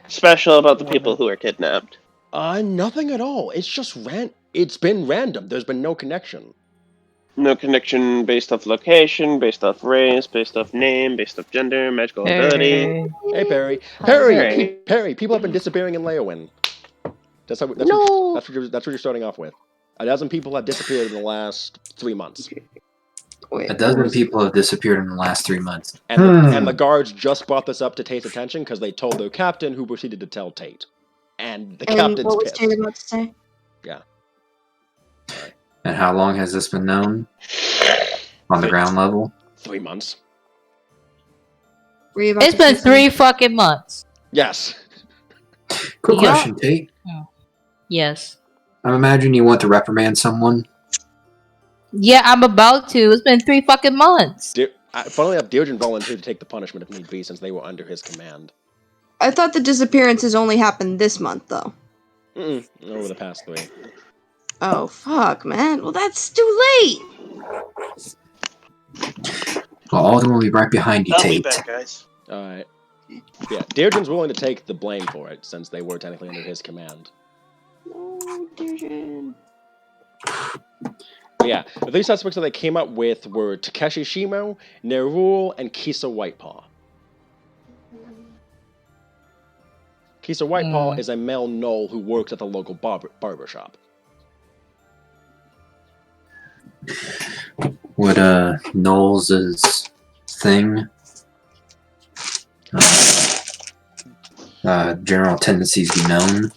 special about the people who are kidnapped? Nothing at all. It's just it's been random. There's been no connection. No connection based off location, based off race, based off name, based off gender, magical ability. Hey, Perry. Perry. Perry, people have been disappearing in Leowin. That's what you're starting off with. A dozen people have disappeared in the last 3 months. Wait, A dozen people have disappeared in the last 3 months. And the guards just brought this up to Tate's attention because they told their captain, who proceeded to tell Tate. And the captain's what was pissed. Tate about to say? Yeah. And how long has this been known? On the ground level? 3 months. It's been 3 fucking months. Yes. Quick question, Tate. Yes. I imagine you want to reprimand someone. Yeah, I'm about to. It's been 3 fucking months. Funnily enough, Deirdre volunteered to take the punishment if need be, since they were under his command. I thought the disappearances only happened this month, though. Over the past 3. Oh, fuck, man. Well, that's too late! Well, Alden will be right behind you, I'll be Tate. back, guys. Alright. Yeah, Deirdre's willing to take the blame for it since they were technically under his command. No, Deirdre. But yeah, the three suspects that they came up with were Takeshi Shimo, Nerul, and Kisa Whitepaw. Kisa Whitepaw is a male gnoll who works at the local barber shop. Would Knowles' thing, general tendencies be known?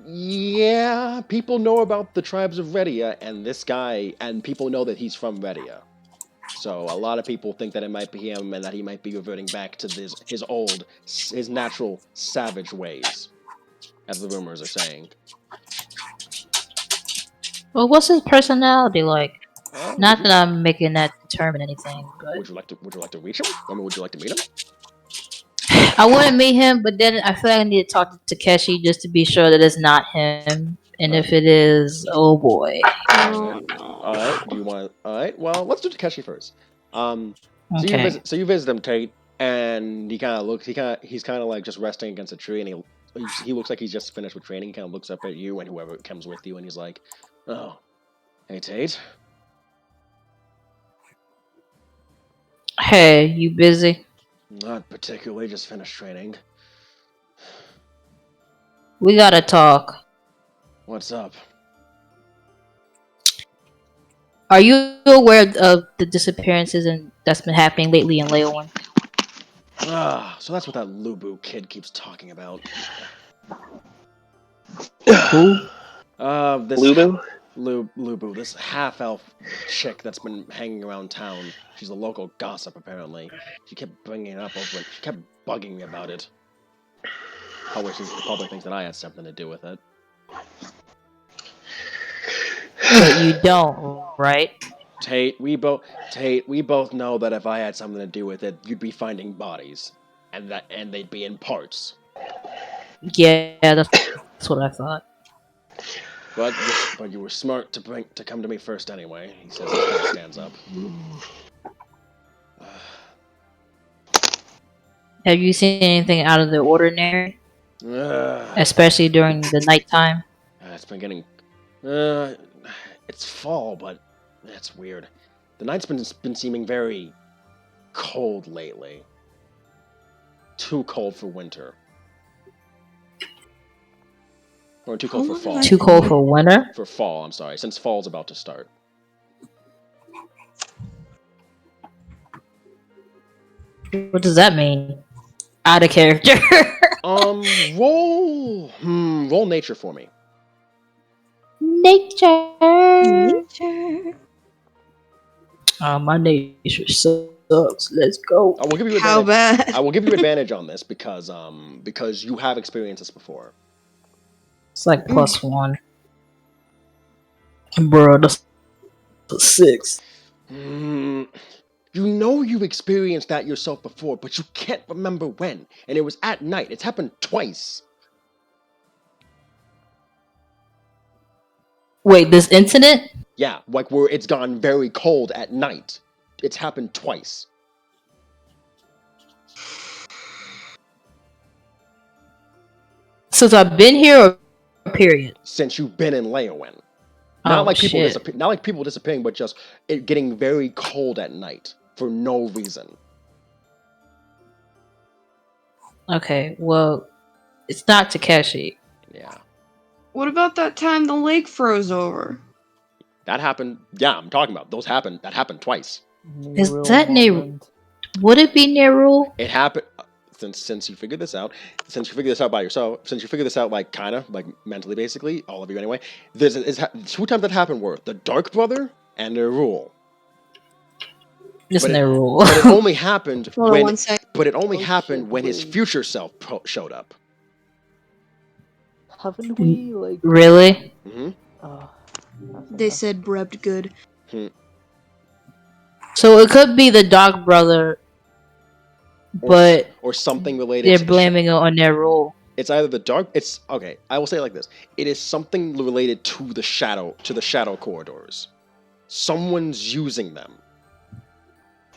Yeah, people know about the tribes of Redia and this guy, and people know that he's from Redia. So a lot of people think that it might be him and that he might be reverting back to his natural savage ways, as the rumors are saying. Well, what's his personality like? Would Not you- that I'm making that determine anything, but Would you like to reach him? I mean, would you like to meet him? I wouldn't meet him. But then I feel like I need to talk to Takeshi just to be sure that it's not him. And if it is, oh boy. Oh, no. All right. Do you want? All right. Well, let's do Takeshi first. So Okay. you visit him, Tate, and he kind of looks. He's kind of like just resting against a tree, and he looks like he's just finished with training. He kind of looks up at you and whoever comes with you, and he's like, "Oh, hey, Tate." Hey, you busy? Not particularly. Just finished training. We gotta talk. What's up? Are you aware of the disappearances that's been happening lately in Leowen? So that's what that Lubu kid keeps talking about. Who? This Lubu? Lubu, this half-elf chick that's been hanging around town. She's a local gossip, apparently. She kept bringing it up over it. She kept bugging me about it. Probably since the public thinks that I had something to do with it. But you don't, right? Tate, we both know that if I had something to do with it, you'd be finding bodies, and they'd be in parts. Yeah, that's what I thought. But you were smart to come to me first anyway. He says he kind of stands up. Have you seen anything out of the ordinary? Especially during the nighttime? It's been getting... it's fall, but it's weird. The night's been seeming very cold lately. Too cold for winter. Or too cold for fall. Too cold for winter? For fall, I'm sorry, since fall's about to start. What does that mean? Out of character. Roll nature for me. Nature. Nature. My nature sucks. Let's go. I will give you How advantage. bad? I will give you advantage on this because you have experienced this before. It's like +1. Bro, that's a 6. You know you've experienced that yourself before, but you can't remember when. And it was at night. It's happened twice. Wait, this incident? Yeah, like where it's gone very cold at night. It's happened twice. Since I've been here, or period? Since you've been in Leowen. Not like people disappearing, but just it getting very cold at night for no reason. Okay, well, it's not Takeshi. Yeah. What about that time the lake froze over? That happened. Yeah, I'm talking about. That happened twice. Is Real that near? moment. Would it be near Rule? It happened since you figured this out. Since you figured this out by yourself. Since you figured this out like kind of like mentally, basically, all of you anyway. Two times that happened were the Dark Brother and the Rule. It's But near Rule. But it only happened Hold on when. one sec. But it only Oh, happened shit, when his wait. future self showed up. Haven't we like? Really? Mm-hmm. They said brebbed good. So it could be the Dark Brother, but or something related. they're to blaming it on their Rule. It's either the dark. It's okay. I will say it like this: it is something related to the shadow corridors. Someone's using them.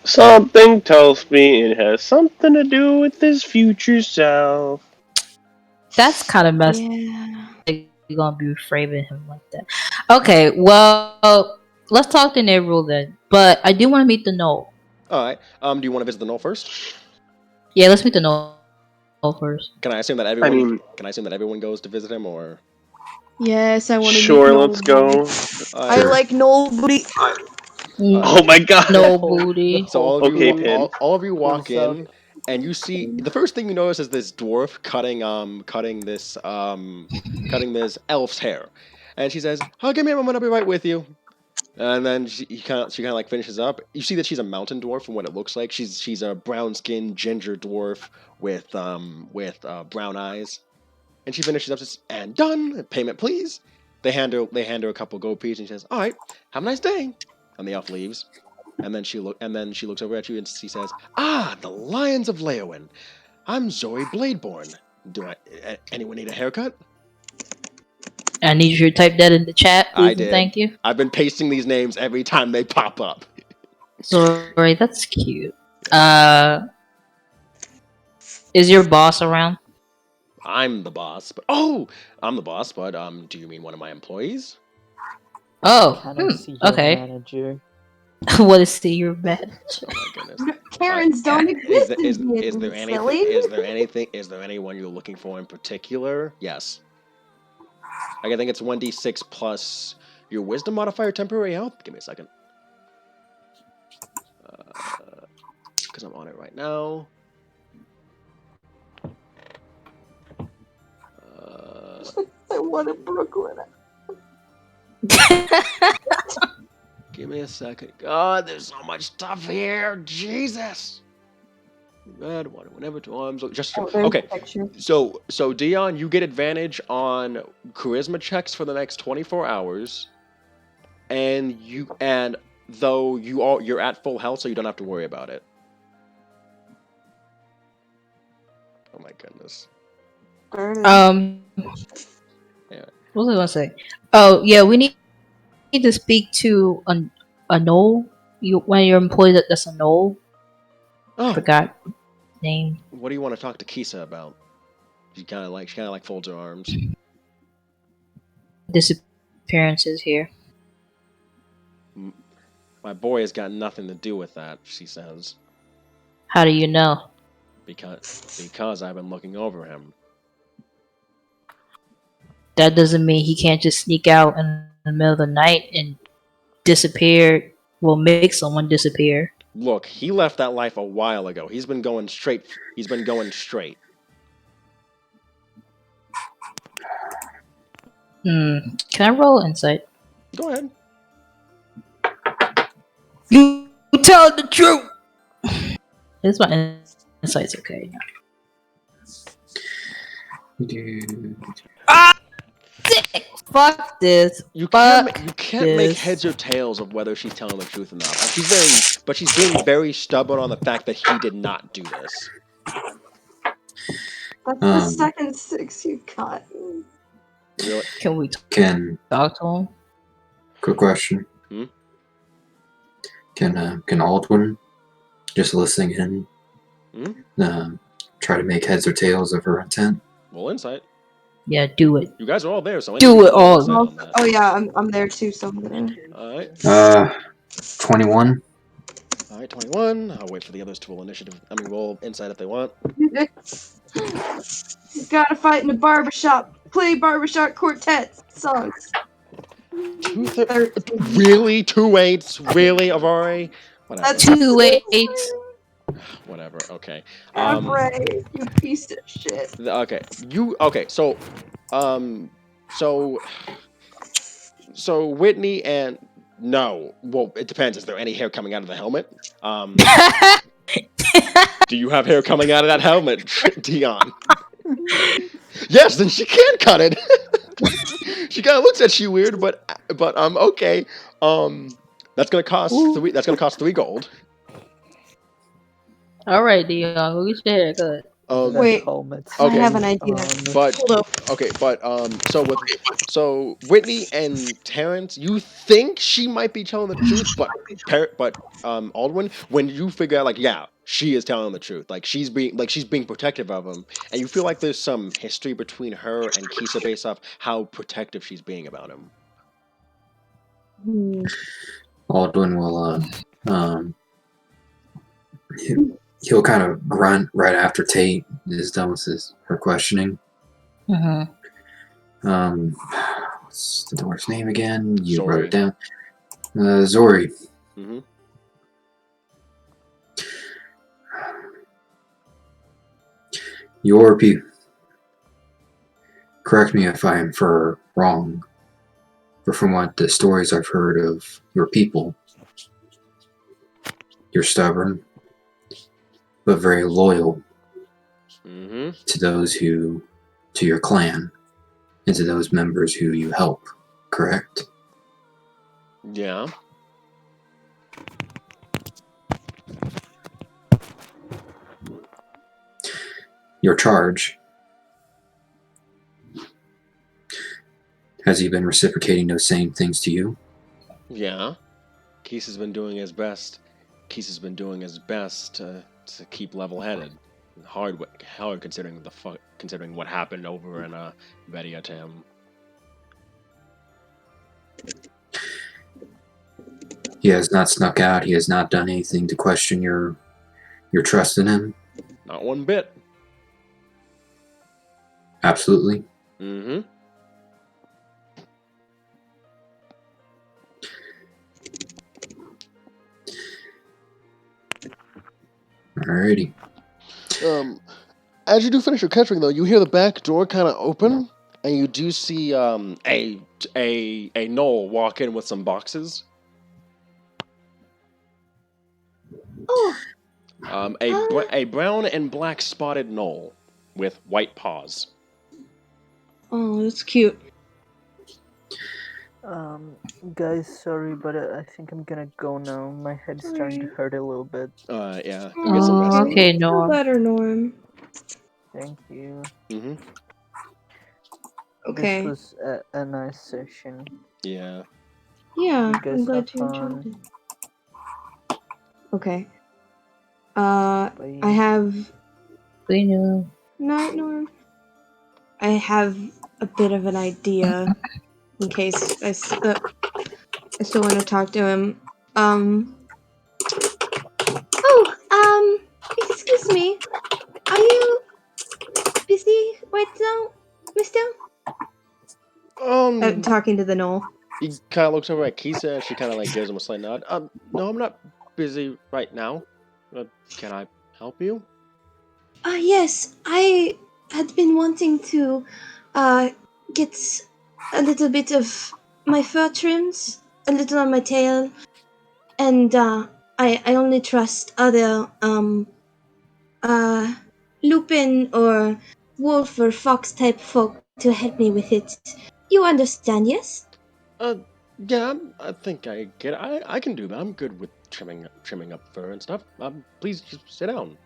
Something tells me it has something to do with his future self. That's kind of messed. Yeah. You're gonna be framing him like that. Okay, well, let's talk to Nerul then. But I do want to meet the Knoll. All right. Do you want to visit the knoll first? Yeah, let's meet the Knoll first. Can I assume that I everyone? mean, Can I assume that everyone goes to visit him, or? Yes, I want to sure, meet let's go. I Sure. like Noel Booty. Oh my god. No whole- booty. So all of whole you, Okay, food Pin. all of you walk pulls up. in, and you see the first thing you notice is this dwarf cutting this elf's hair, and she says, "Oh, give me a moment, I'll be right with you." And then she kind of like finishes up. You see that she's a mountain dwarf from what it looks like. She's a brown skinned ginger dwarf with brown eyes, and she finishes up says, "And done. Payment, please." They hand her a couple gold pieces, and she says, "All right, have a nice day." And the elf leaves. And then she looks over at you and she says, "Ah, the Lions of Leowen. I'm Zoe Bladeborn. Anyone need a haircut?" I need you to type that in the chat, I please, and did. thank you. I've been pasting these names every time they pop up. Sorry, that's cute. Is your boss around? I'm the boss, but do you mean one of my employees? Oh, Can I see your okay. manager? What is your manager? Oh my goodness. Karens don't Is exist there, in is there silly. anything? Is there anyone you're looking for in particular? Yes. I think it's 1d6 plus your wisdom modifier, temporary health. Give me a second. Because I'm on it right now. I want a Brooklyn. Give me a second. God, there's so much stuff here. Jesus. Bad whenever two arms. Just Oh, there's okay. the picture. So Dion, you get advantage on charisma checks for the next 24 hours, and you're at full health, so you don't have to worry about it. Oh my goodness. Yeah. What was I gonna say? Oh yeah, we need to speak to a Knoll. One of your employees that's a Knoll. Oh, Forgot name. what do you want to talk to Kisa about? She kind of like folds her arms. Disappearances here. My boy has got nothing to do with that, she says. How do you know? Because I've been looking over him. That doesn't mean he can't just sneak out in the middle of the night and disappear. Well, make someone disappear. Look, he left that life a while ago. He's been going straight. Can I roll insight? Go ahead. You tell the truth. This my insight's okay. Fuck this. You Fuck can't make this. heads or tails of whether she's telling the truth or not. But she's being very stubborn on the fact that he did not do this. That's the second 6 you've got. Really? Can we Can talk to him? quick question? Hmm? Can Aldwin, just listening in, try to make heads or tails of her intent? Well, insight. Yeah, do it. You guys are all there, so Do it all. Oh yeah, I'm there too. So I'm there. All right. 21. All right, 21. I'll wait for the others to roll insight if they want. He's gotta fight in a barbershop. Play barbershop quartet songs. Really? 2 8s? Really, Avari? Whatever. That's 2 8s. Whatever. Okay. Ray, you piece of shit. Okay. So Whitney and no. Well, it depends. Is there any hair coming out of the helmet? Do you have hair coming out of that helmet, Dion? Yes, then she can cut it. She kind of looks at you weird, but okay. That's gonna cost 3. That's gonna cost 3 gold. All right, Dion, go get your haircut. Wait, helmet. I have an idea. But Hold up. okay, but so Whitney and Terrence, you think she might be telling the truth, but Aldwin, when you figure out like, yeah, she is telling the truth, like she's being protective of him, and you feel like there's some history between her and Kisa based off how protective she's being about him. Aldwin will he'll kind of grunt right after Tate is done with her questioning. What's the dwarf's name again? You wrote it down. Zori. Mm-hmm. Your people. Correct me if I am wrong, but from what the stories I've heard of your people, you're stubborn, but very loyal to those to your clan, and to those members who you help. Correct? Yeah. Your charge. Has he been reciprocating those same things to you? Yeah. Kisa's been doing his best. Kisa's been doing his best to keep level-headed. Hard considering considering what happened over in Vedia to him. He has not snuck out. He has not done anything to question your trust in him. Not one bit. Absolutely. Mm-hmm. Alrighty. As you do finish your catching, though, you hear the back door kind of open, and you do see a gnoll walk in with some boxes. Oh, A brown and black spotted gnoll with white paws. Oh, that's cute. Guys, sorry, but I think I'm gonna go now. My head's starting to hurt a little bit. Yeah. Go get some rest. Okay, Feel Norm. better, Norm. Thank you. Mm-hmm. Okay. This was a nice session. Yeah. Yeah, You guys I'm glad have you enjoyed fun. it. Okay. Bye. I have. We knew. Night, Norm. I have a bit of an idea in case I still want to talk to him. oh, excuse me. Are you busy right now, mister? Talking to the gnoll. He kind of looks over at Kisa, and she kind of like gives him a slight nod. No, I'm not busy right now. Can I help you? Yes. I had been wanting to, get a little bit of my fur trimmed, a little on my tail, and, I only trust other, lupin or wolf or fox type folk to help me with it. You understand, yes? Yeah, I think I get it. I can do that. I'm good with trimming up fur and stuff. Please just sit down.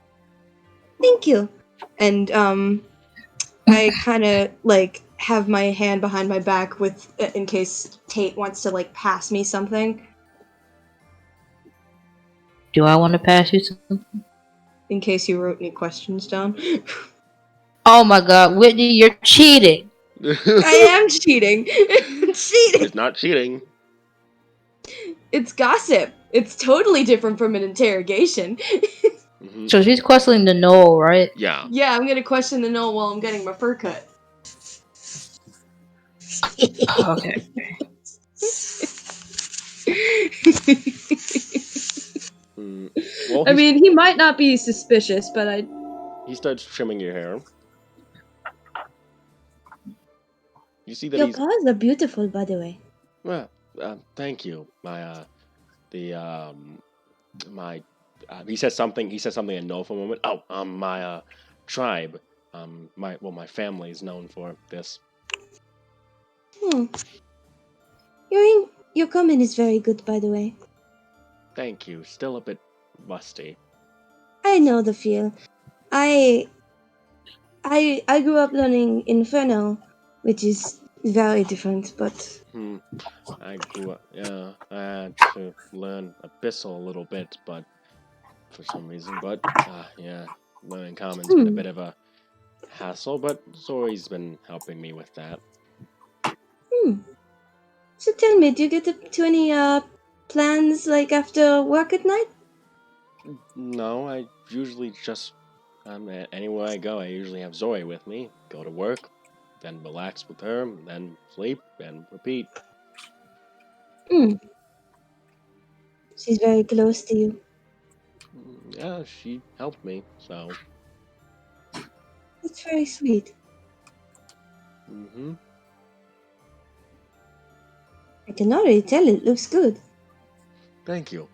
Thank you. And I kind of like have my hand behind my back with in case Tate wants to like pass me something. Do I want to pass you something? In case you wrote any questions down. Oh my God, Whitney, you're cheating. I am cheating. Cheating. It's not cheating. It's gossip. It's totally different from an interrogation. Mm-hmm. So she's questioning the gnoll, right? Yeah. Yeah, I'm gonna question the gnoll while I'm getting my fur cut. Okay. Well, I mean, he might not be suspicious, but he starts trimming your hair. You see that Your he's. paws are beautiful, by the way. Well, thank you. My he says something. He says something I know for a moment. Oh, my tribe. My family is known for this. Hmm. Your comment is very good, by the way. Thank you. Still a bit rusty. I know the feel. I I grew up learning Inferno, which is very different, but I grew up. Yeah, I had to learn Abyssal a little bit, but for some reason, yeah, learning Common's been a bit of a hassle. But Zori's been helping me with that. So tell me, do you get up to any plans like after work at night? No, I usually just anywhere I go, I usually have Zori with me. Go to work, then relax with her, then sleep, and repeat. She's very close to you. Yeah, she helped me, so. That's very sweet. I can already tell it looks good. Thank you.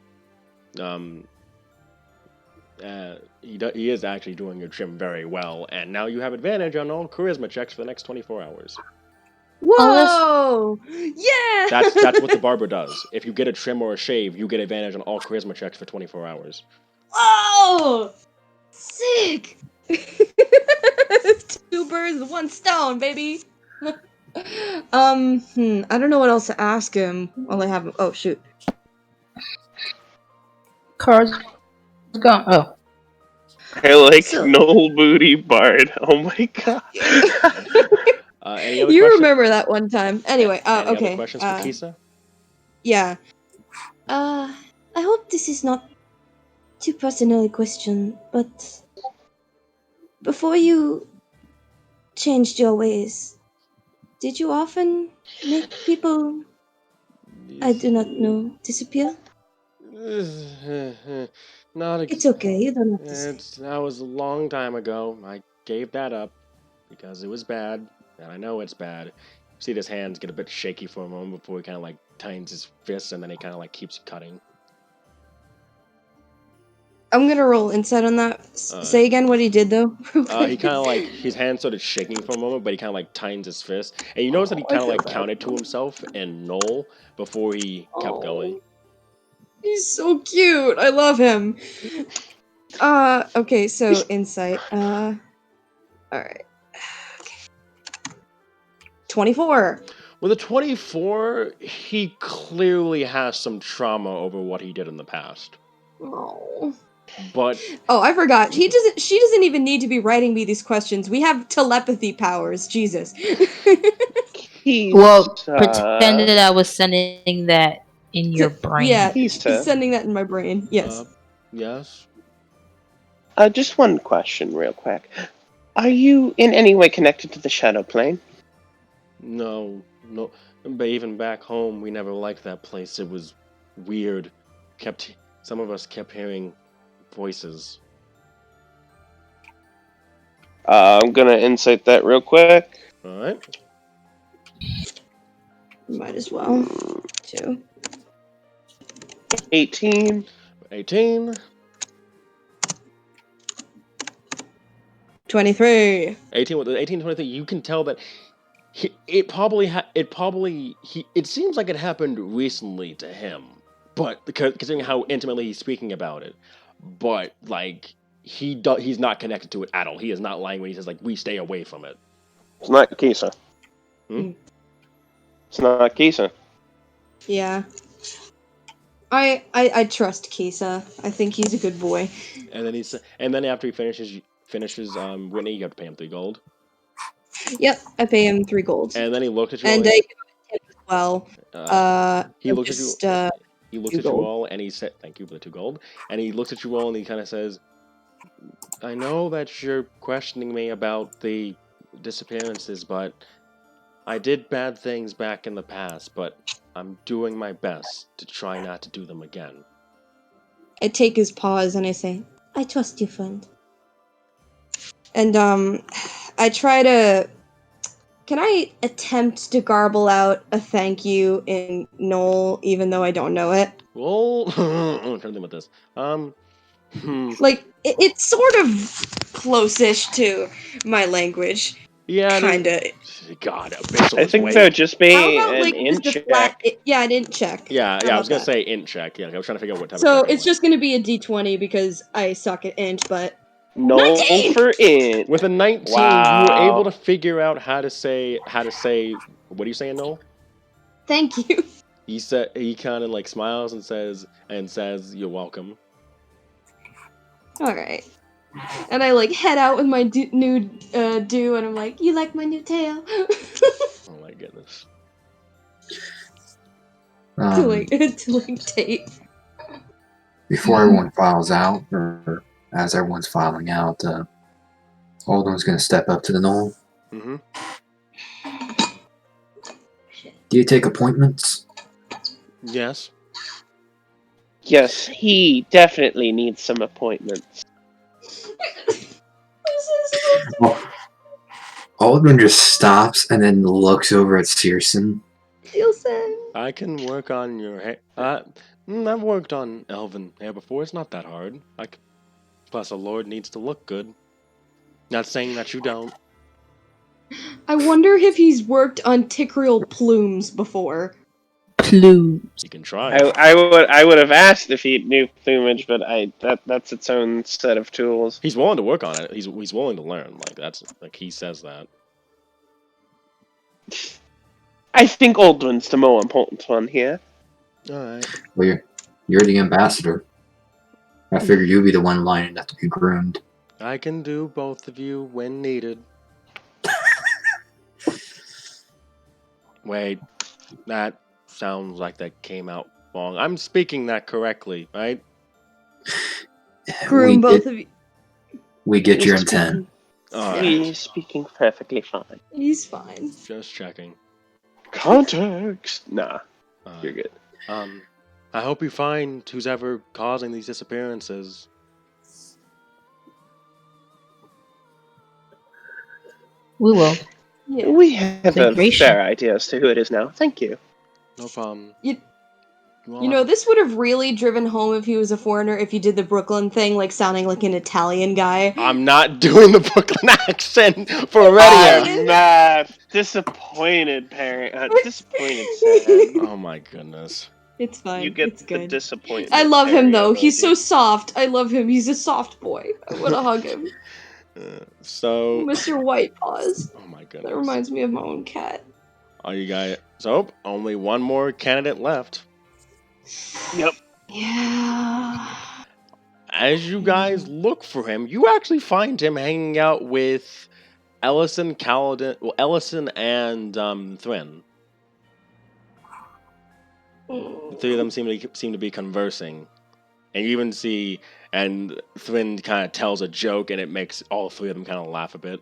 He is actually doing your trim very well, and now you have advantage on all charisma checks for the next 24 hours. Whoa! Yeah! That's what the barber does. If you get a trim or a shave, you get advantage on all charisma checks for 24 hours. Oh! Sick! 2 birds with 1 stone, baby! I don't know what else to ask him. All I have. Oh, shoot. Cards gone. Oh. I like So- Noel Booty Bard. Oh my god. Any other You questions? remember that one time. Anyway, Any okay. other questions for Kisa? Yeah. I hope this is not too personal a question, but before you changed your ways, did you often make people I do not know disappear? Not It's okay, you don't have to say. That was a long time ago. I gave that up because it was bad, and I know it's bad. You see his hands get a bit shaky for a moment before he kind of like tightens his fists, and then he kind of like keeps cutting. I'm gonna roll insight on that. Say again what he did, though. He kind of like his hand started shaking for a moment, but he kind of like tightens his fist, and you notice that he kind of like counted to himself and Noel before he kept going. He's so cute. I love him. Okay, so insight. All right. Okay. 24. With a 24, he clearly has some trauma over what he did in the past. Oh. But I forgot. She doesn't even need to be writing me these questions. We have telepathy powers. Jesus. Well, pretend that I was sending that in your brain. Yeah, Kisa. she's sending that in my brain. Yes. Yes. Just one question, real quick. Are you in any way connected to the Shadow Plane? No. But even back home, we never liked that place. It was weird. Some of us kept hearing voices. I'm gonna insight that real quick. All right. Might as well. 2. 18. 18. 23. 18 with the 18 23. You can tell that it seems like it happened recently to him, but considering how intimately he's speaking about it, but like he's not connected to it at all. He is not lying when he says like we stay away from it. It's not Kisa. It's not Kisa. Yeah. I trust Kisa. I think he's a good boy. And then after he finishes Whitney, you have to pay him 3 gold. Yep, I pay him 3 gold. And then he looked at you and all. I give him as well. He looked at you. He looks at you all, and he said, "Thank you for the 2 gold." And he looks at you all, and he kind of says, "I know that you're questioning me about the disappearances, but I did bad things back in the past, but I'm doing my best to try not to do them again." I take his paws and I say, I trust you, friend. and I try to. Can I attempt to garble out a thank you in Noel, even though I don't know it? Well, I'm trying to think about this. Like it's sort of close-ish to my language. Yeah, kinda. God, Abyssal I is think way. that would just be How about an like int just a check. flat? Yeah, I didn't check. Yeah, How I about was gonna that? say int check. Yeah, I was trying to figure out what type So of check. it's just gonna be a d20 because I suck at int, but No 19! for int. With a 19, you were able to figure out how to say. What are you saying, Noel? Thank you. He kind of like smiles and says you're welcome. All right. And I like head out with my new do, and I'm like, "You like my new tail?" Oh my goodness. to like tape. Before everyone files out, or as everyone's filing out, Alden's going to step up to the knoll. Mm-hmm. Do you take appointments? Yes. Yes, he definitely needs some appointments. Well, Alden just stops and then looks over at Searson. I can work on your hair. I've worked on elven hair before. It's not that hard. Plus, a lord needs to look good. Not saying that you don't. I wonder if he's worked on Ticriel plumes before. Plumes. You can try. I would have asked if he knew plumage, but that's its own set of tools. He's willing to work on it. He's willing to learn. He says that. I think Aldrin's the more important one here. All right. Well, you're the ambassador. I figured you'd be the one lining up to be groomed. I can do both of you when needed. Wait, that sounds like that came out wrong. I'm speaking that correctly, right? Groom both of you. We get your intent. All right. He's speaking perfectly fine. He's fine. Just checking. Context. Nah, you're good. I hope you find who's ever causing these disappearances. We will. Yeah. We have a Migration. fair idea as to who it is now. Thank you. No problem. You know, this would have really driven home if he was a foreigner if he did the Brooklyn thing, like sounding like an Italian guy. I'm not doing the Brooklyn accent for Aurelia. I'm disappointed, parent. Disappointed, sad. Oh my goodness. It's fine. You get it's the good. disappointment. I love him though. emoji. He's so soft. I love him. He's a soft boy. I want to hug him. So, Mr. White Paws. oh my That goodness. reminds me of my own cat. Are you guys? So, only one more candidate left. Yep. Yeah. As you guys look for him, you actually find him hanging out with Ellison, Ellison and Thrin. The three of them seem to be conversing, and you even see, and Thrin kind of tells a joke, and it makes all three of them kind of laugh a bit.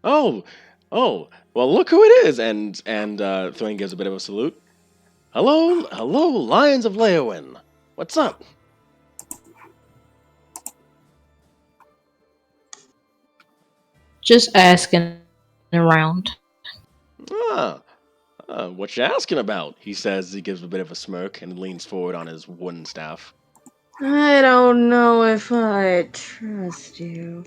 Oh, well, look who it is, and Thrin gives a bit of a salute. Hello, Lions of Leowin. What's up? Just asking around. What you asking about? He says. He gives a bit of a smirk and leans forward on his wooden staff. I don't know if I trust you.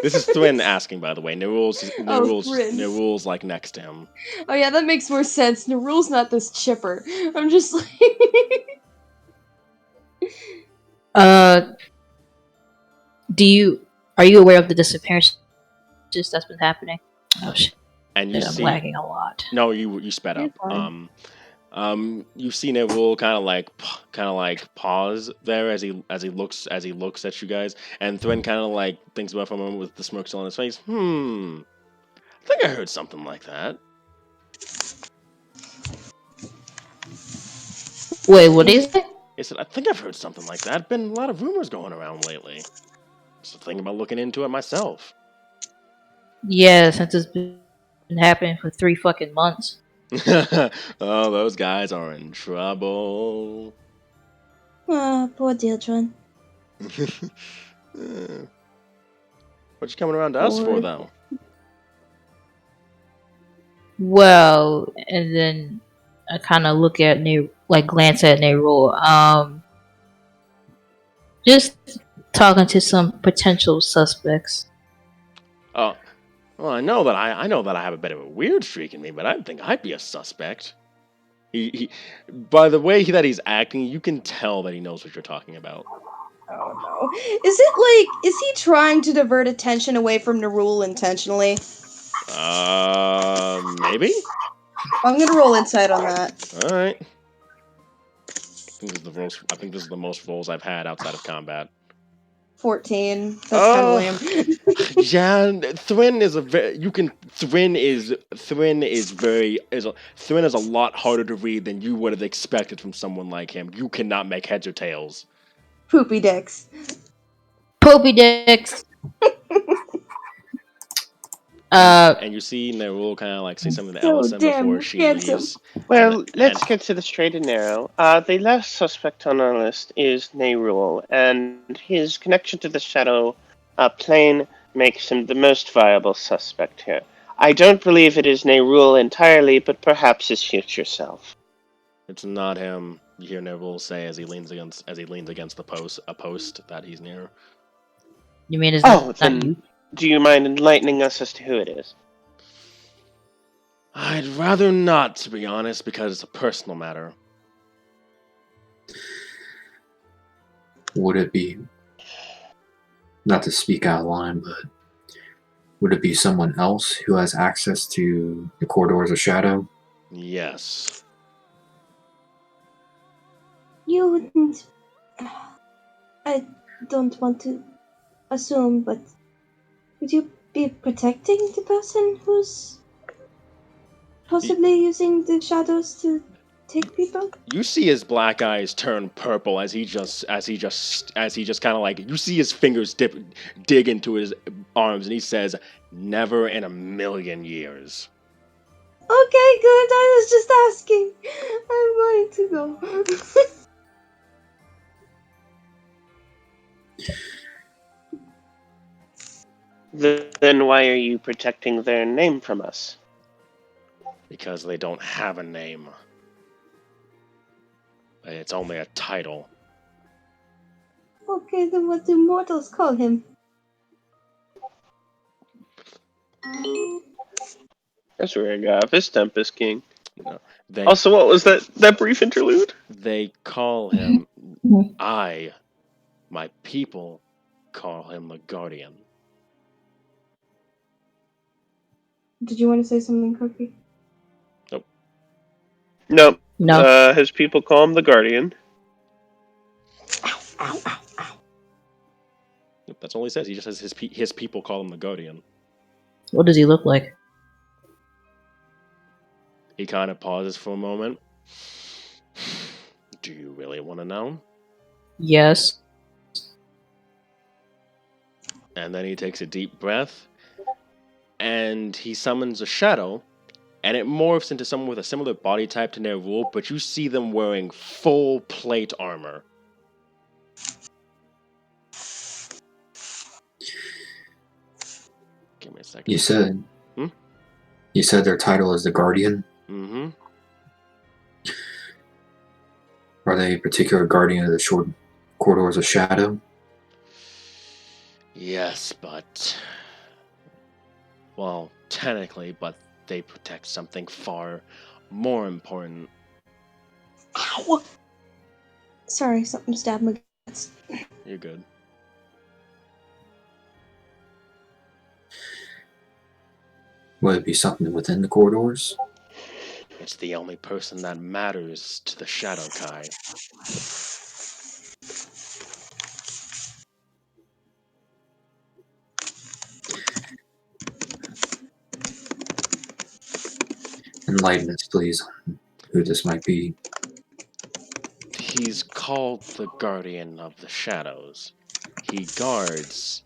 This is Thrin asking, by the way. Nerul's like next to him. Oh yeah, that makes more sense. Nerul's not this chipper. I'm just like... Are you aware of the disappearances that's been happening? Oh shit. And you I'm see, lagging a lot. No, you sped up. You see Nerul kind of like pause there as he looks at you guys, and Thrin kind of like thinks about it for a moment with the smirk still on his face. I think I heard something like that. Wait, what is it? He said, I think I've heard something like that. Been a lot of rumors going around lately. So thinking about looking into it myself. Yeah, since it's been happening for 3 fucking months. Oh, those guys are in trouble. Ah, poor Deirdre. What you coming around to us for, though? Well, and then I kind of look at glance at Nerul. Just talking to some potential suspects. Oh, well, I know that I have a bit of a weird streak in me, but I think I'd be a suspect. He by the way that he's acting, you can tell that he knows what you're talking about. Oh no. Is he trying to divert attention away from Nerul intentionally? Maybe? I'm gonna roll insight on that. Alright. I think this is the most rolls I've had outside of combat. 14. That's kind of lame. Yeah, Thrin is a very Thrin is a lot harder to read than you would have expected from someone like him. You cannot make heads or tails. Poopy dicks. Poopy dicks. And you see Nerul kind of like say something to So Ellison damn before she handsome. leaves. Well, let's get to the straight and narrow. The last suspect on our list is Nerul, and his connection to the Shadow plane makes him the most viable suspect here. I don't believe it is Nerul entirely, but perhaps his future self. It's not him. You hear Nerul say as he leans against a post that he's near. You mean is Oh, that then you? do you mind enlightening us as to who it is? I'd rather not, to be honest, because it's a personal matter. Would it be, not to speak out of line, but would it be someone else who has access to the corridors of shadow? Yes. You wouldn't. I don't want to assume, but would you be protecting the person who's possibly using the shadows to take people? You see his black eyes turn purple as he just kind of like, you see his fingers dig into his arms, and he says, "Never in a million years." Okay, good. I was just asking. I'm going to go. Then why are you protecting their name from us? Because they don't have a name. It's only a title. Okay, then what do mortals call him? That's where I got Fist Tempest King. No, Also, what was that brief interlude? They call him. My people, call him the Guardian. Did you want to say something, Cookie? Nope. No. His people call him the Guardian. Yep, that's all he says. He just says his people call him the Guardian. What does he look like? He kind of pauses for a moment. Do you really want to know? Yes. And then he takes a deep breath, and he summons a shadow, and it morphs into someone with a similar body type to Nerul, but you see them wearing full plate armor. Give me a second. You said... You said their title is the Guardian? Mm-hmm. Are they a particular guardian of the short corridors of shadow? Yes, but... Well, technically, but they protect something far more important. Ow! Sorry, something stabbed my guts. You're good. Would it be something within the corridors? It's the only person that matters to the Shadow Kai. Enlighten us, please, on who this might be. He's called the Guardian of the Shadows. He guards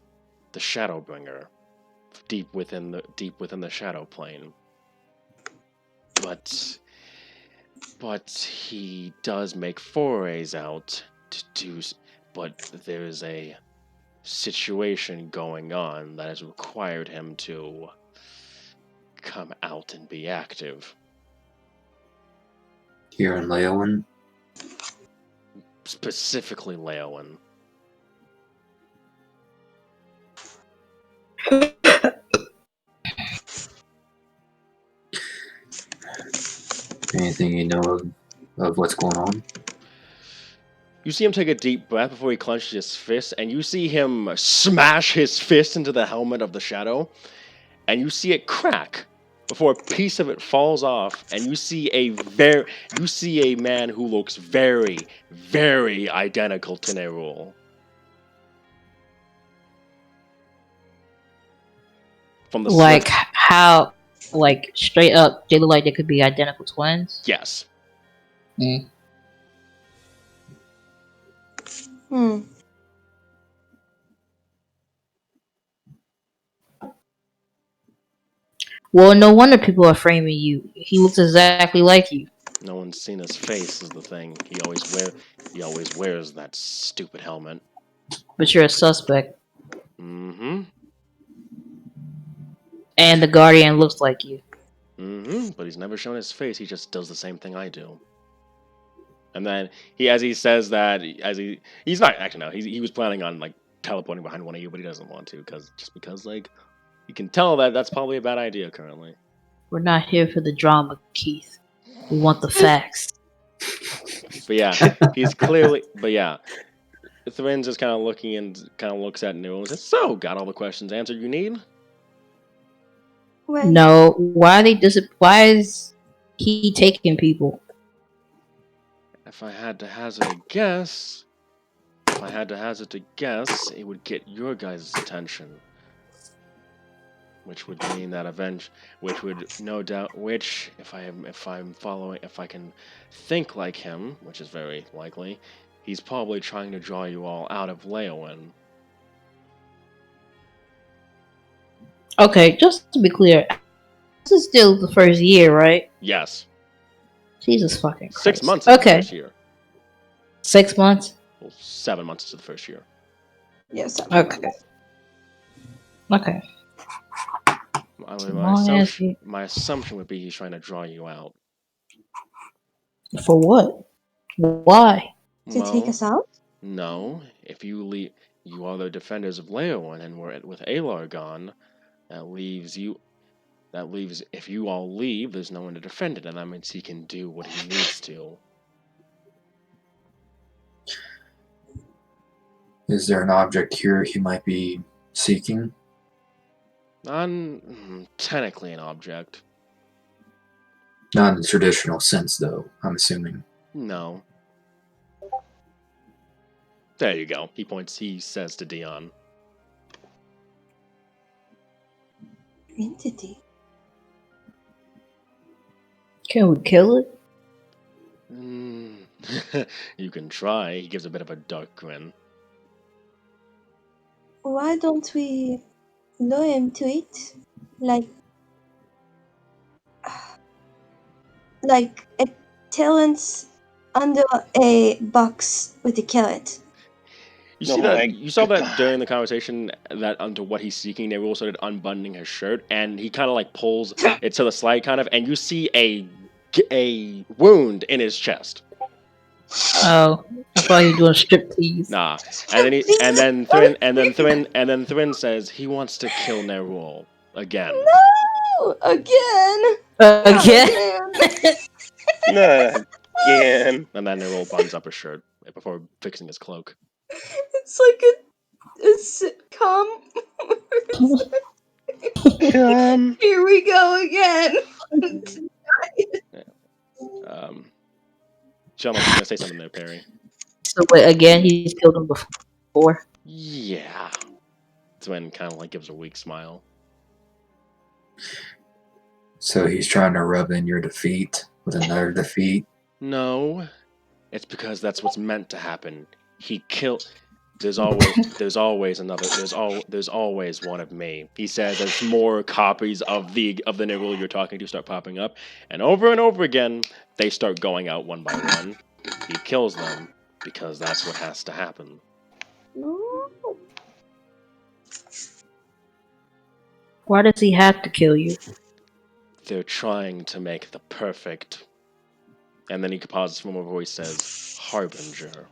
the Shadowbringer deep within the Shadow Plane. But he does make forays out to do. But there's a situation going on that has required him to come out and be active. Here in Leowen? Specifically Leowen. Anything you know of of what's going on? You see him take a deep breath before he clenches his fist, and you see him smash his fist into the helmet of the shadow, and you see it crack before a piece of it falls off, and you see a man who looks very, very identical to Nerul. From the Like how, like straight up, they look like they could be identical twins. Yes. Mm. Well, no wonder people are framing you. He looks exactly like you. No one's seen his face is the thing. He always wears that stupid helmet. But you're a suspect. Mm-hmm. And the Guardian looks like you. Mm-hmm. But he's never shown his face. He just does the same thing I do. And then he says that, he's not actually no. He was planning on like teleporting behind one of you, but he doesn't want to because like you can tell that that's probably a bad idea currently. We're not here for the drama, Keith. We want the facts. But yeah, he's clearly. But yeah, Thrin's just kind of looking and kind of looks at Newell and says, "So, got all the questions answered you need?" Well, No, why are they why is he taking people? If I had to hazard a guess, it would get your guys' attention. Which would mean that which would no doubt, if I can think like him, which is very likely, he's probably trying to draw you all out of Leowen. Okay, just to be clear, this is still the first year, right? Yes. Jesus fucking Christ. 6 months into the first year. 6 months? Well, 7 months into the first year. Yes. Okay. Okay. My assumption would be he's trying to draw you out. For what? Why? to take us out? No. If you leave, you are the defenders of Leowen, and with Alar gone, that leaves, if you all leave, there's no one to defend it, and that means he can do what he needs to. Is there an object here he might be seeking? Technically an object. Not in the traditional sense, though, I'm assuming. No. There you go. He says to Dion. Entity. Can we kill it? You can try. He gives a bit of a dark grin. Why don't we lure him to it? Like a talent under a box with a carrot. You saw that during the conversation that onto what he's seeking, Nerul started unbuttoning his shirt, and he kind of like pulls it to the side, kind of, and you see a wound in his chest. Oh, I thought you were doing striptease. Nah, and then Thrin says he wants to kill Nerul again. No, again. Again? Not again. And then Nerul buttons up his shirt before fixing his cloak. It's like a sitcom. Here we go again. Gentlemen, I'm gonna say something there, Perry. So wait, again, he's killed him before? Yeah. Twin kind of like gives a weak smile. So he's trying to rub in your defeat with another defeat? No. It's because that's what's meant to happen. He killed... There's always one of me. He says as more copies of the Nerul you're talking to start popping up, and over again, they start going out one by one. He kills them because that's what has to happen. Why does he have to kill you? They're trying to make the perfect... And then he pauses for a moment before he says, Harbinger.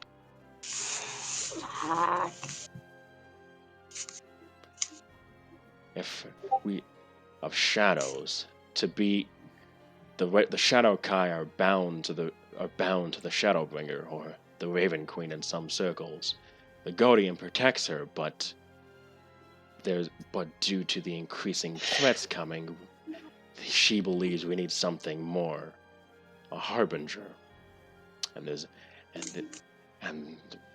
Of shadows, to be the Shadow Kai are bound to are bound to the Shadowbringer or the Raven Queen in some circles. The Guardian protects her, but due to the increasing threats coming, she believes we need something more, a harbinger. And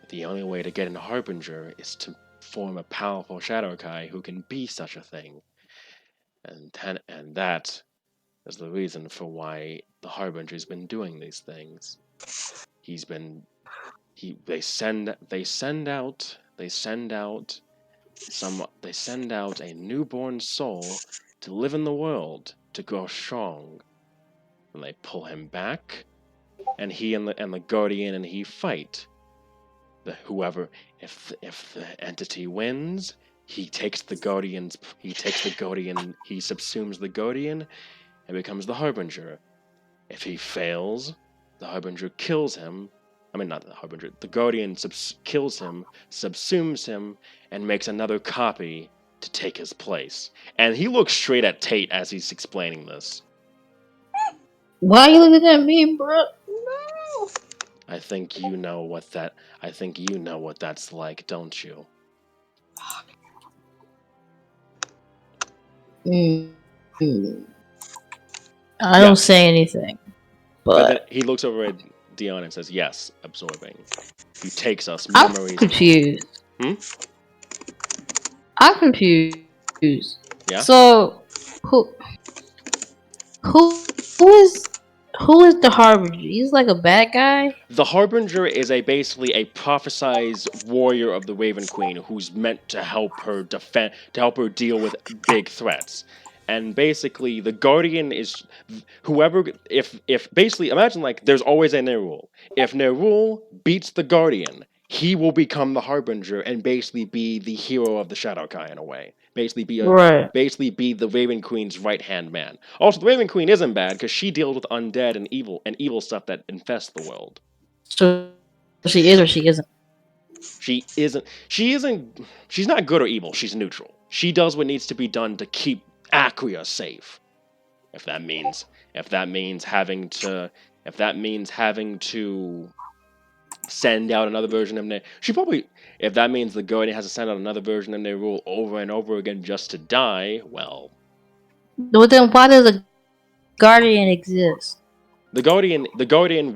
the only way to get a harbinger is to form a powerful Shadowkai who can be such a thing. And that is the reason for why the harbinger's been doing these things. They send out a newborn soul to live in the world, to grow strong. And they pull him back, and he and the Guardian and he fight. If the entity wins, he subsumes the Guardian and becomes the Harbinger. If he fails, the Harbinger kills him. I mean, not the Harbinger. The Guardian kills him, subsumes him, and makes another copy to take his place. And he looks straight at Tate as he's explaining this. Why are you looking at me, bro? No. I think you know what that's like, don't you? I don't say anything. But then he looks over at Dion and says, "Yes, absorbing. He takes us memories." I'm confused. I'm confused. Yeah. So, who is the Harbinger? He's like a bad guy? The Harbinger is basically a prophesized warrior of the Raven Queen who's meant to help her deal with big threats. And basically, the Guardian is whoever. If basically, imagine like there's always a Nerul. If Nerul beats the Guardian, he will become the Harbinger and basically be the hero of the Shadowkai in a way. Basically be the Raven Queen's right-hand man. Also, the Raven Queen isn't bad because she deals with undead and evil stuff that infests the world. So she is or she isn't? She isn't. She's not good or evil. She's neutral. She does what needs to be done to keep Acria safe. If that means having to send out another version of if that means the Guardian has to send out another version of Nerul over and over again just to die, well. Well, then why does a Guardian exist? The Guardian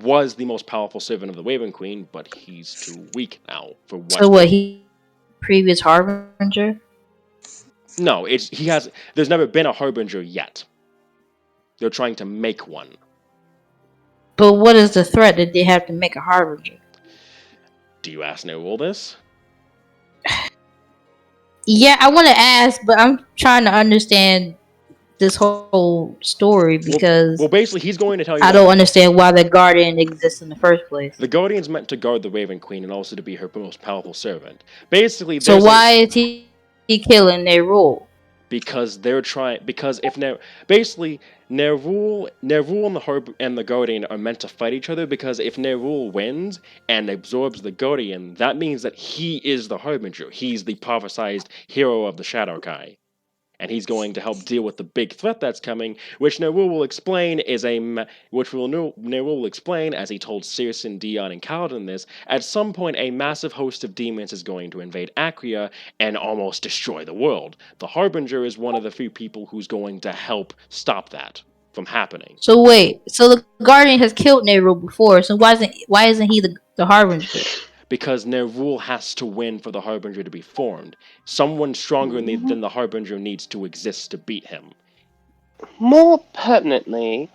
was the most powerful servant of the Raven Queen, but he's too weak now for what. So what? He previous Harbinger? No, there's never been a Harbinger yet. They're trying to make one. But what is the threat that they have to make a Harbinger? Do you ask Nerul this? Yeah, I want to ask, but I'm trying to understand this whole story because well, basically, he's going to tell you. I don't understand why the Guardian exists in the first place. The Guardian's meant to guard the Raven Queen and also to be her most powerful servant. Basically, so why is he killing Nerul? Because they're trying. Because if basically Nerul and the Guardian are meant to fight each other. Because if Nerul wins and absorbs the Guardian, that means that he is the Harbinger. He's the prophesized hero of the Shadowkai. And he's going to help deal with the big threat that's coming, which Nerul will explain as he told Searson, Dion, and Kaladin this. At some point, a massive host of demons is going to invade Acria and almost destroy the world. The Harbinger is one of the few people who's going to help stop that from happening. So wait, so the Guardian has killed Nerul before, so why isn't he the Harbinger? Because Nerul has to win for the Harbinger to be formed. Someone stronger than the Harbinger needs to exist to beat him. More pertinently,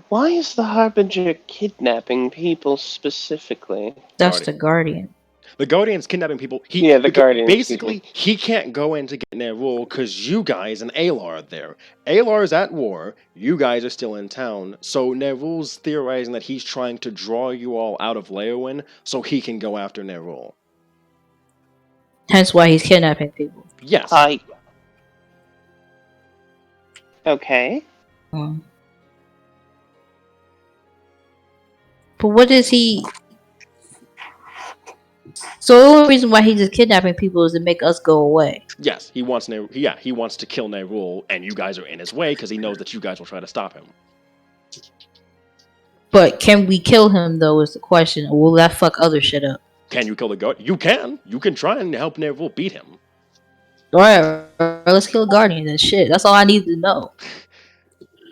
why is the Harbinger kidnapping people specifically? That's the Guardian. The Guardian's kidnapping people. The Guardian. Basically, he can't go in to get Nerul because you guys and Alar are there. Alar's at war. You guys are still in town. So Nerul's theorizing that he's trying to draw you all out of Leowyn so he can go after Nerul. Hence why he's kidnapping people. Yes. Okay. But what is he... So the only reason why he's just kidnapping people is to make us go away. Yes, he wants to kill Nerul, and you guys are in his way because he knows that you guys will try to stop him. But can we kill him though? Is the question. Or will that fuck other shit up? Can you kill the guard? You can. You can try and help Nerval beat him. Alright, let's kill Guardian and shit. That's all I need to know.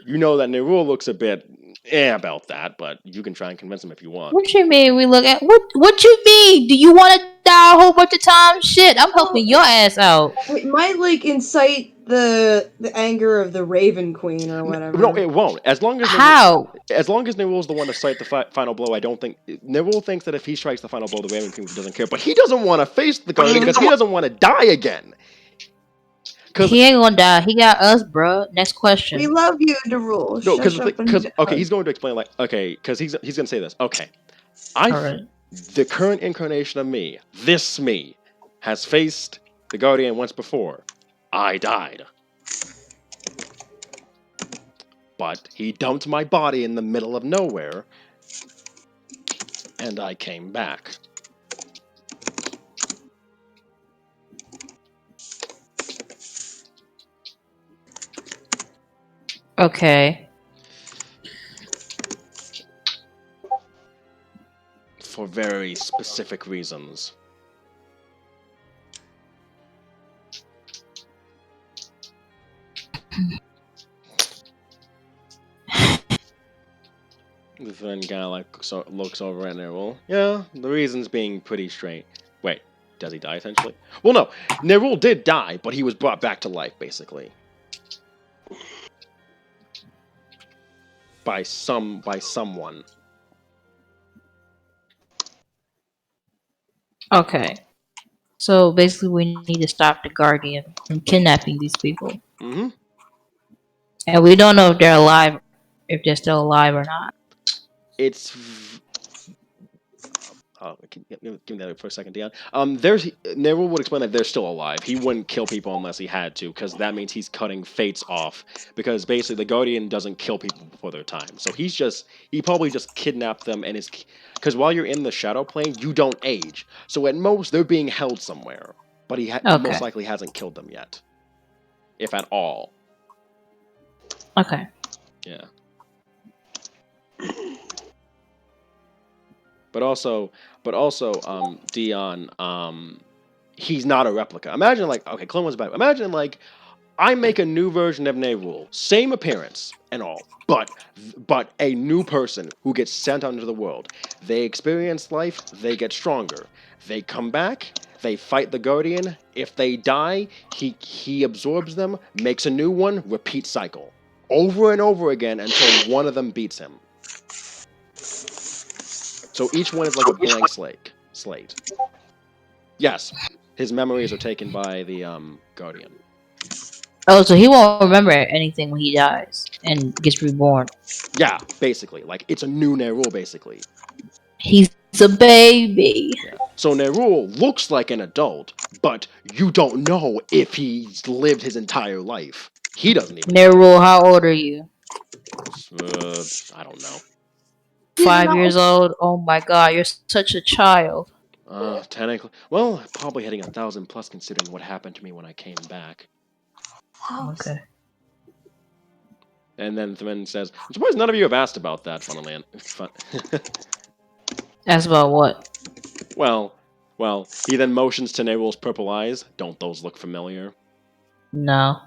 You know that Nerval looks a bit about that, but you can try and convince him if you want. What you mean we look at what you mean? Do you wanna die a whole bunch of times? Shit, I'm helping your ass out. It might like incite the anger of the Raven Queen or whatever. No, it won't. As long as Nerval's the one to strike the final blow, I don't think Nerval thinks that if he strikes the final blow, the Raven Queen doesn't care. But he doesn't want to face the Guardian because he doesn't want to die again. He ain't gonna die. He got us, bro. Next question. We love you, Nerul. No, because okay, he's going to explain because he's gonna say this. Okay, the current incarnation of me, this me, has faced the Guardian once before. I died. But he dumped my body in the middle of nowhere, and I came back. Okay. For very specific reasons. Then kind of like looks over at Nerul. Yeah, the reasons being pretty straight. Wait, does he die essentially? Well, no, Nerul did die, but he was brought back to life, basically. By someone. Okay. So basically, we need to stop the Guardian from kidnapping these people. Mm-hmm. And we don't know if they're alive, if they're still alive or not. It's. Oh, give me that for a second, Dion. Nerul would explain that they're still alive. He wouldn't kill people unless he had to, because that means he's cutting fates off. Because basically, the Guardian doesn't kill people before their time. So he probably just kidnapped them and is. Because while you're in the Shadow Plane, you don't age. So at most, they're being held somewhere. But he most likely hasn't killed them yet. If at all. Okay. Yeah. But also, Dion, he's not a replica. Imagine Clone Wars bad. Imagine I make a new version of Nerul, same appearance and all, but a new person who gets sent out into the world. They experience life, they get stronger. They come back, they fight the Guardian. If they die, he absorbs them, makes a new one, repeat cycle. Over and over again until one of them beats him. So each one is like a blank slate. Yes, his memories are taken by the Guardian. Oh, so he won't remember anything when he dies and gets reborn. Yeah, basically. It's a new Nerul, basically. He's a baby. Yeah. So Nerul looks like an adult, but you don't know if he's lived his entire life. He doesn't even Nerul, how old are you? I don't know. 5 years old? Oh my god, you're such a child. Technically. Well, probably hitting 1,000 plus considering what happened to me when I came back. Okay. And then Thmin says, I'm surprised none of you have asked about that, funnily. Asked about what? Well, he then motions to Nerul's purple eyes. Don't those look familiar? No.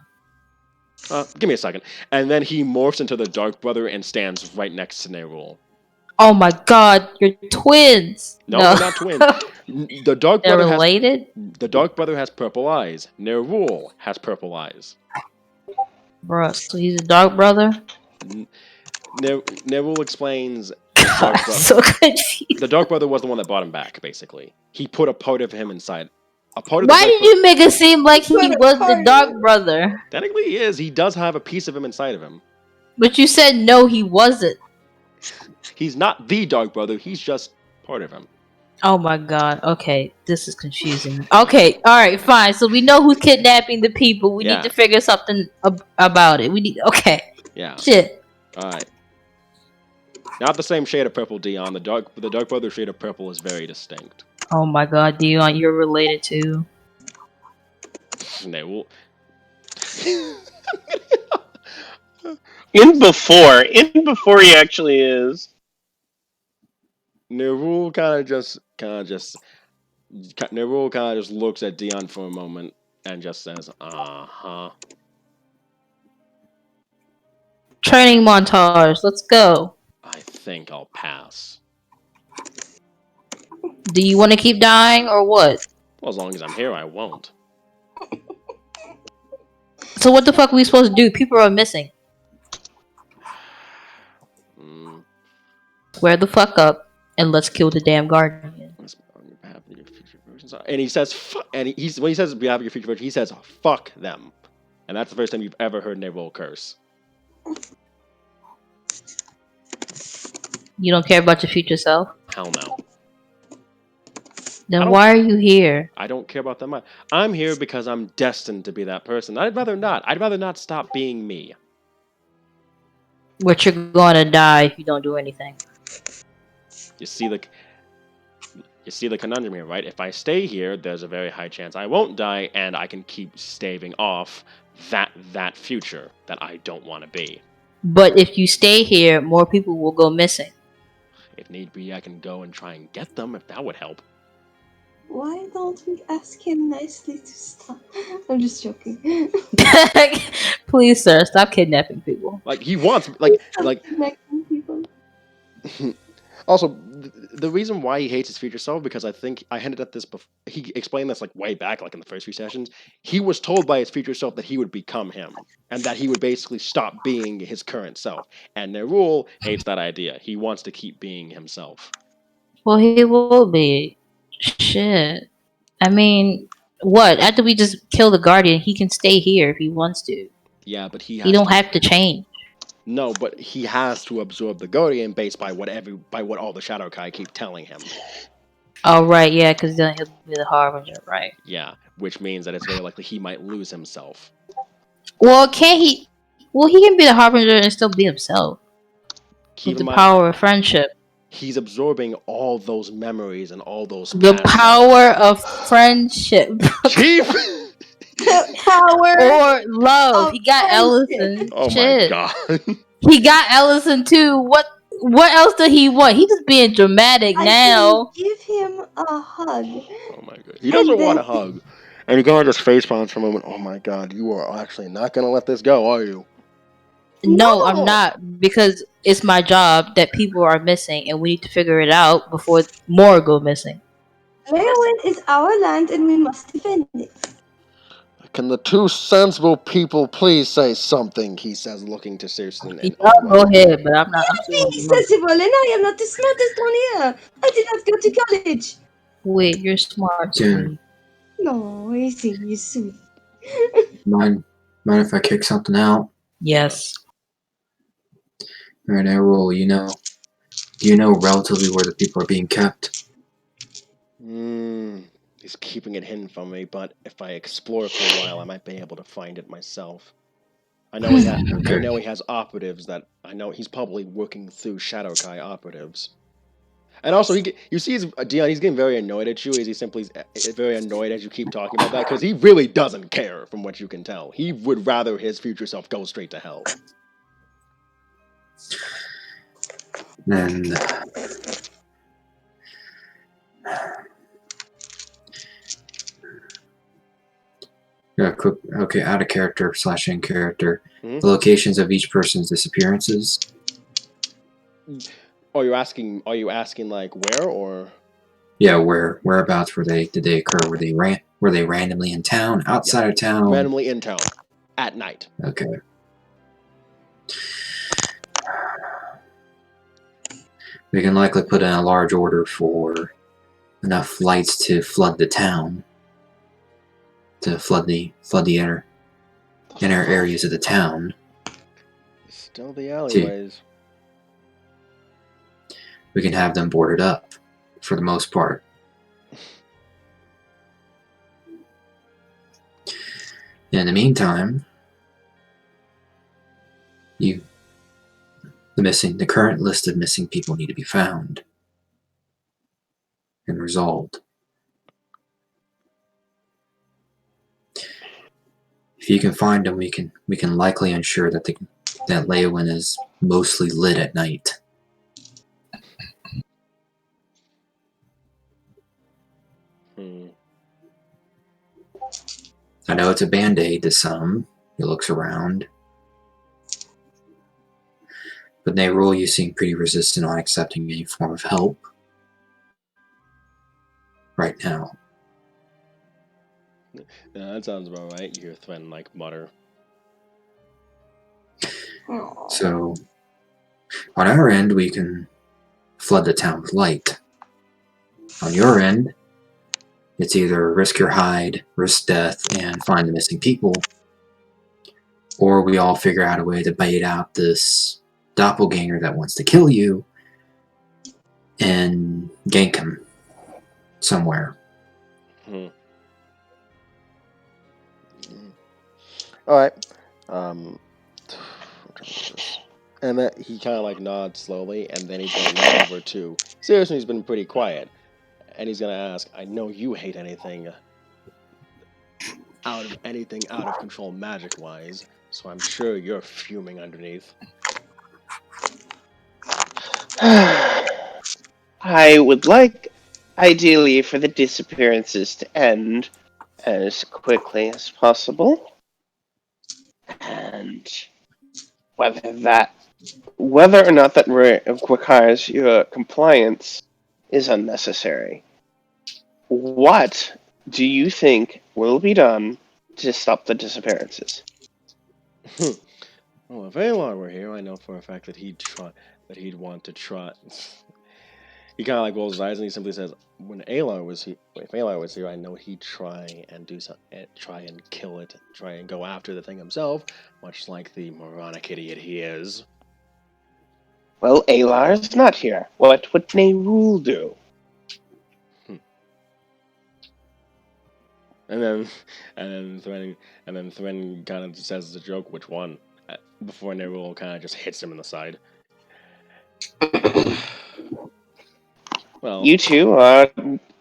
Give me a second. And then he morphs into the Dark Brother and stands right next to Nerul. Oh my god, you're twins! No, they're not twins. The Dark They're Brother related? The Dark Brother has purple eyes. Nerul has purple eyes. Bruh, so he's a Dark Brother? Nerul explains God, I'm so confused. The Dark Brother was the one that brought him back, basically. He put a part of him inside. Why did you make it seem like he was the Dark Brother? Technically he is. He does have a piece of him inside of him. But you said no, he wasn't. He's not the Dark Brother. He's just part of him. Oh my god. Okay, this is confusing. Okay, alright, fine. So we know who's kidnapping the people. We need to figure something about it. Okay. Yeah. Shit. Alright. Not the same shade of purple, Dion. The Dark Brother shade of purple is very distinct. Oh my god, Dion, you're related to... They will... In before he actually is. Nerul kind of just Nerul kind of just looks at Dion for a moment and just says, "Uh-huh." Training montage. Let's go. I think I'll pass. Do you want to keep dying or what? Well, as long as I'm here, I won't. So what the fuck are we supposed to do? People are missing. Square the fuck up and let's kill the damn guardian. And he says, when he says behalf of your future version, he says, "Fuck them," and that's the first time you've ever heard Nerul curse. You don't care about your future self? Hell no. Then why are you here? I don't care about them. I'm here because I'm destined to be that person. I'd rather not. I'd rather not stop being me. But you're gonna die if you don't do anything. You see the conundrum here, right? If I stay here, there's a very high chance I won't die, and I can keep staving off that future that I don't want to be. But if you stay here, more people will go missing. If need be, I can go and try and get them, if that would help. Why don't we ask him nicely to stop? I'm just joking. Please, sir, stop kidnapping people. Like he wants, like Kidnapping people. Also, the reason why he hates his future self, because I think I hinted at this before. He explained this like way back, like in the first few sessions. He was told by his future self that he would become him, and that he would basically stop being his current self. And Nerul hates that idea. He wants to keep being himself. Well, he will be. Shit. I mean, what? After we just kill the guardian, he can stay here if he wants to. Yeah, but he don't have to change. No, but he has to absorb the Guardian based by what all the Shadow Kai keep telling him. Oh, right, yeah, because then he'll be the Harbinger, right? Yeah, which means that it's very likely he might lose himself. Well, can't he? Well, he can be the Harbinger and still be himself. With the power of friendship. He's absorbing all those memories and all those. The power of friendship. Chief! Power or love. He got Ellison. Oh Shit. my god. He got Ellison too. What else did he want? He just being dramatic now. Give him a hug. Oh my god. He doesn't want a hug. And he kind of just face palms for a moment. Oh my god, you are actually not gonna let this go, are you? No, I'm not, because it's my job that people are missing and we need to figure it out before more go missing. Maryland is our land and we must defend it. Can the two sensible people please say something? He says, looking to Circe. Go ahead, but I'm not. I'm being sensible, and I am not the smartest one here. I did not go to college. Wait, you're smart. Dude. No, I think you're sweet. Mind if I kick something out? Yes. Alright, Nerul, do you know relatively where the people are being kept? He's keeping it hidden from me, but if I explore for a while, I might be able to find it myself. I know he has operatives that I know he's probably working through Shadow Kai operatives. And also, you see, Dion, he's getting very annoyed at you. Is he simply very annoyed as you keep talking about that? Because he really doesn't care, from what you can tell. He would rather his future self go straight to hell. And yeah, okay, out of character / in character. The locations of each person's disappearances. Are you asking like where or? Yeah, whereabouts did they occur? Were they randomly in town, outside of town? Randomly in town, at night. Okay. We can likely put in a large order for enough lights to flood the town. To flood the inner areas of the town. Still the alleyways. We can have them boarded up, for the most part. In the meantime, the current list of missing people need to be found and resolved. If you can find them, we can likely ensure that that Leowin is mostly lit at night. I know it's a band-aid to some. He looks around. But Nerul, you seem pretty resistant on accepting any form of help right now. Yeah, that sounds about right. You hear Thwen like mutter. So, on our end, we can flood the town with light. On your end, it's either risk your hide, risk death, and find the missing people, or we all figure out a way to bait out this doppelganger that wants to kill you and gank him somewhere. All right. And then he kind of like nods slowly, and then he's gonna look over to seriously. He's been pretty quiet, and he's gonna ask, "I know you hate anything out of control magic wise, so I'm sure you're fuming underneath." I would like, ideally, for the disappearances to end as quickly as possible, and whether or not that requires your compliance is unnecessary. What do you think will be done to stop the disappearances? Well, if Alar were here, I know for a fact that he'd want to try. He kind of like rolls his eyes and he simply says, if Alar was here, I know he'd try and do something, try and kill it, try and go after the thing himself, much like the moronic idiot he is." Well, Alar's not here. What would Nerul do? And then Thwen kind of says as a joke, "Which one?" Before Nerul kind of just hits him in the side. Well, You two are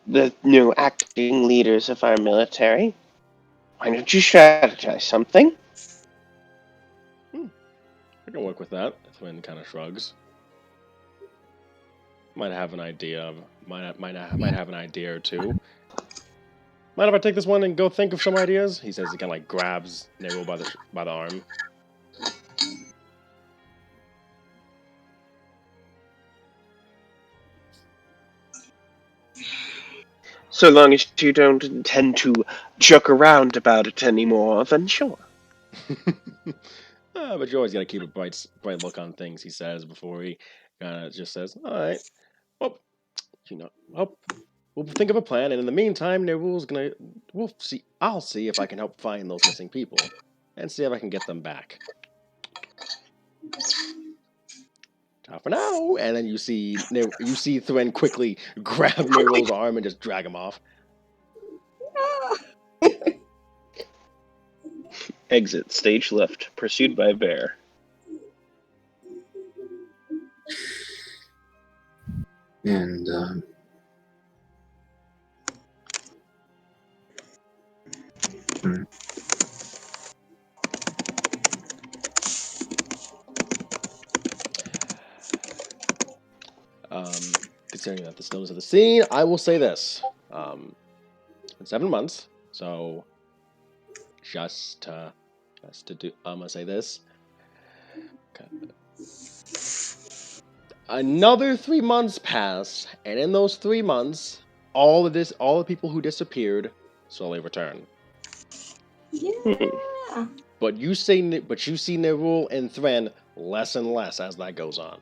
the new acting leaders of our military. Why don't you strategize something? I can work with that. Thwen kind of shrugs. Might have an idea or two. Mind if I take this one and go think of some ideas? He says. He kind of like grabs Nerul by the arm. So long as you don't intend to joke around about it anymore, then sure. But you always gotta keep a bright look on things. He says before he kind of just says, "All right, well, we'll think of a plan, and in the meantime, we'll see. I'll see if I can help find those missing people, and see if I can get them back." Ta for now. And then you see Thwen quickly grab Nerul's arm and just drag him off. Exit stage left, pursued by a bear. And Considering that the snows of the scene, I will say this: in 7 months, so just to do, I'm gonna say this. Another 3 months pass, and in those 3 months, all the people who disappeared slowly return. Yeah. But you see Nerul and Thwen less and less as that goes on.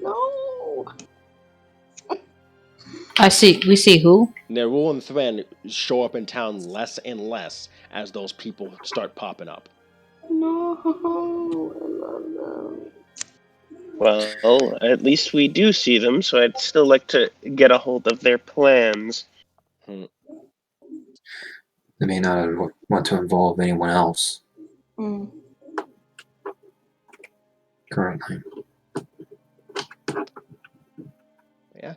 No. We see who? Nerul and Thwen show up in town less and less as those people start popping up. No. I love them. Well, at least we do see them, so I'd still like to get a hold of their plans. they may not want to involve anyone else currently. Yeah,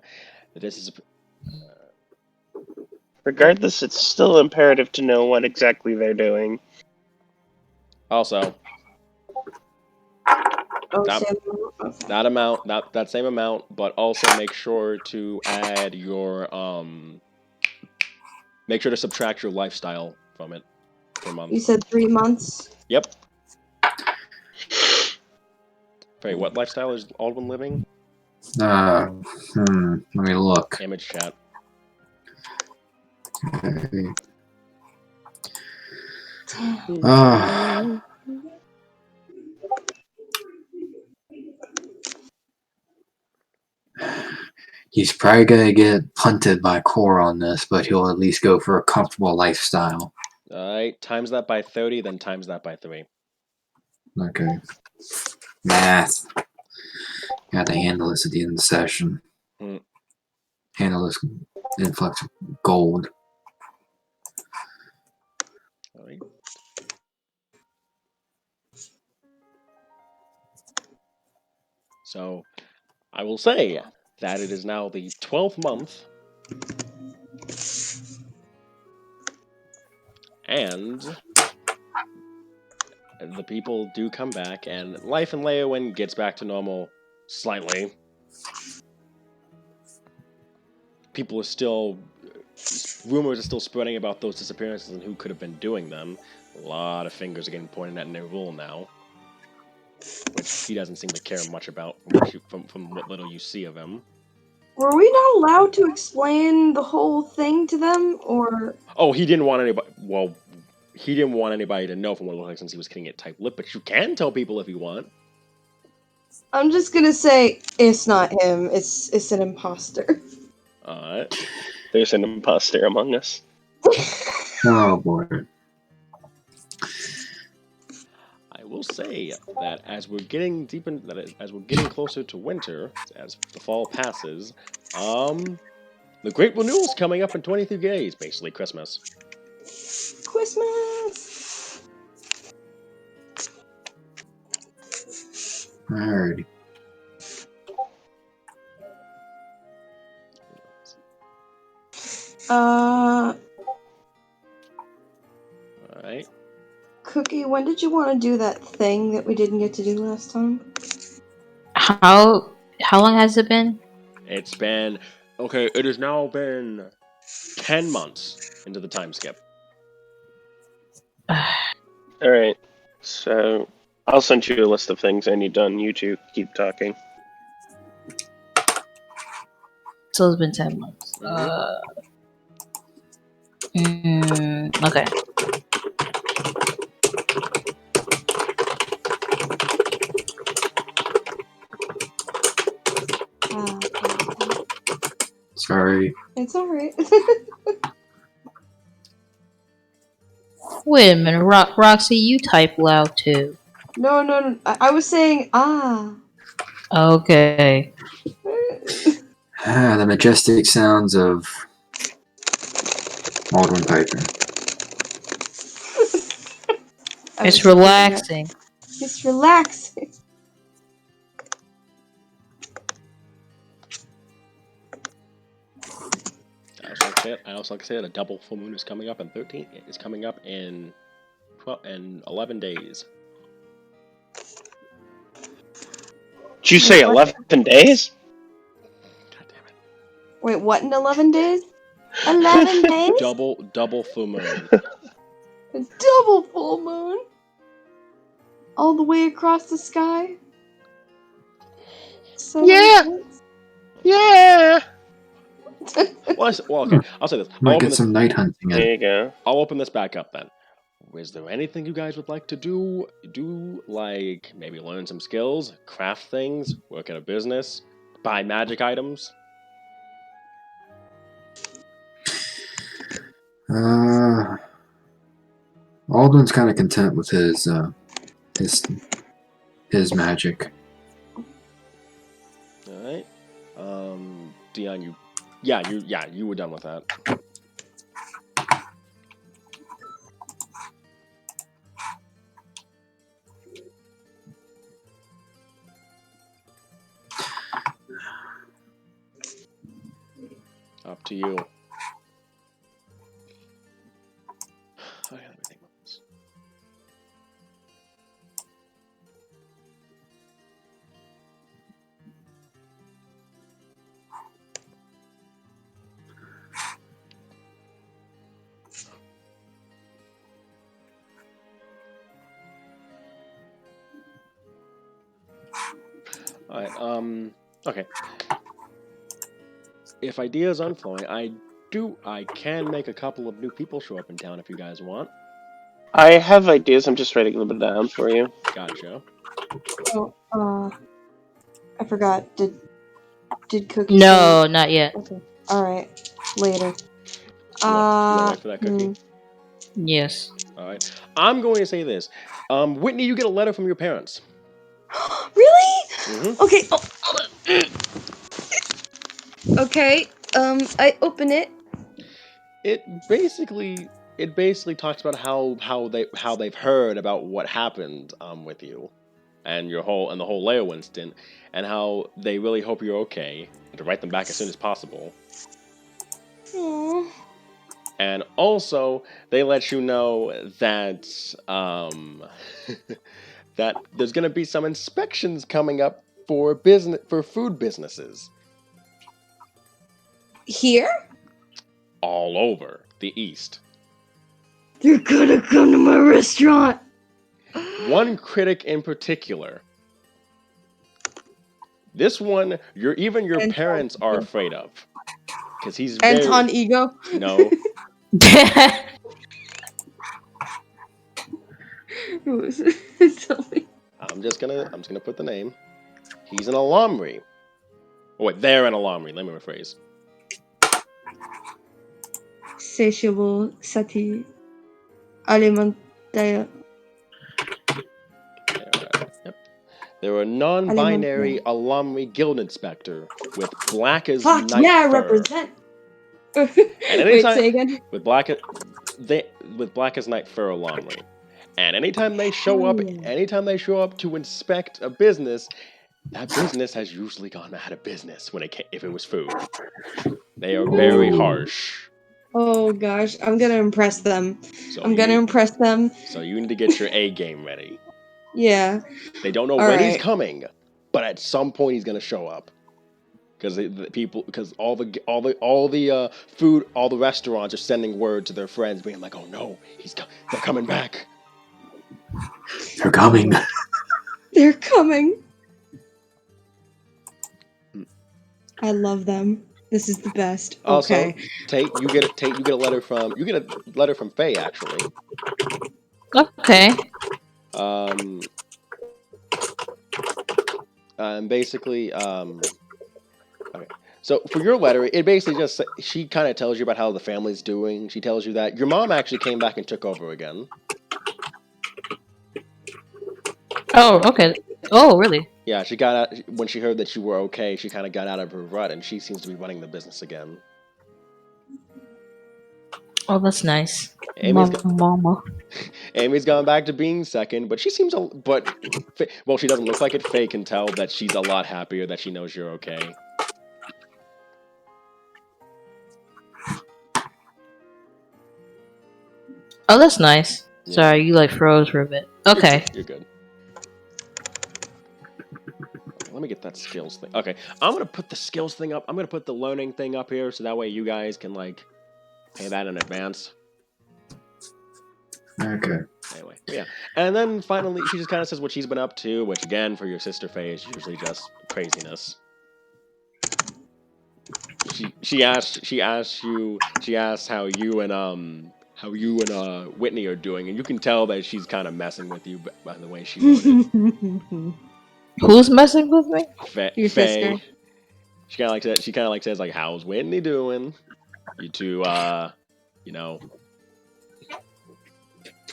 this is. Regardless, it's still imperative to know what exactly they're doing. Also, that same amount, but also make sure to add your make sure to subtract your lifestyle from it. per month. You said 3 months? Yep. Wait, what lifestyle is Aldwin living? Let me look. Image chat. Okay. Damn. He's probably gonna get punted by Core on this, but he'll at least go for a comfortable lifestyle. Alright, times that by 30, then times that by 3. Okay. Math. Got to handle this at the end of the session. Handle this influx of gold. Alright. So, I will say that it is now the 12th month, and the people do come back, and life in Leowin gets back to normal slightly. People are still... rumors are still spreading about those disappearances and who could have been doing them. A lot of fingers are getting pointed at Nerul now, which he doesn't seem to care much about from what little you see of him. Were we not allowed to explain the whole thing to them, or... Oh, he didn't want anybody... Well, he didn't want anybody to know from what it looked like since he was getting it type-lipped, but you can tell people if you want. I'm just gonna say, it's not him, it's an imposter. Alright. There's an imposter among us. Oh boy. I will say that as we're getting as we're getting closer to winter, as the fall passes, the Great Renewal's coming up in 23 days, basically Christmas. Christmas! Alrighty. Alright. Cookie, when did you want to do that thing that we didn't get to do last time? How long has it been? It's been... Okay, it has now been 10 months into the time skip. Alright, so I'll send you a list of things I need done. You two keep talking. So it's been 10 months. Okay. Sorry. It's alright. Wait a minute, Roxy, you type loud too. No. I was saying, Okay. The majestic sounds of Aldwin typing. It's relaxing. It's relaxing. I also like to say that a double full moon is coming up in 13. It's coming up in 11 days. Did you say 11 days? God damn it. Wait, what in 11 days? 11 days? Double full moon. A double full moon? All the way across the sky? Yeah. Yeah. Okay. I'll say this. Might get some night hunting There in. you go. I'll open this back up then. Is there anything you guys would like to do? Like maybe learn some skills, craft things, work at a business, buy magic items? Aldwin's kind of content with his magic. All right. Dion, you were done with that. Up to you. Okay, let me think about this. All right. Okay. If ideas aren't flowing, I can make a couple of new people show up in town if you guys want. I have ideas. I'm just writing them down for you. Gotcha. Oh, I forgot. Did Cookie No, not yet. say? Okay. All right. Later. You want to wait for that cookie? Yes. All right. I'm going to say this. Whitney, you get a letter from your parents. Really? Mm-hmm. Okay. Okay. I open it. It basically talks about how they've heard about what happened with you and the whole Leo incident, and how they really hope you're okay and to write them back as soon as possible. Aww. And also they let you know that that there's going to be some inspections coming up for food businesses Here? all over the East. They're gonna come to my restaurant. One critic in particular. This one, your Anton parents are Ego. afraid of, because he's Anton Ego. No, Who is it? Tell me. I'm just gonna put the name. He's an alumni. Oh wait, they're an alumni. Let me rephrase. Satiable sati alimentaria. Yep. They're a non-binary alumni guild inspector with black as Fuck night yeah, fur. represent. And Wait, anytime say again. with black as night fur alumni. And anytime they show up, to inspect a business, that business has usually gone out of business if it was food. They are very harsh. Oh gosh, I'm gonna impress them. So I'm gonna impress them. So you need to get your A game ready. Yeah. They don't know All when he's right. coming, but at some point he's gonna show up. Because all the food, all the restaurants are sending word to their friends, being like, "Oh no, they're coming back." They're coming. They're coming. I love them. This is the best. Also, Okay. Tate, you get a letter from Faye actually. Okay. And basically, okay. So for your letter, it basically she kind of tells you about how the family's doing. She tells you that your mom actually came back and took over again. Oh, okay. Oh, really? Yeah, she got out when she heard that you were okay. She kind of got out of her rut, and she seems to be running the business again. Oh, that's nice. Mama. Amy's gone back to being second, but she seems she doesn't look like it. Faye can tell that she's a lot happier that she knows you're okay. Oh, that's nice. Yeah. Sorry, you froze for a bit. Okay. You're good. Let me get that skills thing. Okay, I'm gonna put the skills thing up. I'm gonna put the learning thing up here, so that way you guys can pay that in advance. Okay. Anyway, yeah. And then finally, she just kind of says what she's been up to, which again, for your sister Faye, is usually just craziness. She asks how you and Whitney are doing, and you can tell that she's kind of messing with you by the way she wrote it. Who's messing with me? Your Faye. sister. She kind of says how's Whitney doing? You two,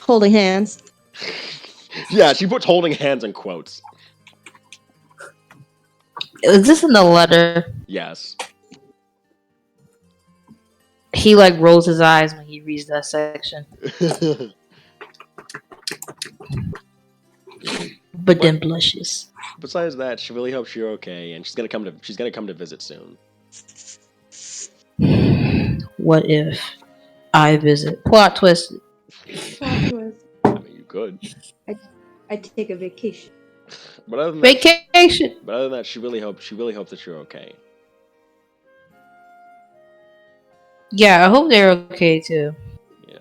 Holding hands. Yeah, she puts holding hands in quotes. Is this in the letter? Yes. He rolls his eyes when he reads that section. But then blushes. Besides that, she really hopes you're okay, and she's gonna come to visit soon. What if I visit? Plot twist. I mean, you could. I take a vacation. But other than Vacation. that, she really hopes that you're okay. Yeah, I hope they're okay too. Yeah.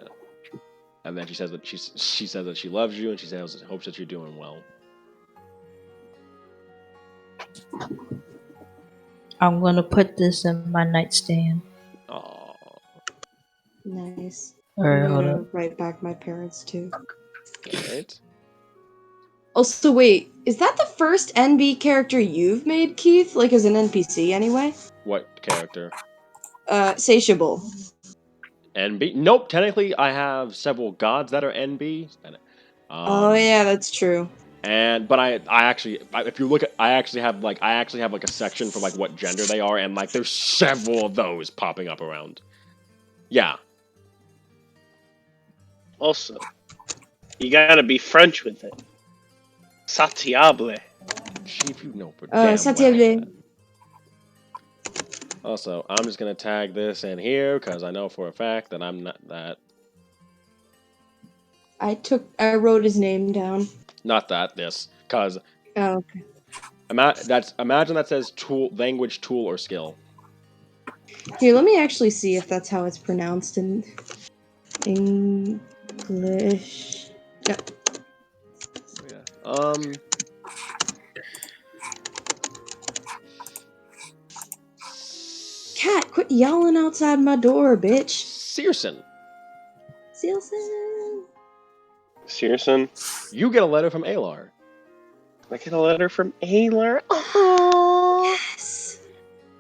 And then she says that she says that she loves you, and she hopes that you're doing well. I'm gonna put this in my nightstand. Oh, Nice. Alright, I'm hold gonna up. write back my parents too. all right. Also, wait, is that the first NB character you've made, Keith? Like as an NPC, anyway? What character? Satiable. NB? Nope. Technically, I have several gods that are NB. Oh yeah, that's true. But I actually, if you look at, I actually have like a section for like what gender they are, and like there's several of those popping up around. Yeah. Also, you gotta be French with it. Satiable. Chief, you know for damn well. Satiable. Also, I'm just gonna tag this in here because I know for a fact that I'm not that. I wrote his name down. Not that this, because Oh, okay. imagine that says tool, language, tool, or skill. Here, let me actually see if that's how it's pronounced in English. No. Yeah. Cat, quit yelling outside my door, bitch. Searson. Searson? You get a letter from Alar. I get a letter from Alar. Oh. Yes.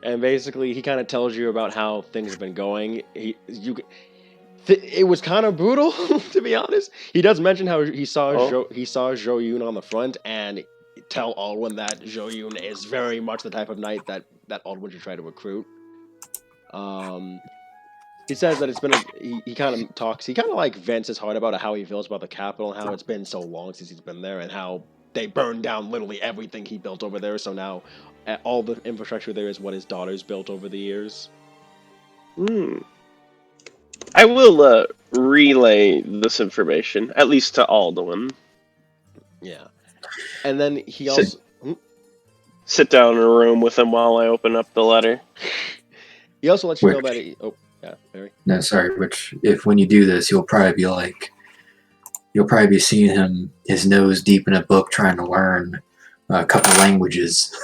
And basically, he kind of tells you about how things have been going. It was kind of brutal, to be honest. He does mention how he saw Zhou Yun on the front, and tell Alwyn that Zhou Yun is very much the type of knight that Alwyn should try to recruit. He says that it's been he kind of talks. He kind of like vents his heart about how he feels about the capital and how it's been so long since he's been there, and how they burned down literally everything he built over there. So now all the infrastructure there is what his daughters built over the years. I will relay this information, at least to Alduin. Yeah. And then he also... Sit down in a room with him while I open up the letter. He also lets you know that he... Oh, yeah, Barry? No, sorry, which, if when you do this, you'll probably be seeing him, his nose deep in a book, trying to learn a couple languages.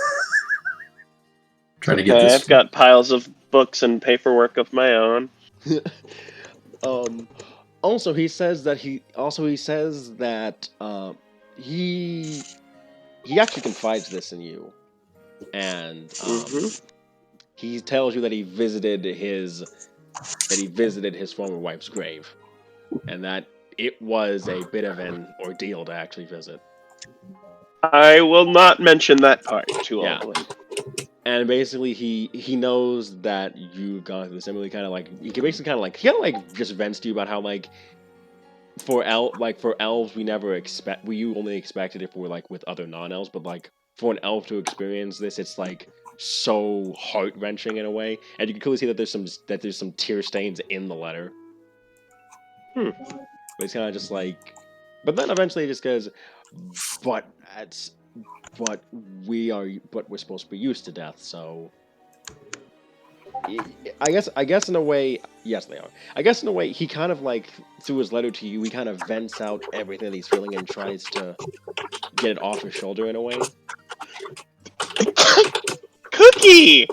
Trying to get this... I've got piles of books and paperwork of my own. Also, he says that he actually confides this in you, and he tells you that he visited his former wife's grave, and that it was a bit of an ordeal to actually visit. I will not mention that part to Alduin. And basically, he knows that you've gone through this, and really kind of like he just vents to you about how like for elves we only expected if we're like with other non-elves, but like for an elf to experience this, it's like so heart-wrenching in a way, and you can clearly see that there's some tear stains in the letter. But it's kind of just like, but then eventually it just goes, but we're supposed to be used to death, so I guess in a way, yes, they are. I guess in a way, he kind of like, through his letter to you, he kind of vents out everything that he's feeling and tries to get it off his shoulder in a way. Cookie!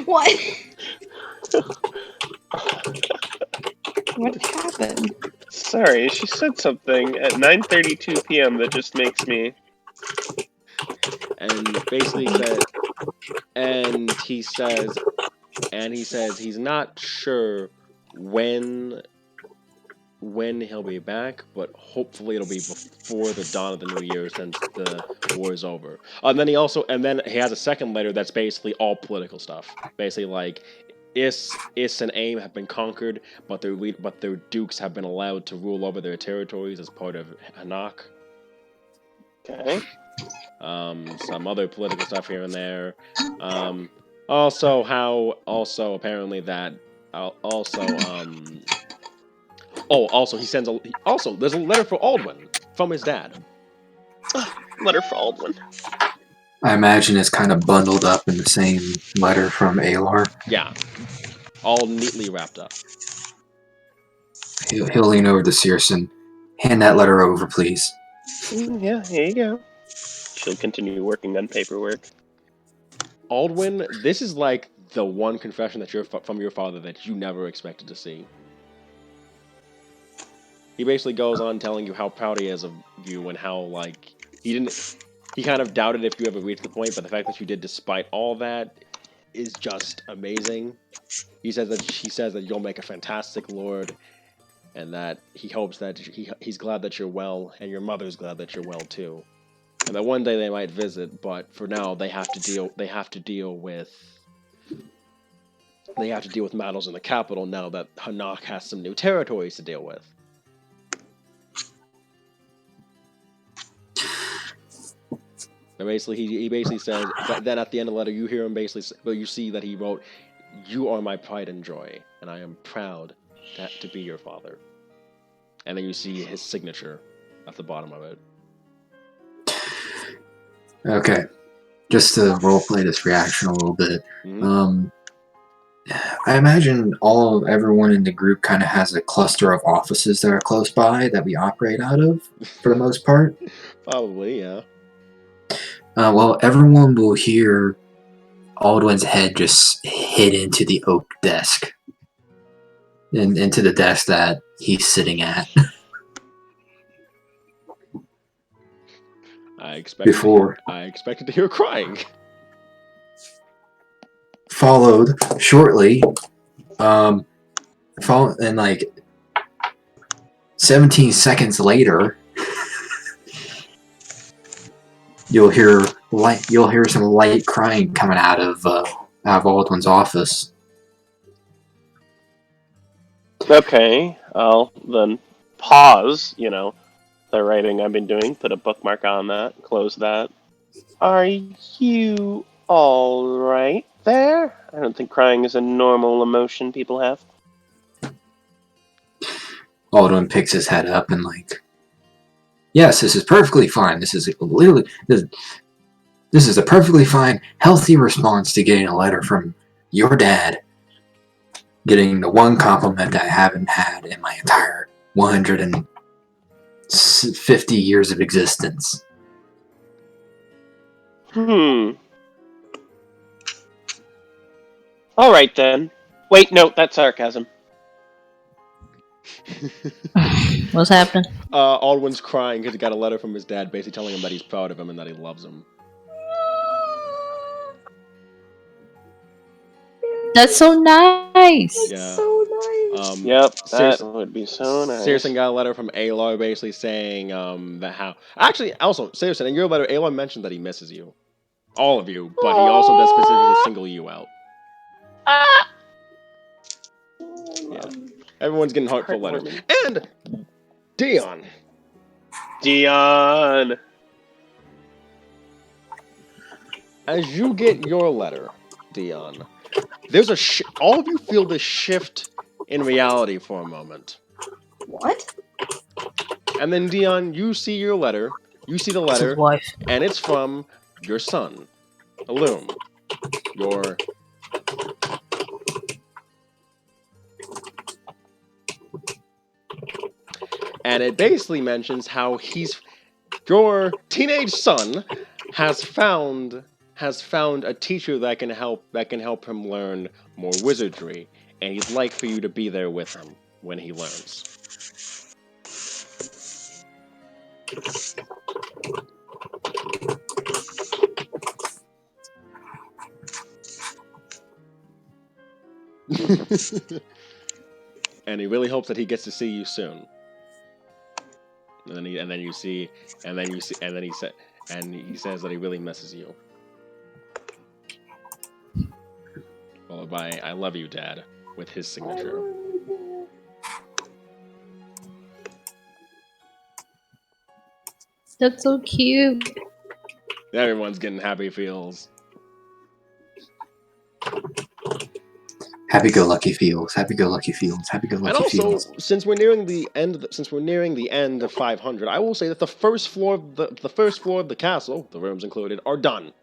What? What happened? Sorry, she said something at 9:32 p.m. that just makes me... And basically he says he's not sure when he'll be back, but hopefully it'll be before the dawn of the new year, since the war is over. And then he has a second letter that's basically all political stuff. Basically like, Is and Aim have been conquered, but their dukes have been allowed to rule over their territories as part of Hanak. Okay. Some other political stuff here and there. Also apparently that he sends there's a letter for Aldwin from his dad. Letter for Aldwin. I imagine it's kind of bundled up in the same letter from Alar. Yeah, all neatly wrapped up. He'll lean over to Searson. Hand that letter over, please. Yeah, here you go. actually continue working on paperwork. Aldwin, this is like the one confession that from your father that you never expected to see. He basically goes on telling you how proud he is of you and how, like, he kind of doubted if you ever reached the point, but the fact that you did despite all that is just amazing. He says that you'll make a fantastic lord, and that he hopes that he's glad that you're well, and your mother's glad that you're well too, and that one day they might visit. But for now, they have to deal with matters in the capital now that Hanak has some new territories to deal with. And basically, he basically says that. Then at the end of the letter, you hear him you see that he wrote, "You are my pride and joy, and I am proud to be your father." And then you see his signature at the bottom of it. Okay, just to roleplay this reaction a little bit. Mm-hmm. I imagine everyone in the group kind of has a cluster of offices that are close by that we operate out of, for the most part. Probably, yeah. Well, everyone will hear Aldwin's head just hit into the oak desk. Into the desk that he's sitting at. I expected to hear crying. Followed shortly, and like 17 seconds later, you'll hear some light crying coming out of Aldwin's office. Okay, I'll then pause, the writing I've been doing, put a bookmark on that, close that. Are you alright there? I don't think crying is a normal emotion people have. Aldwin picks his head up and yes, this is perfectly fine. This is a perfectly fine, healthy response to getting a letter from your dad. Getting the one compliment I haven't had in my entire 150 years of existence. Alright then. Wait, no, that's sarcasm. What's happening? Aldwin's crying because he got a letter from his dad basically telling him that he's proud of him and that he loves him. That's so nice. Yeah. So nice. Yep, that would be so nice. Seriously got a letter from Aloy basically saying that how... Actually, also, seriously, in your letter, Aloy mentioned that he misses you. All of you, but he also does specifically single you out. Yeah. Everyone's getting heartful letters. And Dion. As you get your letter, Dion, there's all of you feel this shift in reality for a moment. What? And then Dion, you see your letter. You see the letter, wife. and it's from your son, Illum. And it basically mentions how your teenage son has found a teacher that can help him learn more wizardry, and he'd like for you to be there with him when he learns. And he really hopes that he gets to see you soon. And he says that he really misses you. Followed by "I love you, Dad," with his signature. That's so cute. Everyone's getting happy feels. Happy-go-lucky feels. Happy-go-lucky feels. Happy-go-lucky And also, feels. since we're nearing the end of 500, I will say that the first floor of the castle, the rooms included, are done.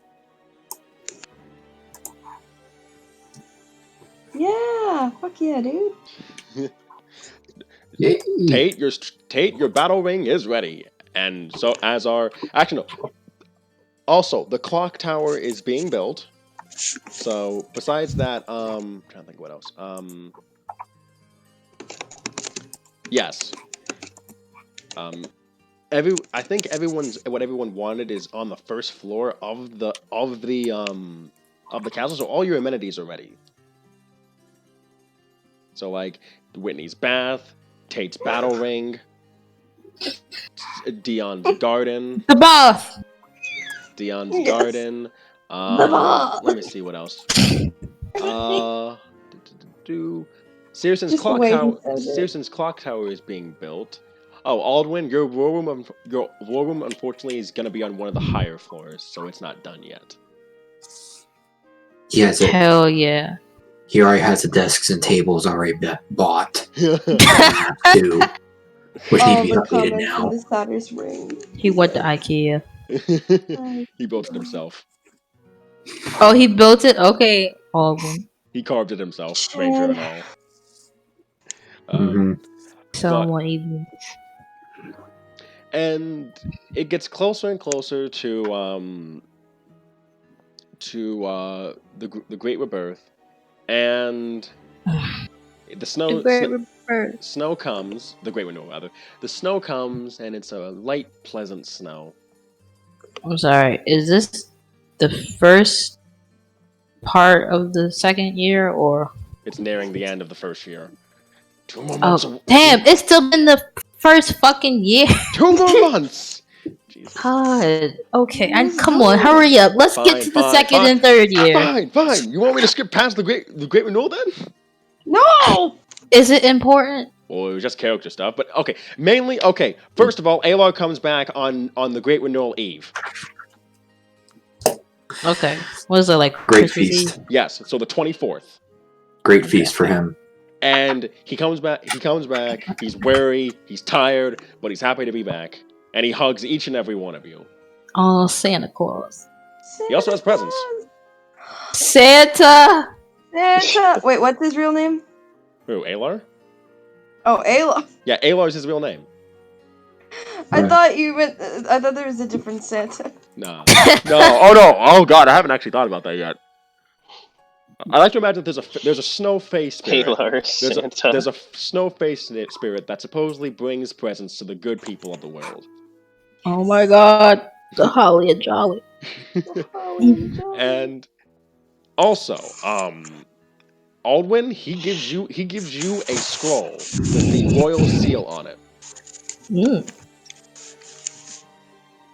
Yeah, fuck yeah, dude. Tate, your battle ring is ready, and so as are actually no. Also, the clock tower is being built. So besides that, I'm trying to think what else. Yes. I think what everyone wanted is on the first floor of the castle. So all your amenities are ready. So like Whitney's bath, Tate's battle ring, Dion's garden. The bath. Dion's Yes. garden. Blah. Let me see what else. Searson's Just the clock way he tower. says it. Searson's clock tower is being built. Oh, Aldwin, your war room, unfortunately, is gonna be on one of the higher floors, so it's not done yet. He has it. Hell yeah. He already has the desks and tables already bought too, which need to be The updated comments now. in the Saturn's ring. He went to IKEA. He built it himself. Oh, he built it? Okay, Alvin. He carved it himself, Ranger and all. Mhm. Someone even. And it gets closer and closer to the Great Rebirth, and the snow snow comes. The Great Renewal, rather. The snow comes, and it's a light, pleasant snow. I'm sorry. Is this the first part of the second year, or? It's nearing the end of the first year. 2 more months. Oh, damn! It's still been the first fucking year. 2 more months. Jesus. God. Okay, and come on, hurry up. Let's get to the second and third year. Fine. You want me to skip past the Great Renewal then? No! Is it important? Well, it was just character stuff, but okay. Mainly, okay. First of all, Alar comes back on the Great Renewal Eve. Okay. What is it, like Great Christmas feast. Eve? Yes, so the 24th. Great feast for him. And he comes back. He's weary. He's tired, but he's happy to be back. And he hugs each and every one of you. Oh, Santa Claus. He also has presents. Santa. Wait, what's his real name? Who, Alar? Oh, Ayla. Yeah, Alar is his real name. I thought you meant. I thought there was a different Santa. Nah. No. Oh no. Oh god, I haven't actually thought about that yet. I like to imagine there's a snow face spirit. Taylor Santa. There's a snow face spirit that supposedly brings presents to the good people of the world. Oh my God. The holly and jolly. And also, Aldwin, he gives you a scroll with the royal seal on it. Mm.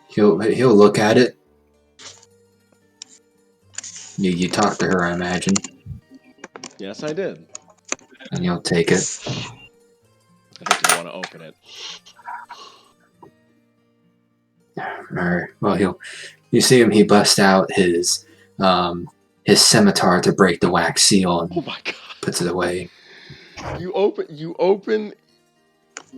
He'll look at it. You talk to her, I imagine. Yes, I did. And he'll take it. I think you want to open it. Alright. Well, you see him. He busts out his scimitar to break the wax seal and Oh my god! puts it away. You open.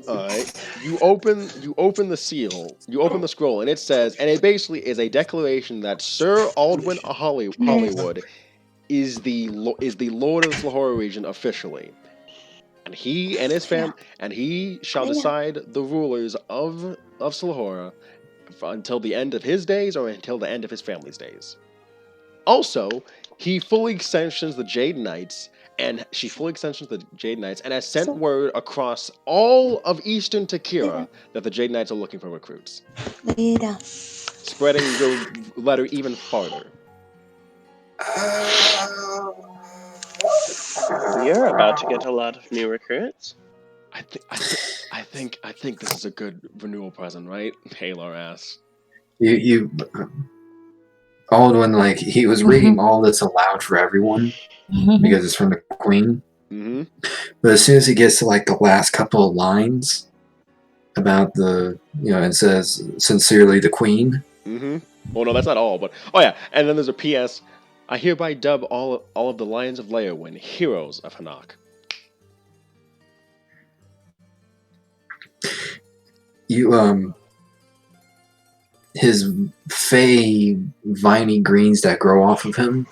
Alright. You open the seal. You open the scroll, and it says, and it basically is a declaration that Sir Aldwin Hollywood is the Lord of the Slahora region officially, and he and his and he shall decide the rulers of Slahora until the end of his days or until the end of his family's days. Also, he fully sanctions the Jade Knights, and she fully sanctions the Jade Knights, and has sent word across all of Eastern Takira that the Jade Knights are looking for recruits. Spreading your letter even farther. You're about to get a lot of new recruits. I think this is a good renewal present, right? Halar asks. You Aldwin, like, he was reading all this aloud for everyone because it's from the Queen. Mm-hmm. But as soon as he gets to like the last couple of lines about it says sincerely the Queen. Mm-hmm. Well, no, that's not all, but oh yeah, and then there's a P.S. I hereby dub all of the Lions of Leowyn heroes of Hanak. His fey viney greens that grow off of him,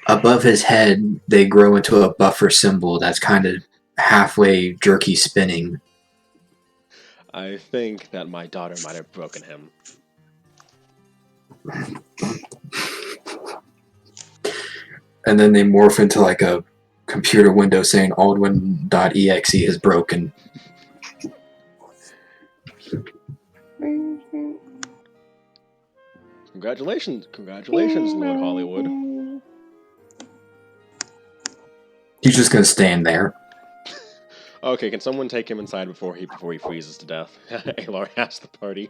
above his head, they grow into a buffer symbol that's kind of halfway jerky spinning. I think that my daughter might have broken him. And then they morph into like a computer window saying Aldwin.exe is broken. Congratulations, Lord Hollywood. He's just gonna stand there. Okay, can someone take him inside before he freezes to death? Alar asked the party.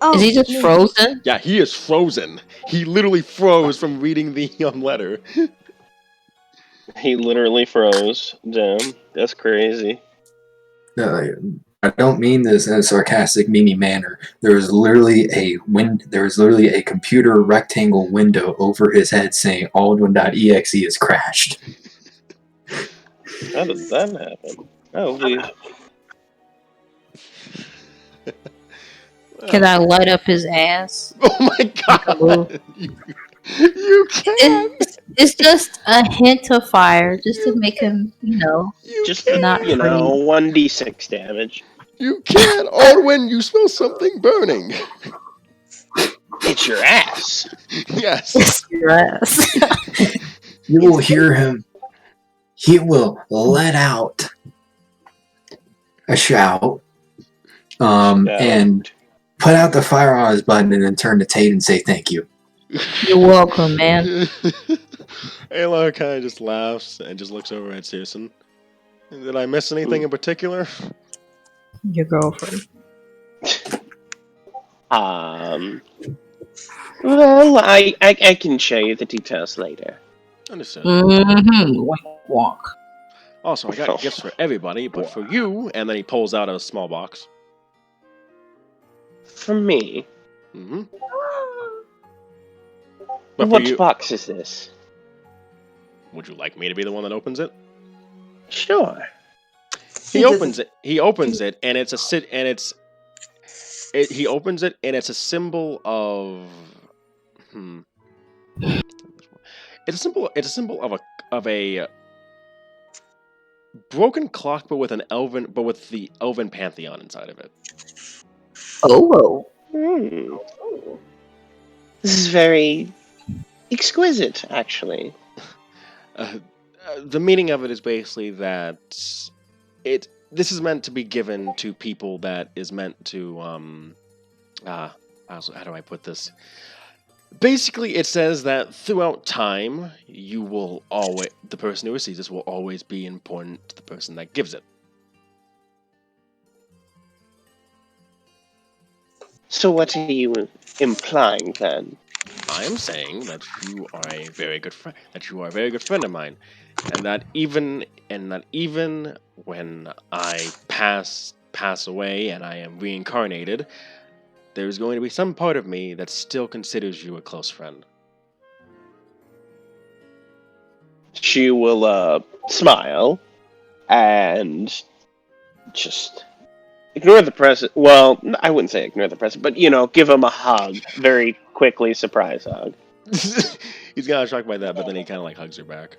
Oh, Is he just no. frozen? Yeah, he is frozen. He literally froze from reading the letter. He literally froze. Damn, that's crazy. I don't mean this in a sarcastic, memey manner. There is literally a computer rectangle window over his head saying Aldwin.exe is crashed. How did that happen? Oh, we. Can I light up his ass? Oh my god! You can't! It's just a hint of fire, just to make him, Just not you know, 1d6 damage. You can't! Aldwin, you smell something burning! It's your ass. Yes. It's your ass. You will hear him. He will let out a shout, and put out the fire on his button, and then turn to Tate and say thank you. You're welcome, man. Alar kind of just laughs and just looks over at Searson. Did I miss anything in particular? Your girlfriend. Well, I can show you the details later. Understood. Mm-hmm. Walk. Also, I got gifts for everybody, but for you, and then he pulls out a small box. For me? Mm-hmm. But What box is this? Would you like me to be the one that opens it? Sure. He opens it, and it's he opens it, and it's a symbol of. It's a symbol of a broken clock, but with the elven pantheon inside of it. Oh. This is very exquisite, actually. The meaning of it is basically that this is meant to be given to people that is meant to how do I put this? Basically, it says that throughout time, the person who receives this will always be important to the person that gives it. So what are you implying then? I am saying that you are a very good friend. That you are a very good friend of mine, and that even when I pass away and I am reincarnated, there's going to be some part of me that still considers you a close friend. She will smile and just ignore the present. Well, I wouldn't say ignore the present, but give him a hug very quickly, surprise hug. He's kind of shocked by that, but then he kind of like hugs her back.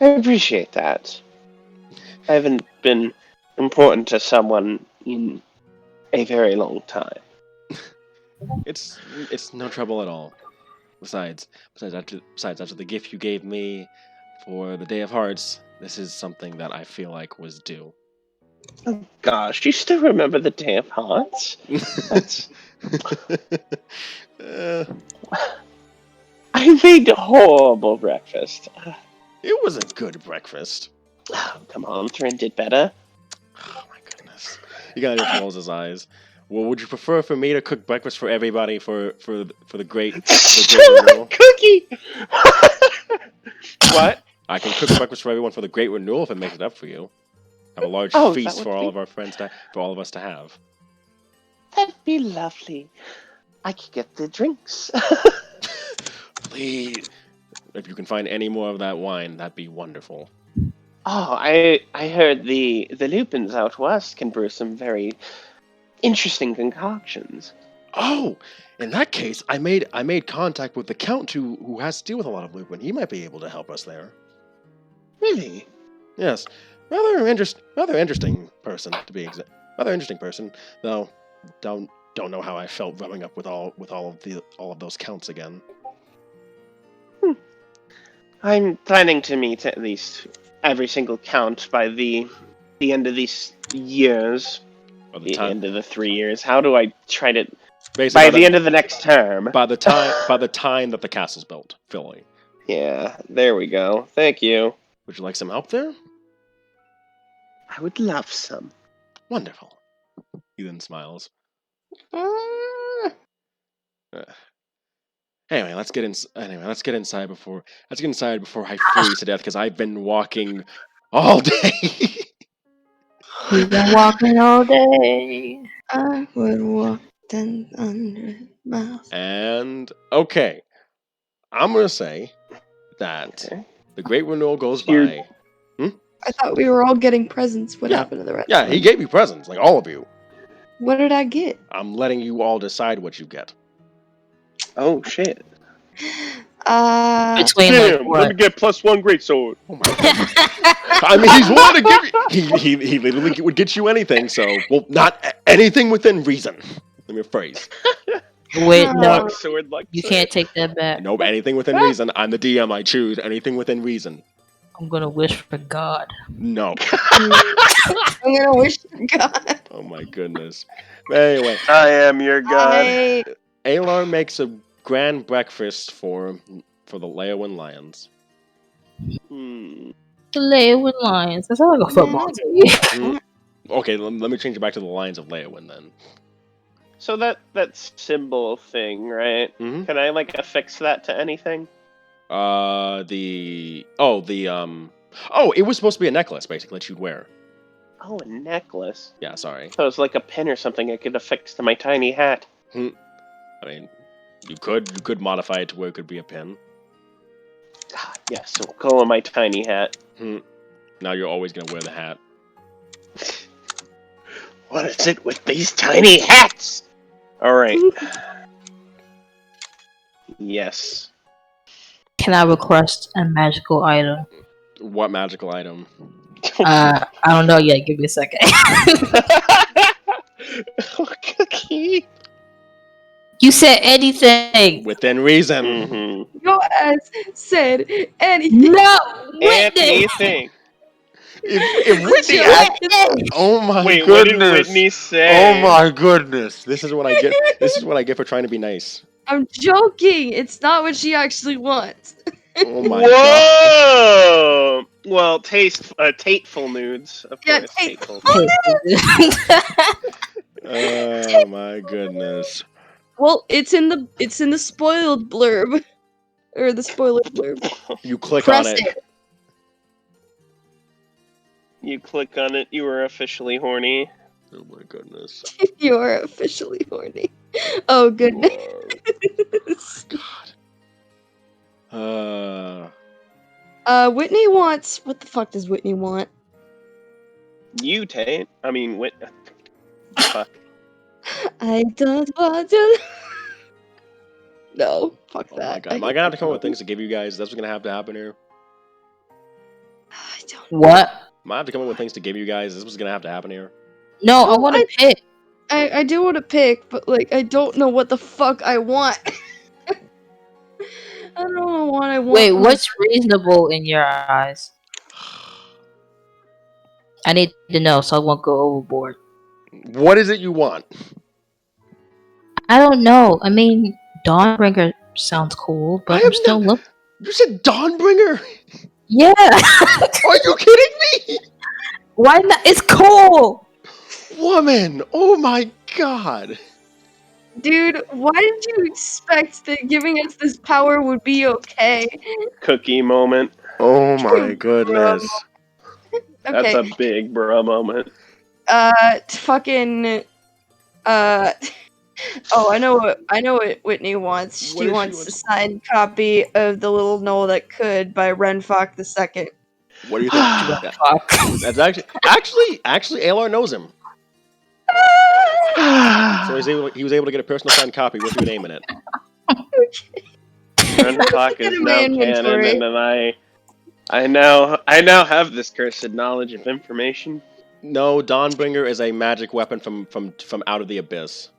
I appreciate that. I haven't been important to someone in a very long time. It's no trouble at all. Besides after the gift you gave me for the Day of Hearts, this is something that I feel like was due. Oh gosh, you still remember the Day of Hearts? That's... I made a horrible breakfast. It was a good breakfast. Oh, come on, Thrin did better. Oh my goodness. He kind of just rolls his eyes. Well, would you prefer for me to cook breakfast for everybody for the great renewal? Cookie! What? I can cook breakfast for everyone for the great renewal if it makes it up for you. Have a large feast for all of our friends for all of us to have. That'd be lovely. I could get the drinks. Please, if you can find any more of that wine, that'd be wonderful. Oh, I heard the Lupins out west can brew some very interesting concoctions. Oh, in that case, I made contact with the Count who has to deal with a lot of Lupin. He might be able to help us there. Really? Yes. Rather interesting person to be exact. Rather interesting person, though. Don't know how I felt growing up with all of those counts again. I'm planning to meet at least every single count by the end of these years. The end of the 3 years. How do I try to? By the end of the next term. By the time that the castle's built, Philly. Yeah, there we go. Thank you. Would you like some help there? I would love some. Wonderful. He then smiles. Anyway, let's get inside before I freeze to death because I've been walking all day. You've been walking all day. I would walk 100 miles. And okay, I'm gonna say that the Great Renewal goes by. I thought we were all getting presents. What happened to the rest? Yeah, he gave you presents, like all of you. What did I get? I'm letting you all decide what you get. Oh shit! Between like what? Let me get +1 greatsword. Oh my goodness. I mean, he's willing to give you. He literally would get you anything. So, well, not anything within reason. Let me rephrase. Wait, no, Sword like you can't take that back. Nope, anything within reason. I'm the DM. I choose anything within reason. I'm gonna wish for God. No. I'm gonna wish to God. Oh my goodness. Anyway, I am your god. Alar makes a grand breakfast for the Leowen Lions. The Leowen Lions. That sounds like a football team. Okay, let me change it back to the Lions of Leowen then. So that symbol thing, right? Mm-hmm. Can I like affix that to anything? It was supposed to be a necklace, basically, that you'd wear. Oh, a necklace. Yeah, sorry. So it's like a pin or something I could affix to my tiny hat. I mean, you could modify it to where it could be a pin. Yes, so we'll go on my tiny hat. Now you're always gonna wear the hat. What is it with these tiny hats? Alright. Yes. Can I request a magical item? What magical item? I don't know yet. Give me a second. Cookie. You said anything. Within reason. Mm-hmm. Your ass said anything. No, Whitney. Anything. If Whitney oh my Wait, goodness. what did Whitney say? Oh my goodness. This is what I get. This is what I get for trying to be nice. I'm joking. It's not what she actually wants. Oh my god. Whoa! Well, tateful nudes. Of Yeah, course, tateful. Oh my goodness. Well, it's in the spoiled blurb, or the spoiler blurb. You click Press on it. You click on it, you are officially horny. Oh my goodness. You're officially horny. Oh goodness. God. Whitney wants. What the fuck does Whitney want? You, Tate. I mean, fuck. I don't want to. No, fuck Oh that. my god. Am I gonna have to come up with things to give you guys? That's what's gonna have to happen here. I don't. What? Am I have to come up with things to give you guys? This was gonna have to happen here. No, I want to pick. I do want to pick, but like I don't know what the fuck I want. I don't know what I want. Wait, what's reasonable in your eyes? I need to know so I won't go overboard. What is it you want? I don't know. I mean, Dawnbringer sounds cool, but I'm still looking. You said Dawnbringer? Yeah. Are you kidding me? Why not? It's cool. Woman, oh my god. Dude, why did you expect that giving us this power would be okay? Cookie moment. Oh my goodness. That's Okay. a big bruh moment. Fucking. Oh, I know what Whitney wants. What She does she wants want? a signed copy of The Little Knoll That Could by Renfock II. What do you think? That's actually Alar knows him. So he was able to get a personal signed copy with your name in it. Renfock is Get now him in canon, inventory. and then I now have this cursed knowledge of information. No, Dawnbringer is a magic weapon from out of the abyss.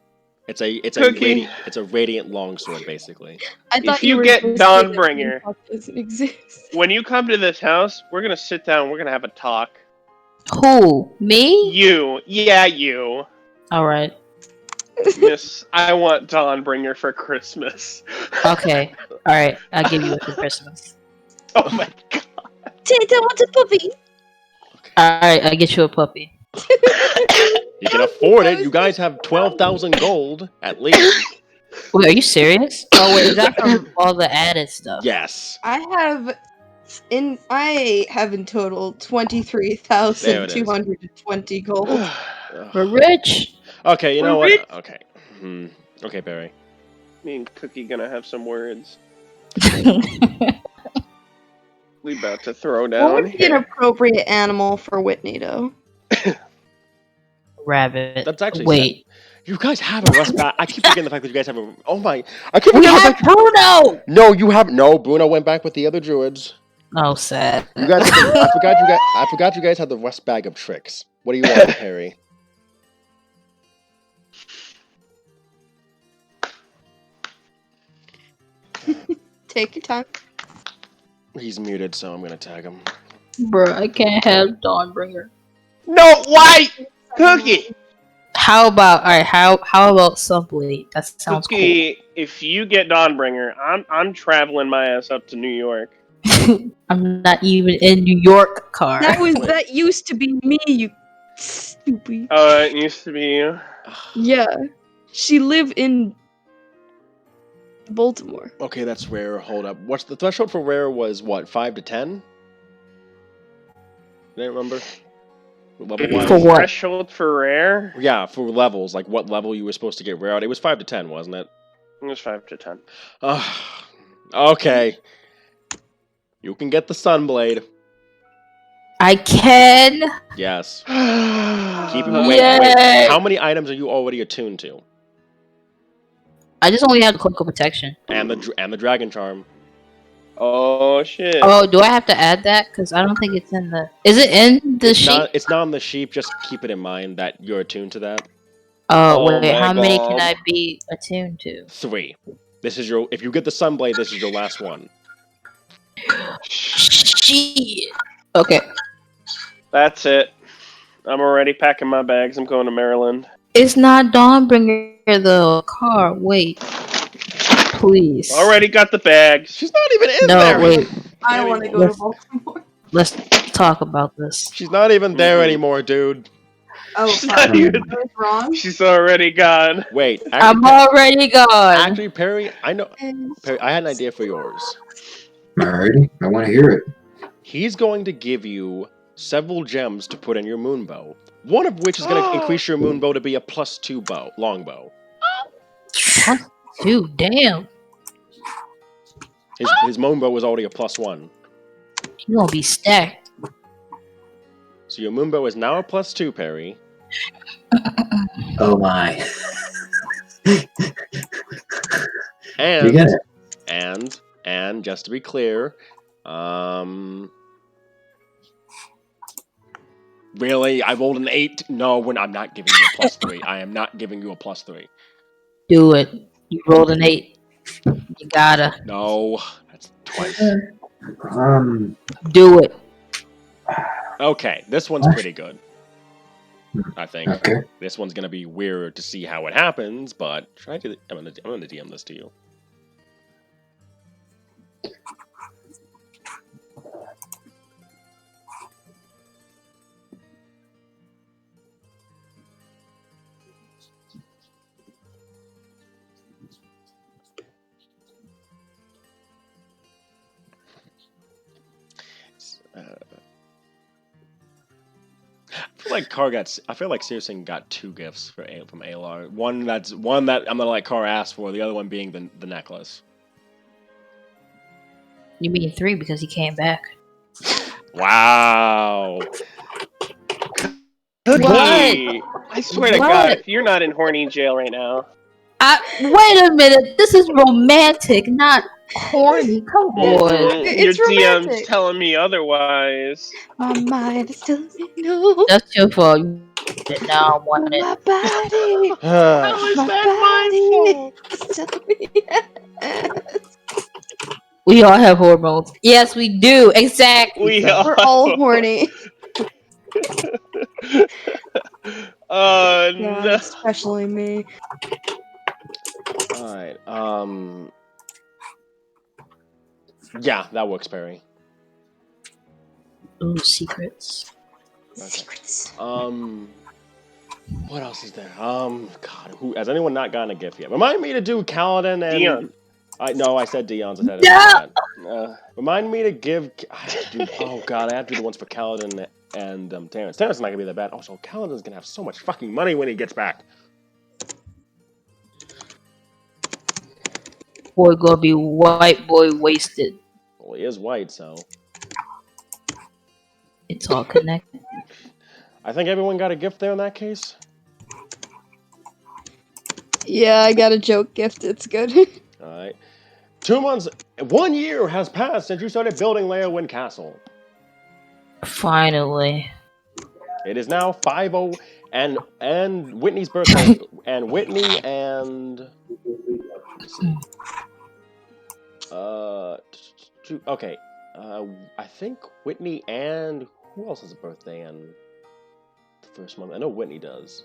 It's a Cookie. radiant longsword, basically. I If thought you were get gonna say that Dawnbringer- Green doesn't exist. When you come to this house, we're gonna sit down. We're gonna have a talk. Who? Me? You, yeah, you, All right. Miss. I want Dawnbringer for Christmas. Okay. All right. I'll give you it for Christmas. Oh my god. Tata wants a puppy. All right. I'll get you a puppy. You can afford it. You guys have 12,000 gold at least. Wait, are you serious? Oh wait, is that from all the added stuff? Yes. I have in total There it 23,220 gold. We're rich. Okay, you know We're what? Okay. Okay, Barry. Me and Cookie gonna have some words. We about to throw What down would be an here. appropriate animal for Whitney, though? Rabbit. That's actually Wait. You guys have a Rust bag. I keep forgetting the fact that you guys have a. Oh my! I keep We forgetting have the fact. Bruno. No, you have no. Bruno went back with the other druids. Oh, sad. You guys. I forgot you guys had the Rust bag of tricks. What do you want, Harry? Take your time. He's muted, so I'm gonna tag him. Bruh, I can't have Dawnbringer. No, why, Cookie? How about alright? How about Subway? That sounds Cookie, if you get Dawnbringer, I'm traveling my ass up to New York. cool. I'm not even in New York, car. That used to be me, you stupid. Oh, it used to be you. Yeah. She lived in Baltimore. Okay, that's rare. Hold up. What's the threshold for rare? Was what, 5 to 10? I don't remember. Level wise. For what? Threshold for rare? Yeah, for levels, like what level you were supposed to get rare out. It was 5 to 10, wasn't it? It was 5 to 10. Okay. You can get the Sunblade. I can. Yes. Keep Keep it. Wait. Yay! How many items are you already attuned to? I just only have the Cloak of Protection. And the Dragon Charm. Oh shit. Oh, do I have to add that? Because I don't think it's in the. Is it in the sheet? It's not on the sheep. Just keep it in mind that you're attuned to that. Oh, Oh wait. my How many God. can I be attuned to? 3. This is your. If you get the Sunblade, this is your last one. Shit. Okay. That's it. I'm already packing my bags. I'm going to Maryland. It's not Dawnbringer the car. Wait. Please. Already got the bags. She's not even in No, there. wait. I don't want to go Yes. to Baltimore. Let's talk about this. She's not even there anymore, dude. Oh, She's fuck. not even- I was wrong. She's already gone. Wait. I'm Actually, already gone. actually, Perry, I know. Perry, I had an idea for yours. Alrighty, I want to hear it. He's going to give you several gems to put in your moonbow. One of which is going to increase your moonbow to be a +2 longbow. Dude, damn. His moonbow was already a +1. You gonna be stacked. So your moonbow is now a +2, Perry. Oh my. And You get it. and just to be clear, really, I rolled an 8. No, I'm not giving you a +3. I am not giving you a +3. Do it. You rolled an 8. You gotta. No, that's twice. Do it. Okay, this one's pretty good. I think. Okay. This one's gonna be weird to see how it happens, but try to. I'm gonna DM this to you. I feel like Searson got 2 gifts from ALR. One that I'm gonna let Car ask for. The other one being the necklace. You mean 3 because he came back. Wow. Cookie! What? I swear to What? God, if you're not in horny jail right now. Wait a minute. This is romantic, not Corny, come Yeah, on. it's Your DM's romantic. telling me otherwise. My mind is telling me no. That's your fault. You did now want it. My body, How is my that my body fault? is telling me yes. We all have hormones. Yes, we do. Exactly. We So. We're all horny. Oh God, no. especially me. All right. Yeah, that works, Perry. Ooh, secrets. Okay. Secrets. What else is there? God, who has anyone not gotten a gift yet? Remind me to do Kaladin and Dion. I said Dion's ahead of No! that. Remind me to give. I have to do, oh God, I have to do the ones for Kaladin and Terrence. Terrence is not gonna be that bad. Also, Kaladin's gonna have so much fucking money when he gets back. Boy gonna be white boy wasted. Well, he is white, so It's all connected. I think everyone got a gift there in that case. Yeah, I got a joke gift. It's good. All right. 2 months, 1 year has passed since you started building Leowind Castle. Finally. It is now 5:00 and Whitney's birthday and Whitney and let me see. Okay. I think Whitney and who else has a birthday in the first month? I know Whitney does.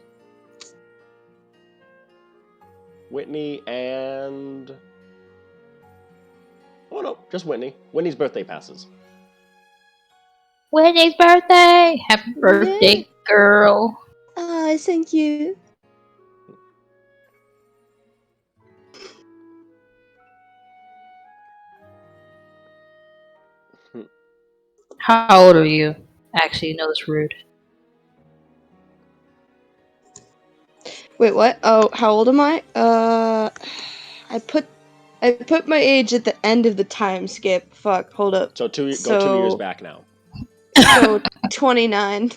Whitney and oh no, just Whitney. Whitney's birthday passes. Whitney's birthday! Happy birthday, girl. Ah, thank you. How old are you? Actually, no, it's rude. Wait, what? Oh, how old am I? I put my age at the end of the time skip. Fuck, hold up. So go 2 years back now. So 29.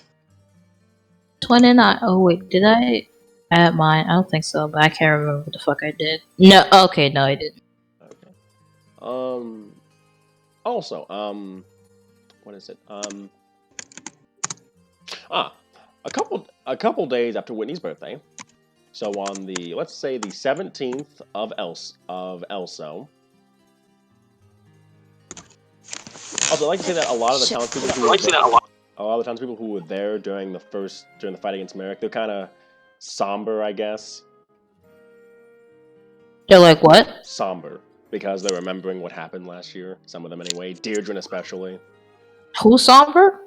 29. Oh, wait, did I add mine? I don't think so, but I can't remember what the fuck I did. No, okay, no, I didn't. Okay. Also, what is it? A couple days after Whitney's birthday. So on the let's say the 17th of Elso. Also, I'd like to say that a lot of the townspeople who were there during the fight against Merrick, they're kind of somber, I guess. They're like, what? Somber because they're remembering what happened last year. Some of them anyway. Deirdre especially. Who's somber?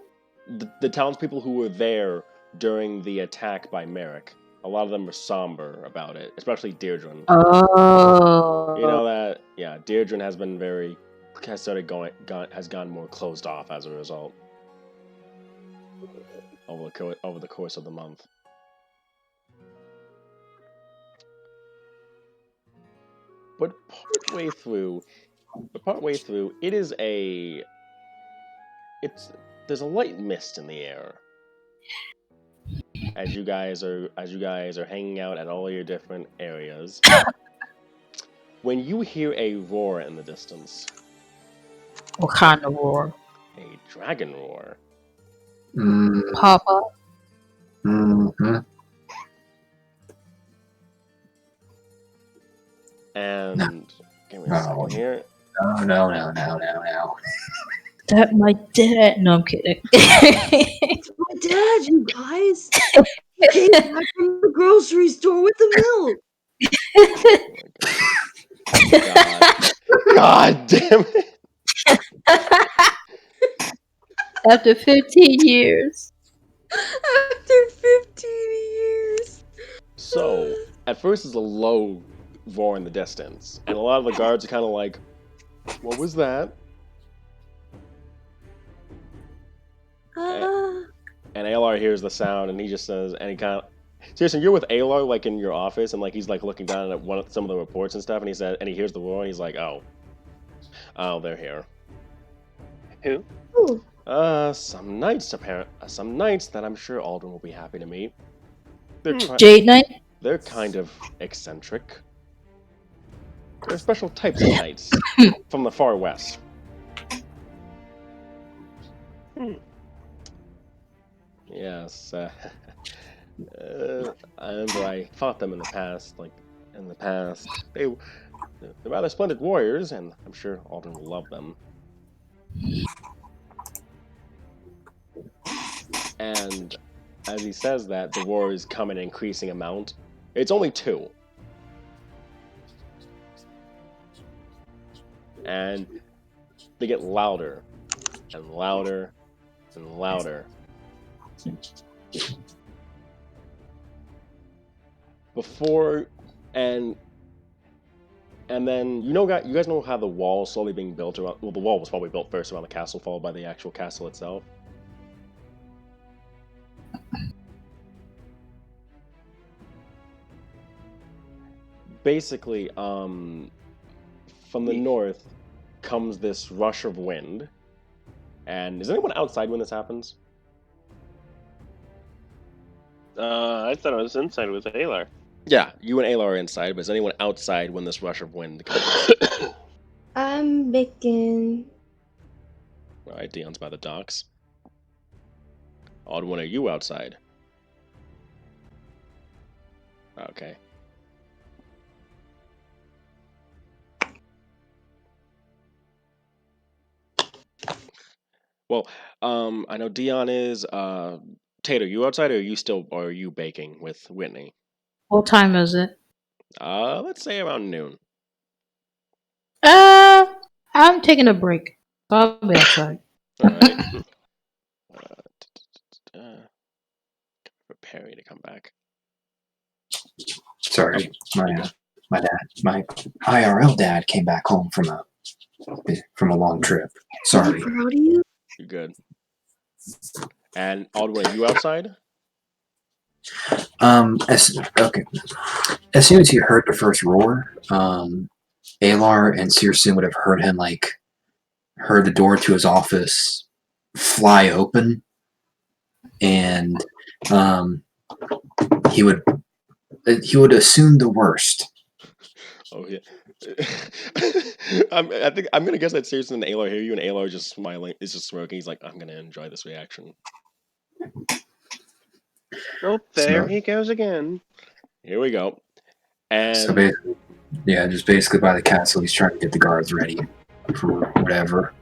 The townspeople who were there during the attack by Merrick. A lot of them were somber about it, especially Deirdre. Oh. You know that, yeah, Deirdre has gone more closed off as a result over the course of the month. But partway through, there's a light mist in the air. As you guys are hanging out at all your different areas, when you hear a roar in the distance. What kind of roar? A dragon roar. Papa. Mm-hmm. And give me a second here. No. That my dad. No, I'm kidding. My dad, you guys. He came back from the grocery store with the milk. God damn it. After 15 years. After 15 years. So, at first it's a low roar in the distance, and a lot of the guards are kind of like, what was that? And Alar hears the sound, and he just says, and he kind of, seriously, you're with Alar, like, in your office, and, like, he's, like, looking down at some of the reports and stuff, and he hears the roar, and he's like, oh, they're here. Who? Ooh. Some knights that I'm sure Alden will be happy to meet. Jade Knight? They're kind of eccentric. They're special types of knights from the far west. Yes. I remember I fought them in the past. They're rather splendid warriors, and I'm sure Alden will love them. And as he says that, the roars come in increasing amount. It's only 2. And they get louder and louder and louder. Before and then you guys know how the wall is slowly being built around. Well, the wall was probably built first around the castle, followed by the actual castle itself. Basically, from the north comes this rush of wind. And is anyone outside when this happens? I thought I was inside with Alar. Yeah, you and Ayla are inside, but is anyone outside when this rush of wind comes? I'm baking. Alright, Dion's by the docks. Odd one, are you outside? Okay. Well, I know Dion is. Tater, you outside, or are you baking with Whitney? What time is it? Let's say around noon. I'm taking a break. So I'll be outside. All right. For Perry to come back. Sorry, my IRL dad came back home from a long trip. Sorry. Proud of you. You're good. And Aldwin, are you outside? As soon as he heard the first roar, Alar and Searson would have heard the door to his office fly open, and he would assume the worst. Oh yeah. I think I'm gonna guess that Searson and Alar hear you, and Alar just smiling. Is just smirking. He's like, I'm gonna enjoy this reaction. Oh, there he goes again. Here we go. And so basically by the castle, he's trying to get the guards ready for whatever.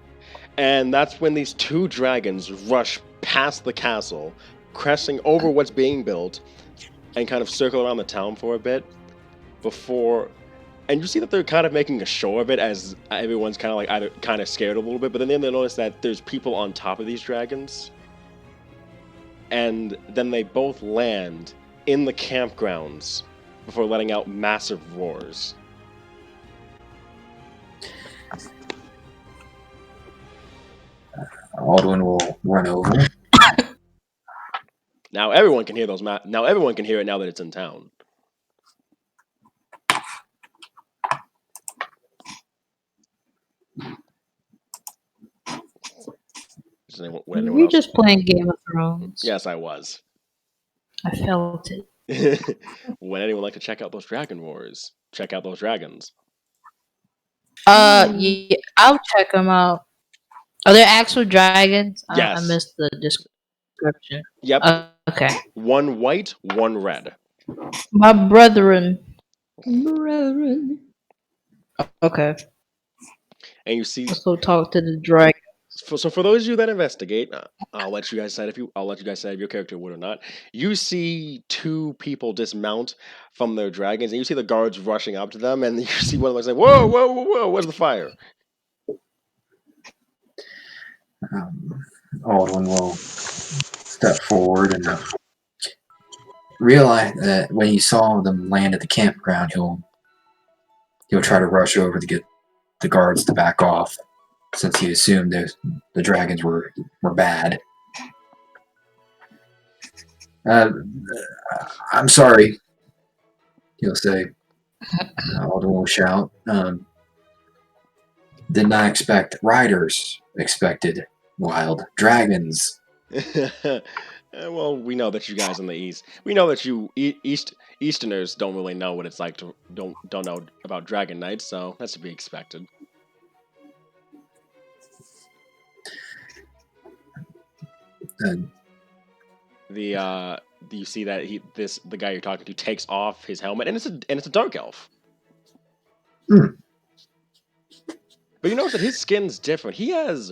And that's when these 2 dragons rush past the castle, cresting over what's being built, and kind of circle around the town for a bit and you see that they're kind of making a show of it as everyone's kind of like either kind of scared a little bit, but then they notice that there's people on top of these dragons. And then they both land in the campgrounds before letting out massive roars. Aldwin will run over. Now everyone can hear those. Now everyone can hear it now that it's in town. Were you just playing Game of Thrones? Yes, I was. I felt it. Would anyone like to check out those dragon wars? Check out those dragons. Yeah, I'll check them out. Are there actual dragons? Yes. I missed the description. Yep. Okay. 1 white, 1 red. My brethren. Okay. And you see. Let's go talk to the dragon. So for those of you that investigate, I'll let you guys decide if your character would or not. You see 2 people dismount from their dragons, and you see the guards rushing up to them, and you see one of them say, "Whoa, whoa, whoa, whoa! Where's the fire?" Aldwin will step forward and realize that when he saw them land at the campground, he'll try to rush over to get the guards to back off, since he assumed the dragons were bad. I'm sorry, he'll say. Aldwin will shout. Did not expect riders. Expected wild dragons. Well, we know that you guys in the East, we know that you Easterners don't really know what it's like to don't know about Dragon Knights, so that's to be expected. You see that the guy you're talking to takes off his helmet, and it's a dark elf. Hmm. But you notice that his skin's different. He has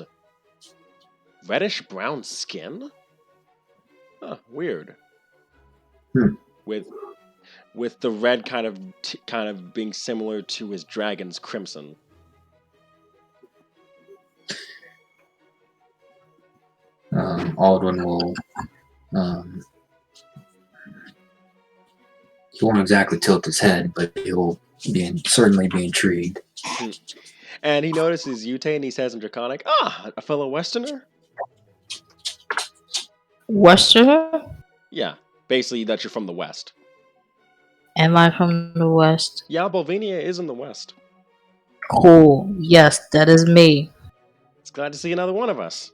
reddish brown skin. Huh, weird. Hmm. With the red kind of being similar to his dragon's crimson. Aldwin will. He won't exactly tilt his head, but he'll certainly be intrigued. And he notices Yute and he says in Draconic, a fellow Westerner? Westerner? Yeah, basically that you're from the West. Am I from the West? Yeah, Bovania is in the West. Cool. Yes, that is me. It's glad to see another one of us.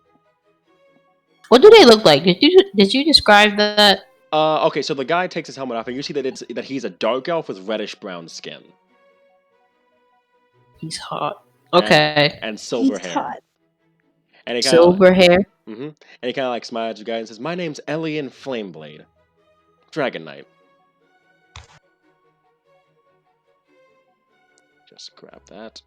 What do they look like? Did you describe that? Okay, so the guy takes his helmet off, and you see that he's a dark elf with reddish brown skin. He's hot. Okay. And silver He's hair. hot. And he Silver hair. Mm-hmm. And he kind of like smiles at you guys and says, "My name's Elian Flameblade, Dragon Knight." Just grab that.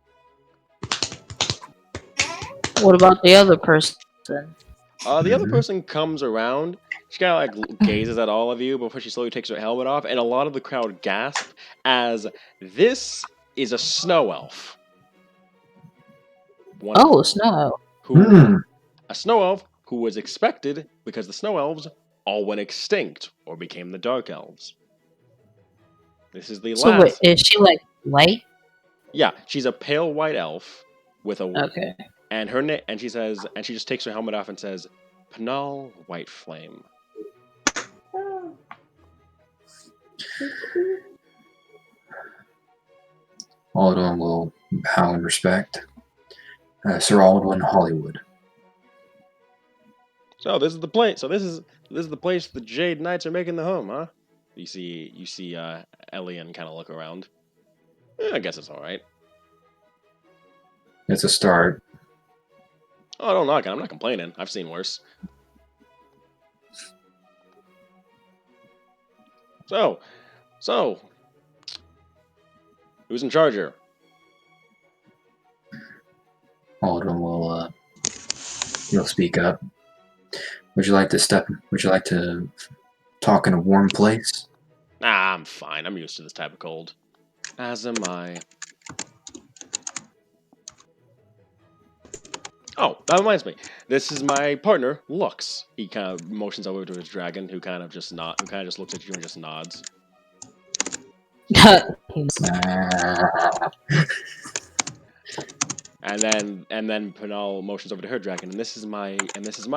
What about the other person? The other person comes around. She kind of like gazes at all of you before she slowly takes her helmet off, and a lot of the crowd gasp as this is a snow elf. Oh, snow elf. A snow elf who was expected because the snow elves all went extinct or became the dark elves. This is the last. So wait, is she like white? Yeah, she's a pale white elf with a. Okay. And her name, and she says, and she just takes her helmet off and says, "Penal White Flame." Aldwin will bow in respect. Sir Aldwin Hollywood. So this is the place. So this is the place the Jade Knights are making the home, huh? You see, Elian kind of look around. I guess it's all right. It's a start. Oh, don't knock it. I'm not complaining. I've seen worse. So, who's in charge here? Aldwin will he'll speak up. Would you like to talk in a warm place? Nah, I'm fine. I'm used to this type of cold. As am I. Oh, that reminds me. This is my partner, Lux. He kind of motions over to his dragon, who kind of just looks at you and just nods. And then Penal motions over to her dragon, and this is my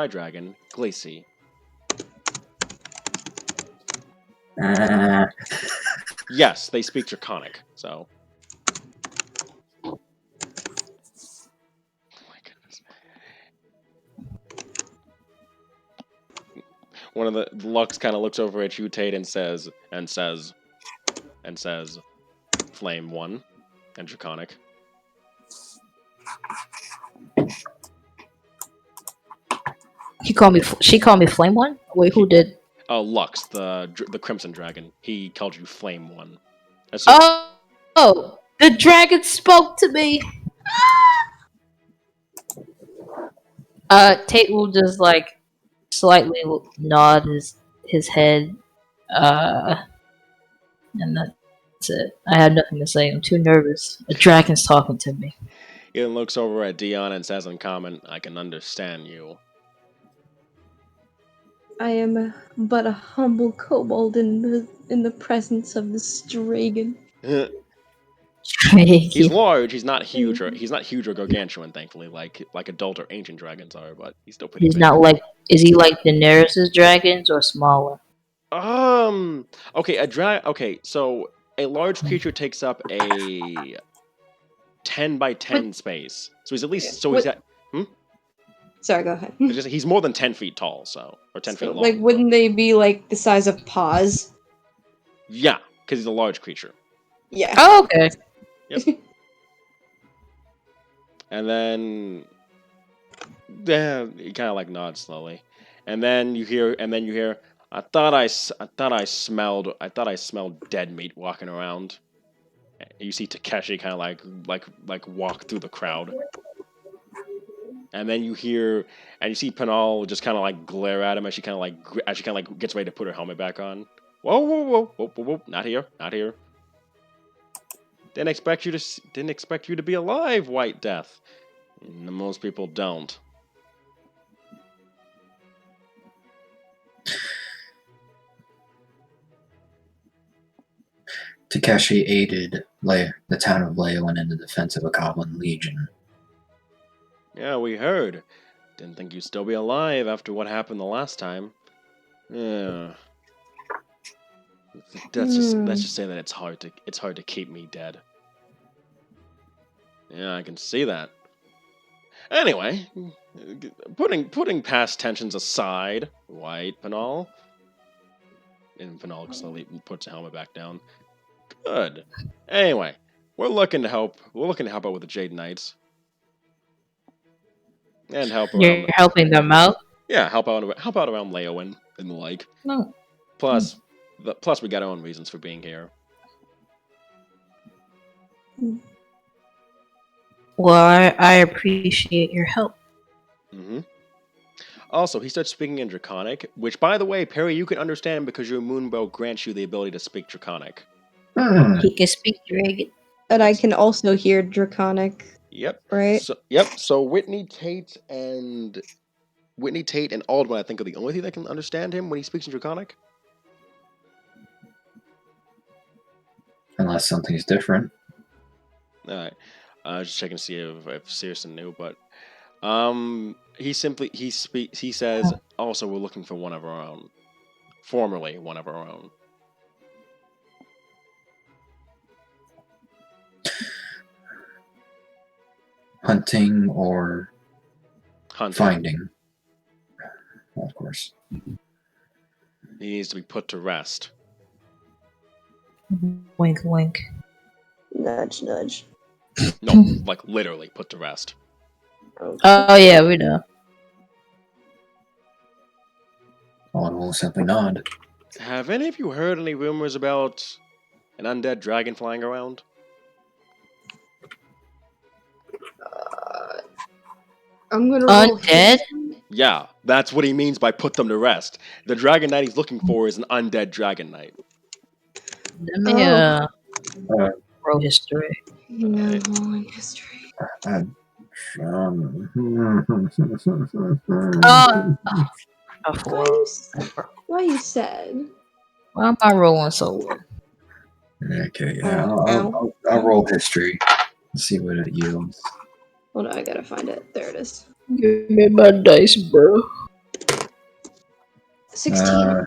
dragon, Glacy. Yes, they speak Draconic, so. Oh my goodness. One of the Lux kind of looks over at you, Tate, and says, Flame 1 and Draconic. She called me Flame One? Wait, who did? Lux, the Crimson Dragon. He called you Flame 1. Oh, the dragon spoke to me. Tate will just like slightly nod his head, and that's it. I have nothing to say. I'm too nervous. A dragon's talking to me. He then looks over at Dion and says in common, "I can understand you." I am but a humble kobold in the presence of this dragon. He's large. He's not huge or gargantuan, thankfully, like adult or ancient dragons are. But he's still pretty. He's big. not like. Is he like Daenerys' dragons or smaller? Okay, Okay, so a large creature takes up a 10 by 10 space. So he's at least. So he's at. Sorry, go ahead. It's just, he's more than 10 feet tall, or 10 feet So, long. like, wouldn't they be like the size of paws? Yeah, because he's a large creature. Yeah. Oh, okay. And then, yeah, he kind of like nods slowly, and then you hear, I thought I smelled dead meat walking around. You see Takeshi kind of like walk through the crowd, and then you hear, and you see Penal just kind of like glare at him as she kind of like gets ready to put her helmet back on. Whoa, whoa, whoa, whoa, whoa, whoa! Not here, not here. Didn't expect you to be alive, White Death. Most people don't. Takeshi aided the town of Leowen in the defense of a Goblin Legion. Yeah, we heard. Didn't think you'd still be alive after what happened the last time. Yeah. Let's just say that it's hard to keep me dead. Yeah, I can see that. Anyway, putting past tensions aside, White Penal. And Penal slowly puts the helmet back down. Good. Anyway, we're looking to help out with the Jade Knights. And help around. You're helping them out? Yeah, help out around Leowen and the like. No. Plus we got our own reasons for being here. Well, I appreciate your help. Mm-hmm. Also, he starts speaking in Draconic, which, by the way, Perry, you can understand because your moonbow grants you the ability to speak Draconic. He can speak dragon. And I can also hear Draconic. Yep. Right? So Whitney Tate and Aldwin, I think, are the only thing that can understand him when he speaks in Draconic. Unless something's different. All right. I was just checking to see if Searson knew, but he says, also, we're looking for one of our own. Formerly one of our own. Hunting or finding. Well, of course. He needs to be put to rest. Wink, wink. Nudge, nudge. No, like literally put to rest. Oh, yeah, we know. Owen will simply nod. Have any of you heard any rumors about an undead dragon flying around? I'm gonna roll Undead? Yeah, that's what he means by put them to rest. The Dragon Knight he's looking for is an undead Dragon Knight. Let me roll history. Yeah, rolling history. Why you sad? Why am I rolling so well? Okay, yeah, I'll roll history and see what it yields. Hold on, I gotta find it. There it is. Give me my dice, bro. 16.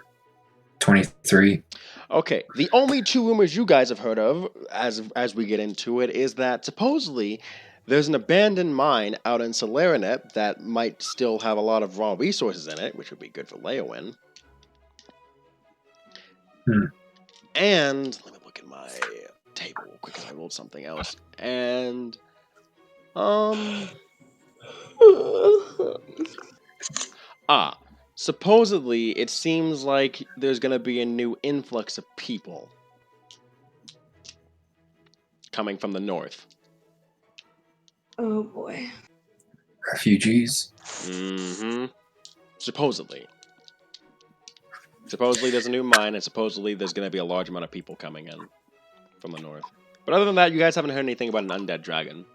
23. Okay, the only two rumors you guys have heard of, as we get into it, is that supposedly there's an abandoned mine out in Solarinet that might still have a lot of raw resources in it, which would be good for Leowen. And let me look at my table real quick because I rolled something else. And supposedly it seems like there's gonna be a new influx of people coming from the north. Oh boy. Refugees. Mm-hmm. Supposedly there's a new mine, and supposedly there's gonna be a large amount of people coming in from the north. But other than that, you guys haven't heard anything about an undead dragon.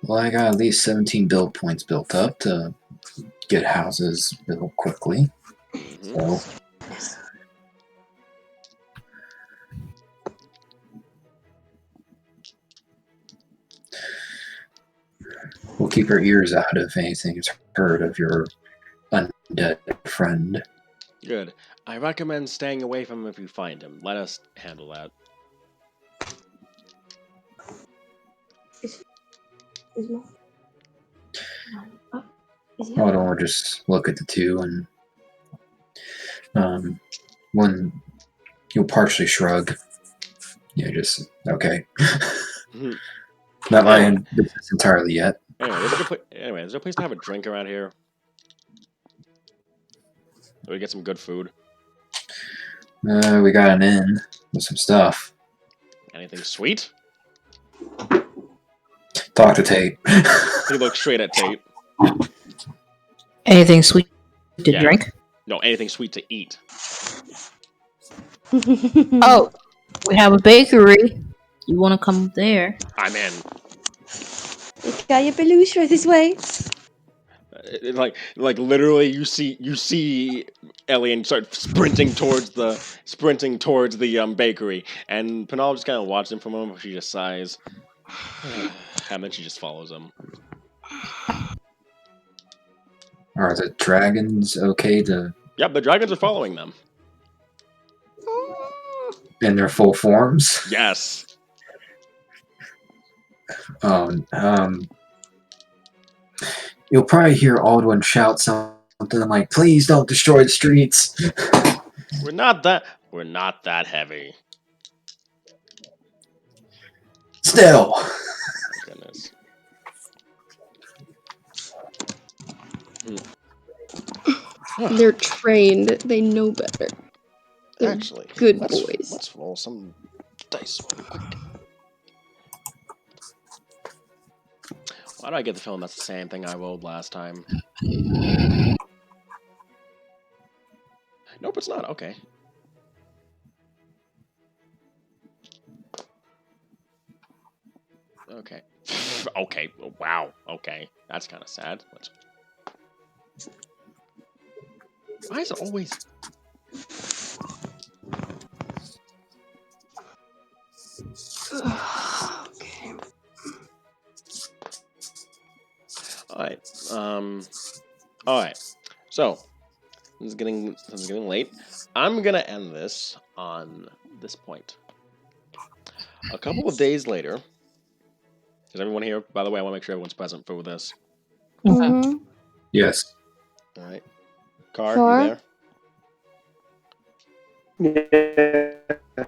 Well, I got at least 17 build points built up to get houses built quickly. So we'll keep our ears out if anything is heard of your undead friend. Good. I recommend staying away from him if you find him. Let us handle that. Is he Hold on, we'll just look at the two, and one you'll partially shrug. Yeah, just okay. Mhm. Not my Anyway. business entirely yet. Anyway, there's a good anyway, is there a place to have a drink around here? Or we get some good food? We got an inn with some stuff. Anything sweet? Talk to Tate. He looks straight at Tate. Anything sweet to Yeah. drink? No, anything sweet to eat. Oh, we have a bakery. You want to come there? I'm in. Kaya Belush right this way. Like literally, you see Elian start sprinting towards the bakery, and Penal just kind of watches him for a moment. She just sighs, and then she just follows him. Are the dragons okay to Yep, the dragons are following them. in their full forms? Yes. You'll probably hear Aldwin shout something like, "Please don't destroy the streets." We're not that heavy. Still. Oh, goodness. They're trained. They know better. They're Actually, good let's boys. roll some dice real quick. Why do I get the feeling that's the same thing I rolled last time? Nope, it's not. Okay. Okay. Okay. Wow. Okay. That's kind of sad. Why is it always... Okay. Alright. Alright. So, this is getting late. I'm gonna end this on this point. A couple of days later... Is everyone here? By the way, I want to make sure everyone's present for this. Mm-hmm. Yes. Alright. Car, Car? you there? Yeah.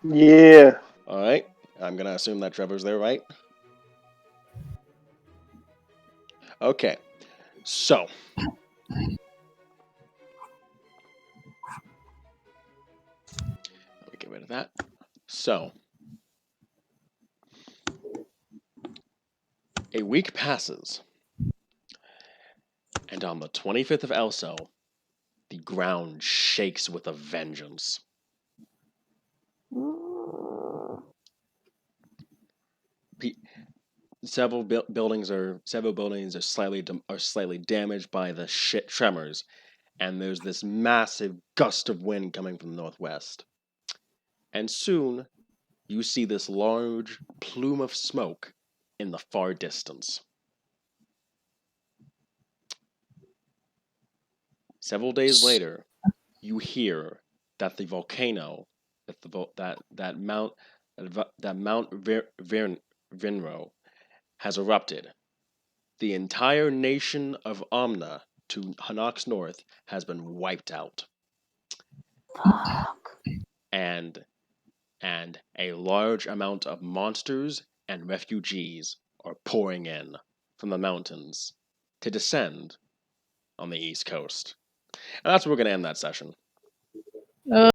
Yeah. Alright. I'm gonna assume that Trevor's there, right? Okay. So. Let me get rid of that. So. A week passes. And on the 25th of Elso, the ground shakes with a vengeance. Several buildings are slightly damaged by the tremors, and there's this massive gust of wind coming from the northwest. And soon, you see this large plume of smoke in the far distance. Several days later, you hear that the volcano, that Mount Vinro has erupted. The entire nation of Omna to Hanok's north has been wiped out. And a large amount of monsters and refugees are pouring in from the mountains to descend on the East Coast. And that's where we're going to end that session.